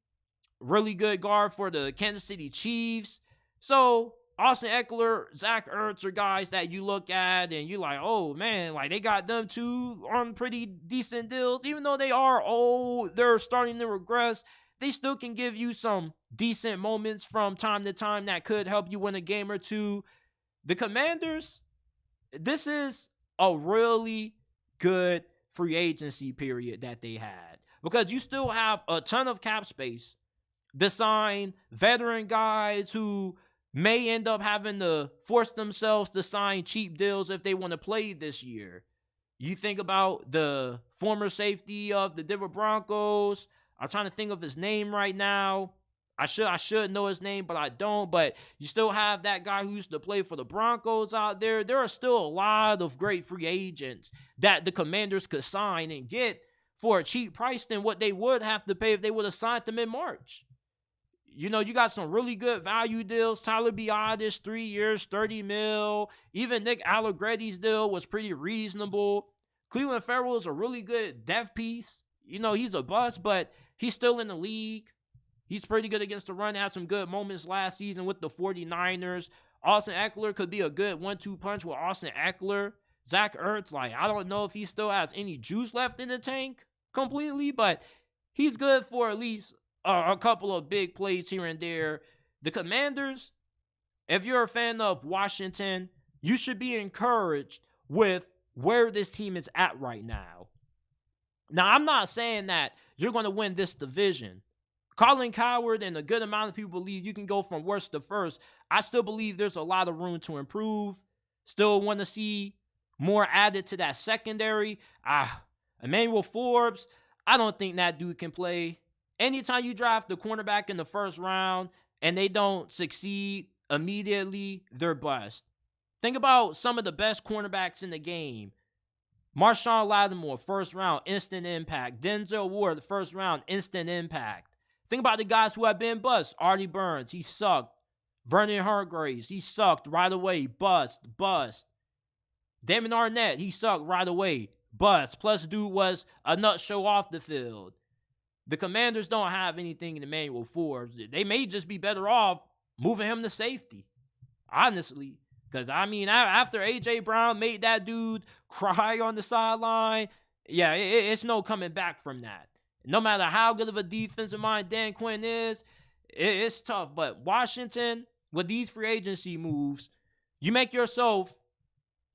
really good guard for the Kansas City Chiefs. So Austin Eckler, Zach Ertz are guys that you look at and you're like, oh man, like they got them too on pretty decent deals. Even though they are old, they're starting to regress. They still can give you some decent moments from time to time that could help you win a game or two. The Commanders, this is a really good free agency period that they had because you still have a ton of cap space to sign veteran guys who may end up having to force themselves to sign cheap deals if they want to play this year. You think about the former safety of the Denver Broncos. I'm trying to think of his name right now. I should know his name, but I don't. But you still have that guy who used to play for the Broncos out there. There are still a lot of great free agents that the Commanders could sign and get for a cheap price than what they would have to pay if they would have signed them in March. You got some really good value deals. Tyler Biadasz, 3 years, $30 million. Even Nick Allegretti's deal was pretty reasonable. Cleveland Farrell is a really good depth piece. He's a bust, but he's still in the league. He's pretty good against the run. Had some good moments last season with the 49ers. Austin Eckler could be a good 1-2 punch with Austin Eckler. Zach Ertz, I don't know if he still has any juice left in the tank completely, but he's good for at least a couple of big plays here and there. The Commanders, if you're a fan of Washington, you should be encouraged with where this team is at right now. Now, I'm not saying that you're going to win this division. Colin Cowherd and a good amount of people believe you can go from worst to first. I still believe there's a lot of room to improve. Still want to see more added to that secondary. Emmanuel Forbes, I don't think that dude can play. Anytime you draft the cornerback in the first round and they don't succeed immediately, they're bust. Think about some of the best cornerbacks in the game. Marshawn Lattimore, first round, instant impact. Denzel Ward, the first round, instant impact. Think about the guys who have been bust. Artie Burns, he sucked. Vernon Hargreaves, he sucked right away. Bust. Damon Arnett, he sucked right away. Bust. Plus, dude was a nut show off the field. The Commanders don't have anything in Emmanuel Forbes. They may just be better off moving him to safety. Honestly. Because, after A.J. Brown made that dude cry on the sideline, it's no coming back from that. No matter how good of a defensive mind Dan Quinn is, it's tough. But Washington, with these free agency moves, you make yourself,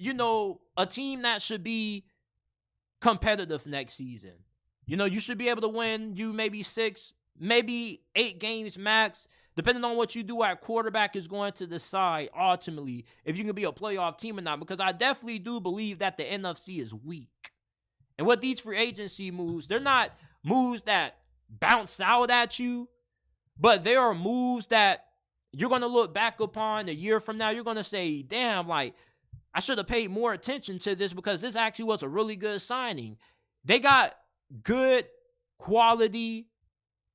a team that should be competitive next season. You should be able to win maybe 6, maybe 8 games max. Depending on what you do at quarterback is going to decide ultimately if you can be a playoff team or not. Because I definitely do believe that the NFC is weak. And with these free agency moves, they're not moves that bounce out at you, but there are moves that you're going to look back upon a year from now. You're going to say, damn, like, I should have paid more attention to this because this actually was a really good signing. They got good quality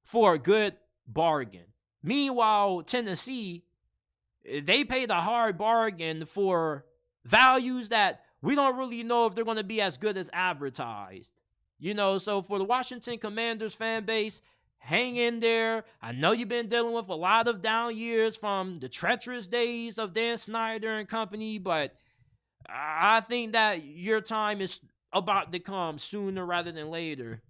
for a good bargain. Meanwhile, Tennessee, they paid a hard bargain for values that we don't really know if they're going to be as good as advertised. So for the Washington Commanders fan base, hang in there. I know you've been dealing with a lot of down years from the treacherous days of Dan Snyder and company, but I think that your time is about to come sooner rather than later.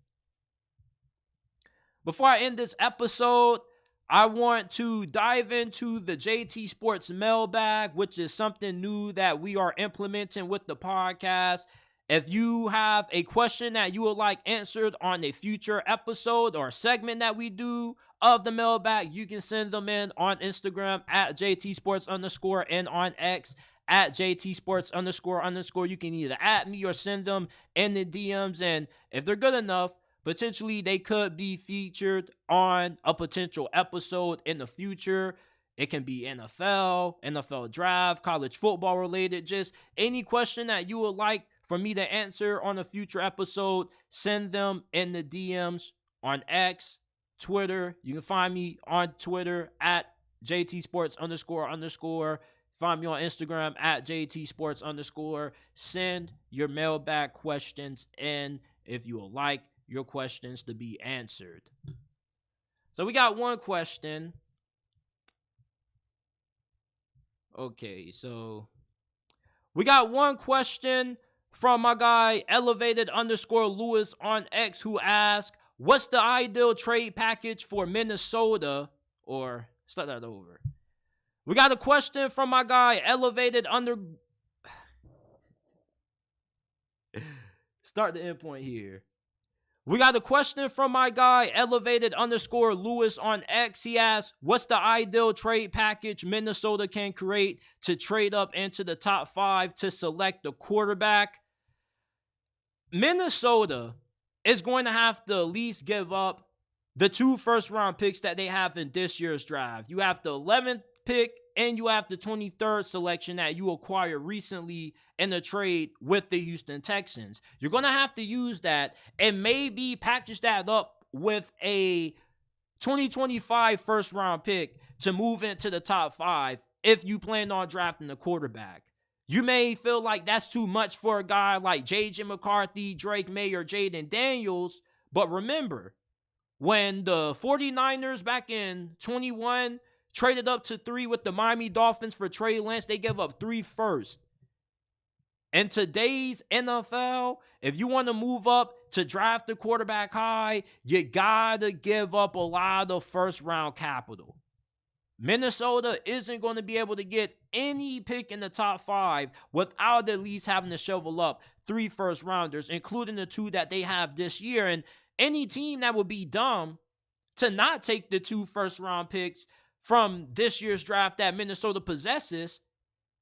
Before I end this episode, I want to dive into the JT Sports Mailbag, which is something new that we are implementing with the podcast. If you have a question that you would like answered on a future episode or segment that we do of the mailbag, you can send them in on Instagram at JT Sports _ and on X at JT Sports __. You can either at me or send them in the DMs. And if they're good enough, potentially they could be featured on a potential episode in the future. It can be NFL draft, college football related, just any question that you would like for me to answer on a future episode, send them in the DMs on X, Twitter. You can find me on Twitter at JT Sports __. Find me on Instagram at JT Sports _. Send your mailbag questions in if you would like your questions to be answered. So we got one question. Okay, so we got one question from my guy Elevated _ Lewis on X, who asked, what's the ideal trade package for Minnesota? Or start that over. We got a question from my guy Elevated Start the endpoint here. We got a question from my guy Elevated _ Lewis on X. He asks, what's the ideal trade package Minnesota can create to trade up into the top 5 to select a quarterback? Minnesota is going to have to at least give up the 2 first-round picks that they have in this year's draft. You have the 11th pick and you have the 23rd selection that you acquired recently in a trade with the Houston Texans. You're going to have to use that and maybe package that up with a 2025 first-round pick to move into the top 5 if you plan on drafting a quarterback. You may feel like that's too much for a guy like J.J. McCarthy, Drake May, or Jayden Daniels, but remember, when the 49ers back in 21 traded up to 3 with the Miami Dolphins for Trey Lance, they gave up 3 firsts. In today's NFL, if you want to move up to draft a quarterback high, you got to give up a lot of first-round capital. Minnesota isn't going to be able to get any pick in the top 5 without at least having to shovel up 3 first-rounders, including the 2 that they have this year. And any team that would be dumb to not take the 2 first-round picks from this year's draft that Minnesota possesses,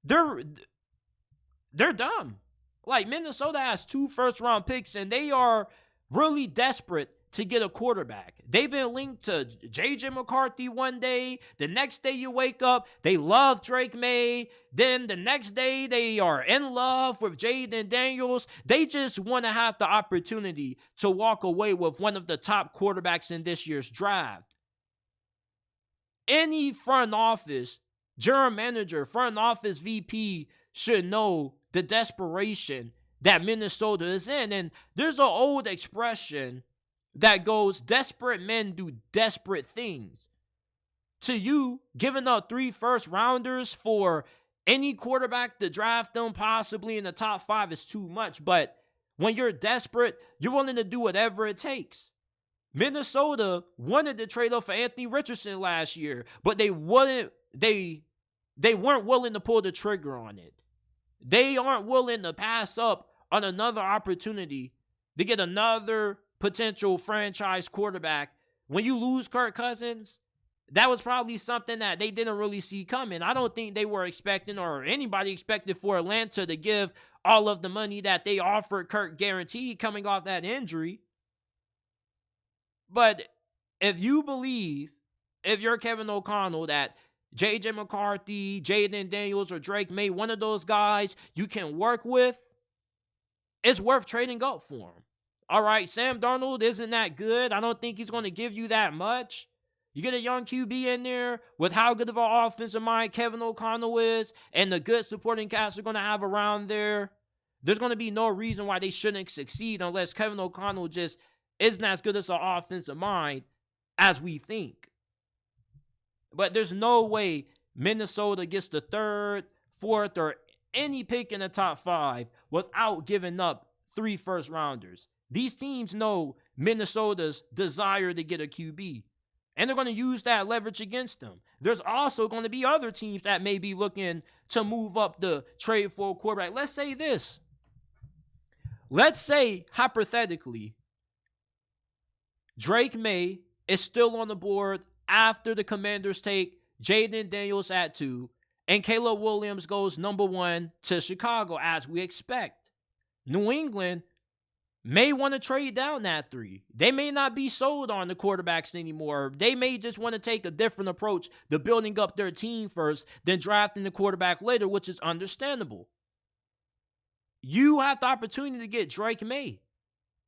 they're dumb. Like, Minnesota has 2 first-round picks, and they are really desperate to get a quarterback. They've been linked to J.J. McCarthy one day. The next day you wake up, they love Drake May. Then the next day they are in love with Jayden Daniels. They just want to have the opportunity to walk away with one of the top quarterbacks in this year's draft. Any front office, general manager, front office VP should know the desperation that Minnesota is in. And there's an old expression that goes, desperate men do desperate things. To you, giving up 3 first-rounders for any quarterback to draft them possibly in the top 5 is too much. But when you're desperate, you're willing to do whatever it takes. Minnesota wanted to trade up for Anthony Richardson last year, but they weren't willing to pull the trigger on it. They aren't willing to pass up on another opportunity to get another potential franchise quarterback. When you lose Kirk Cousins, that was probably something that they didn't really see coming. I don't think they were expecting, or anybody expected, for Atlanta to give all of the money that they offered Kirk guaranteed coming off that injury. But if you believe, if you're Kevin O'Connell, that J.J. McCarthy, Jayden Daniels, or Drake May, one of those guys you can work with, it's worth trading up for him. All right, Sam Darnold isn't that good. I don't think he's going to give you that much. You get a young QB in there with how good of an offensive mind Kevin O'Connell is and the good supporting cast they're going to have around there. There's going to be no reason why they shouldn't succeed unless Kevin O'Connell just isn't as good as an offensive mind as we think. But there's no way Minnesota gets the 3rd, 4th, or any pick in the top 5 without giving up 3 first-rounders. These teams know Minnesota's desire to get a QB. And they're going to use that leverage against them. There's also going to be other teams that may be looking to move up the trade for a quarterback. Let's say this. Let's say, hypothetically, Drake May is still on the board after the Commanders take Jayden Daniels at 2, and Caleb Williams goes number 1 to Chicago, as we expect. New England may want to trade down that 3. They may not be sold on the quarterbacks anymore. They may just want to take a different approach to building up their team first, then drafting the quarterback later, which is understandable. You have the opportunity to get Drake May,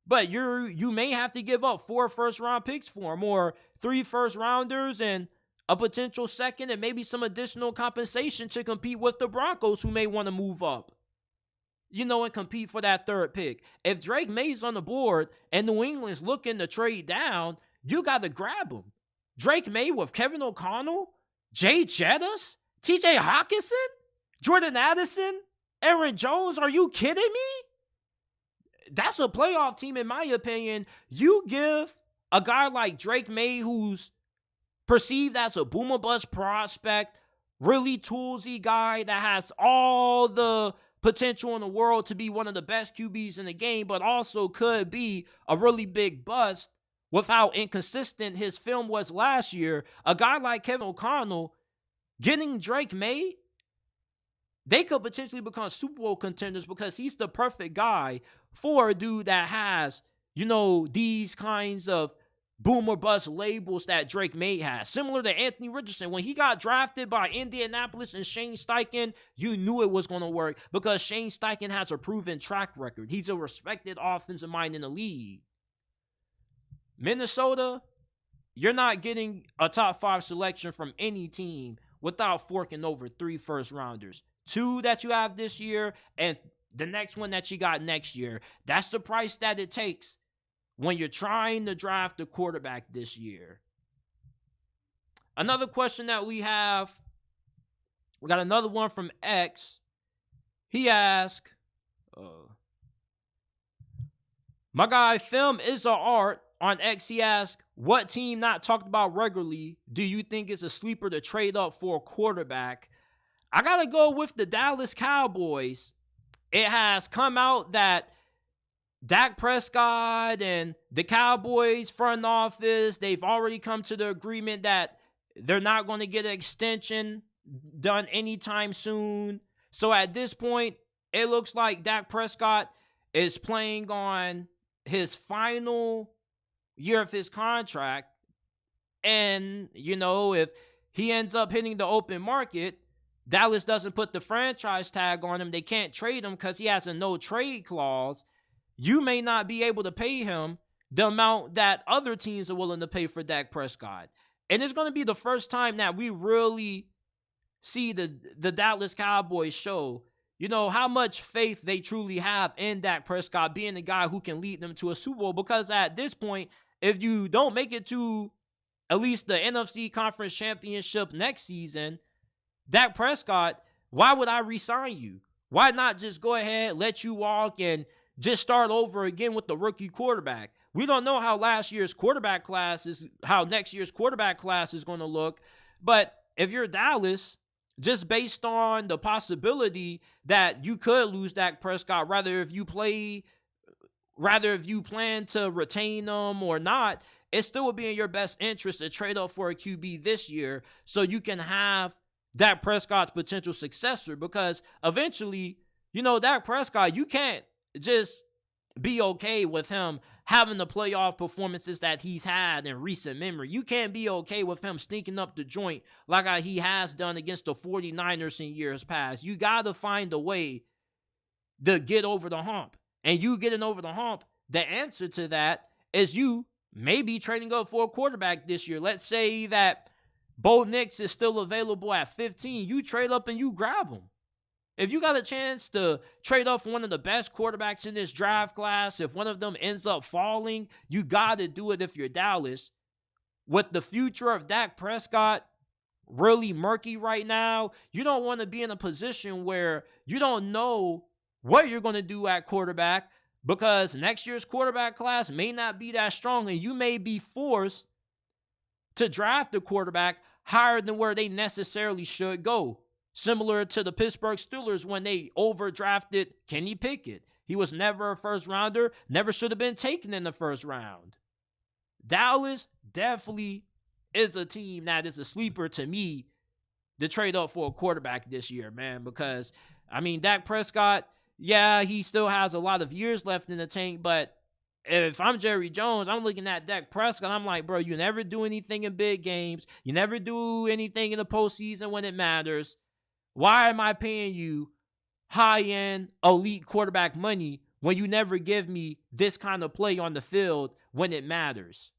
but you may have to give up 4 first-round picks for him, or 3 first-rounders and a potential 2nd, and maybe some additional compensation to compete with the Broncos, who may want to move up, and compete for that 3rd pick. If Drake May's on the board and New England's looking to trade down, you got to grab him. Drake May with Kevin O'Connell, Jay Jettis, TJ Hawkinson, Jordan Addison, Aaron Jones, are you kidding me? That's a playoff team, in my opinion. You give a guy like Drake May, who's perceived as a boomer bust prospect, really toolsy guy that has all the potential in the world to be one of the best QBs in the game, but also could be a really big bust with how inconsistent his film was last year. A guy like Kevin O'Connell, getting Drake May, they could potentially become Super Bowl contenders because he's the perfect guy for a dude that has, these kinds of boomer bust labels that Drake May has. Similar to Anthony Richardson. When he got drafted by Indianapolis and Shane Steichen, you knew it was going to work because Shane Steichen has a proven track record. He's a respected offensive mind in the league. Minnesota, you're not getting a top 5 selection from any team without forking over 3 first-rounders. 2 that you have this year and the next one that you got next year. That's the price that it takes when you're trying to draft a quarterback this year. Another question that we got another one from X. He asked, my guy, Film is a Art on X, he asked, what team not talked about regularly do you think is a sleeper to trade up for a quarterback? I got to go with the Dallas Cowboys. It has come out that Dak Prescott and the Cowboys front office, they've already come to the agreement that they're not going to get an extension done anytime soon. So at this point, it looks like Dak Prescott is playing on his final year of his contract. And, if he ends up hitting the open market, Dallas doesn't put the franchise tag on him. They can't trade him because he has a no-trade clause. You may not be able to pay him the amount that other teams are willing to pay for Dak Prescott. And it's going to be the first time that we really see the Dallas Cowboys show, how much faith they truly have in Dak Prescott being the guy who can lead them to a Super Bowl. Because at this point, if you don't make it to at least the NFC Conference Championship next season, Dak Prescott, why would I re-sign you? Why not just go ahead, let you walk, and just start over again with the rookie quarterback? We don't know how next year's quarterback class is going to look. But if you're Dallas, just based on the possibility that you could lose Dak Prescott, rather if you play rather if you plan to retain them or not, it still would be in your best interest to trade up for a QB this year so you can have Dak Prescott's potential successor, because eventually, Dak Prescott, you can't just be okay with him having the playoff performances that he's had in recent memory. You can't be okay with him sneaking up the joint like he has done against the 49ers in years past. You got to find a way to get over the hump. And you getting over the hump, the answer to that is you maybe trading up for a quarterback this year. Let's say that Bo Nix is still available at 15. You trade up and you grab him. If you got a chance to trade up for one of the best quarterbacks in this draft class, if one of them ends up falling, you got to do it if you're Dallas. With the future of Dak Prescott really murky right now, you don't want to be in a position where you don't know what you're going to do at quarterback, because next year's quarterback class may not be that strong, and you may be forced to draft a quarterback higher than where they necessarily should go. Similar to the Pittsburgh Steelers when they overdrafted Kenny Pickett. He was never a first rounder, never should have been taken in the first round. Dallas definitely is a team that is a sleeper to me to trade up for a quarterback this year, man, because, Dak Prescott, yeah, he still has a lot of years left in the tank, but if I'm Jerry Jones, I'm looking at Dak Prescott, I'm like, bro, you never do anything in big games. You never do anything in the postseason when it matters. Why am I paying you high-end, elite quarterback money when you never give me this kind of play on the field when it matters?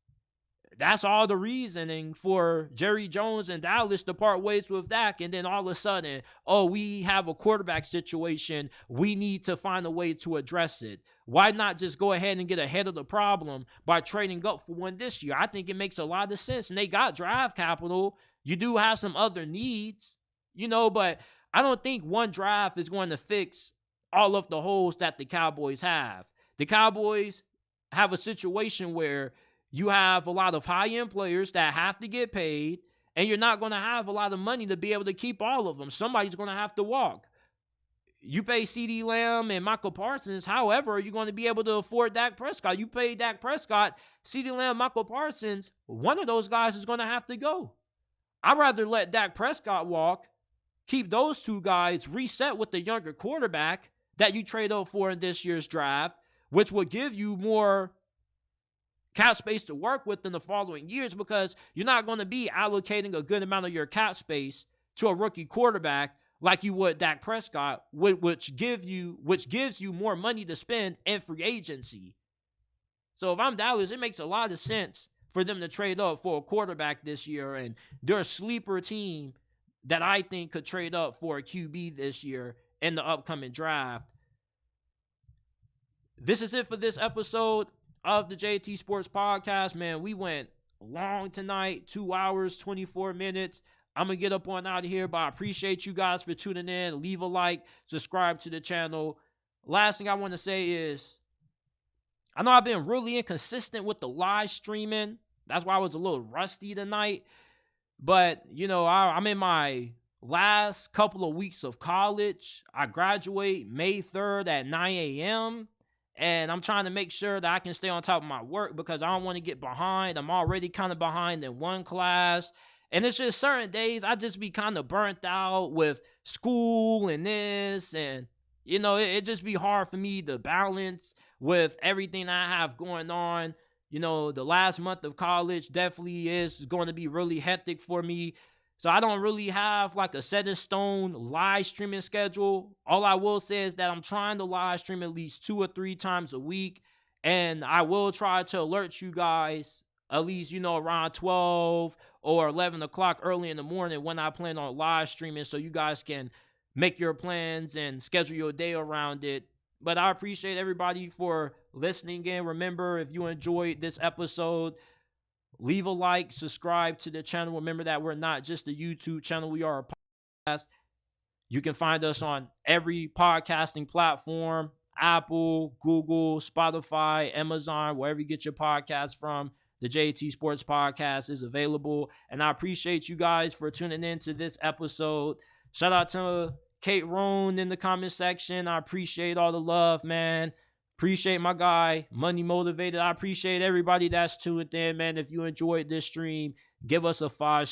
That's all the reasoning for Jerry Jones and Dallas to part ways with Dak, and then all of a sudden, we have a quarterback situation. We need to find a way to address it. Why not just go ahead and get ahead of the problem by trading up for one this year? I think it makes a lot of sense, and they got draft capital. You do have some other needs, but I don't think one draft is going to fix all of the holes that the Cowboys have. The Cowboys have a situation where you have a lot of high-end players that have to get paid, and you're not going to have a lot of money to be able to keep all of them. Somebody's going to have to walk. You pay CeeDee Lamb and Michael Parsons, however, are you going to be able to afford Dak Prescott? You pay Dak Prescott, CeeDee Lamb, Michael Parsons, one of those guys is going to have to go. I'd rather let Dak Prescott walk, keep those two guys, reset with the younger quarterback that you trade up for in this year's draft, which will give you more cap space to work with in the following years, because you're not going to be allocating a good amount of your cap space to a rookie quarterback like you would Dak Prescott, which gives you more money to spend in free agency. So if I'm Dallas, it makes a lot of sense for them to trade up for a quarterback this year, and they're a sleeper team that I think could trade up for a QB this year in the upcoming draft. This is it for this episode of the JT Sports Podcast, man. We went long tonight, 2 hours, 24 minutes. I'm going to get up on out of here, but I appreciate you guys for tuning in. Leave a like, subscribe to the channel. Last thing I want to say is, I know I've been really inconsistent with the live streaming. That's why I was a little rusty tonight. But, I'm in my last couple of weeks of college. I graduate May 3rd at 9 a.m., and I'm trying to make sure that I can stay on top of my work because I don't want to get behind. I'm already kind of behind in one class. And it's just certain days I just be kind of burnt out with school and this. And, it just be hard for me to balance with everything I have going on. The last month of college definitely is going to be really hectic for me. So I don't really have like a set in stone live streaming schedule. All I will say is that I'm trying to live stream at least 2 or 3 times a week. And I will try to alert you guys at least, around 12 or 11 o'clock early in the morning when I plan on live streaming, so you guys can make your plans and schedule your day around it. But I appreciate everybody for listening in. Remember, if you enjoyed this episode, leave a like, subscribe to the channel. Remember that we're not just a YouTube channel. We are a podcast. You can find us on every podcasting platform: Apple, Google, Spotify, Amazon, wherever you get your podcasts from. The JT Sports Podcast is available. And I appreciate you guys for tuning in to this episode. Shout out to Kate Roan in the comment section. I appreciate all the love, man. Appreciate my guy, Money Motivated. I appreciate everybody that's tuned in, man. If you enjoyed this stream, give us a 5-star.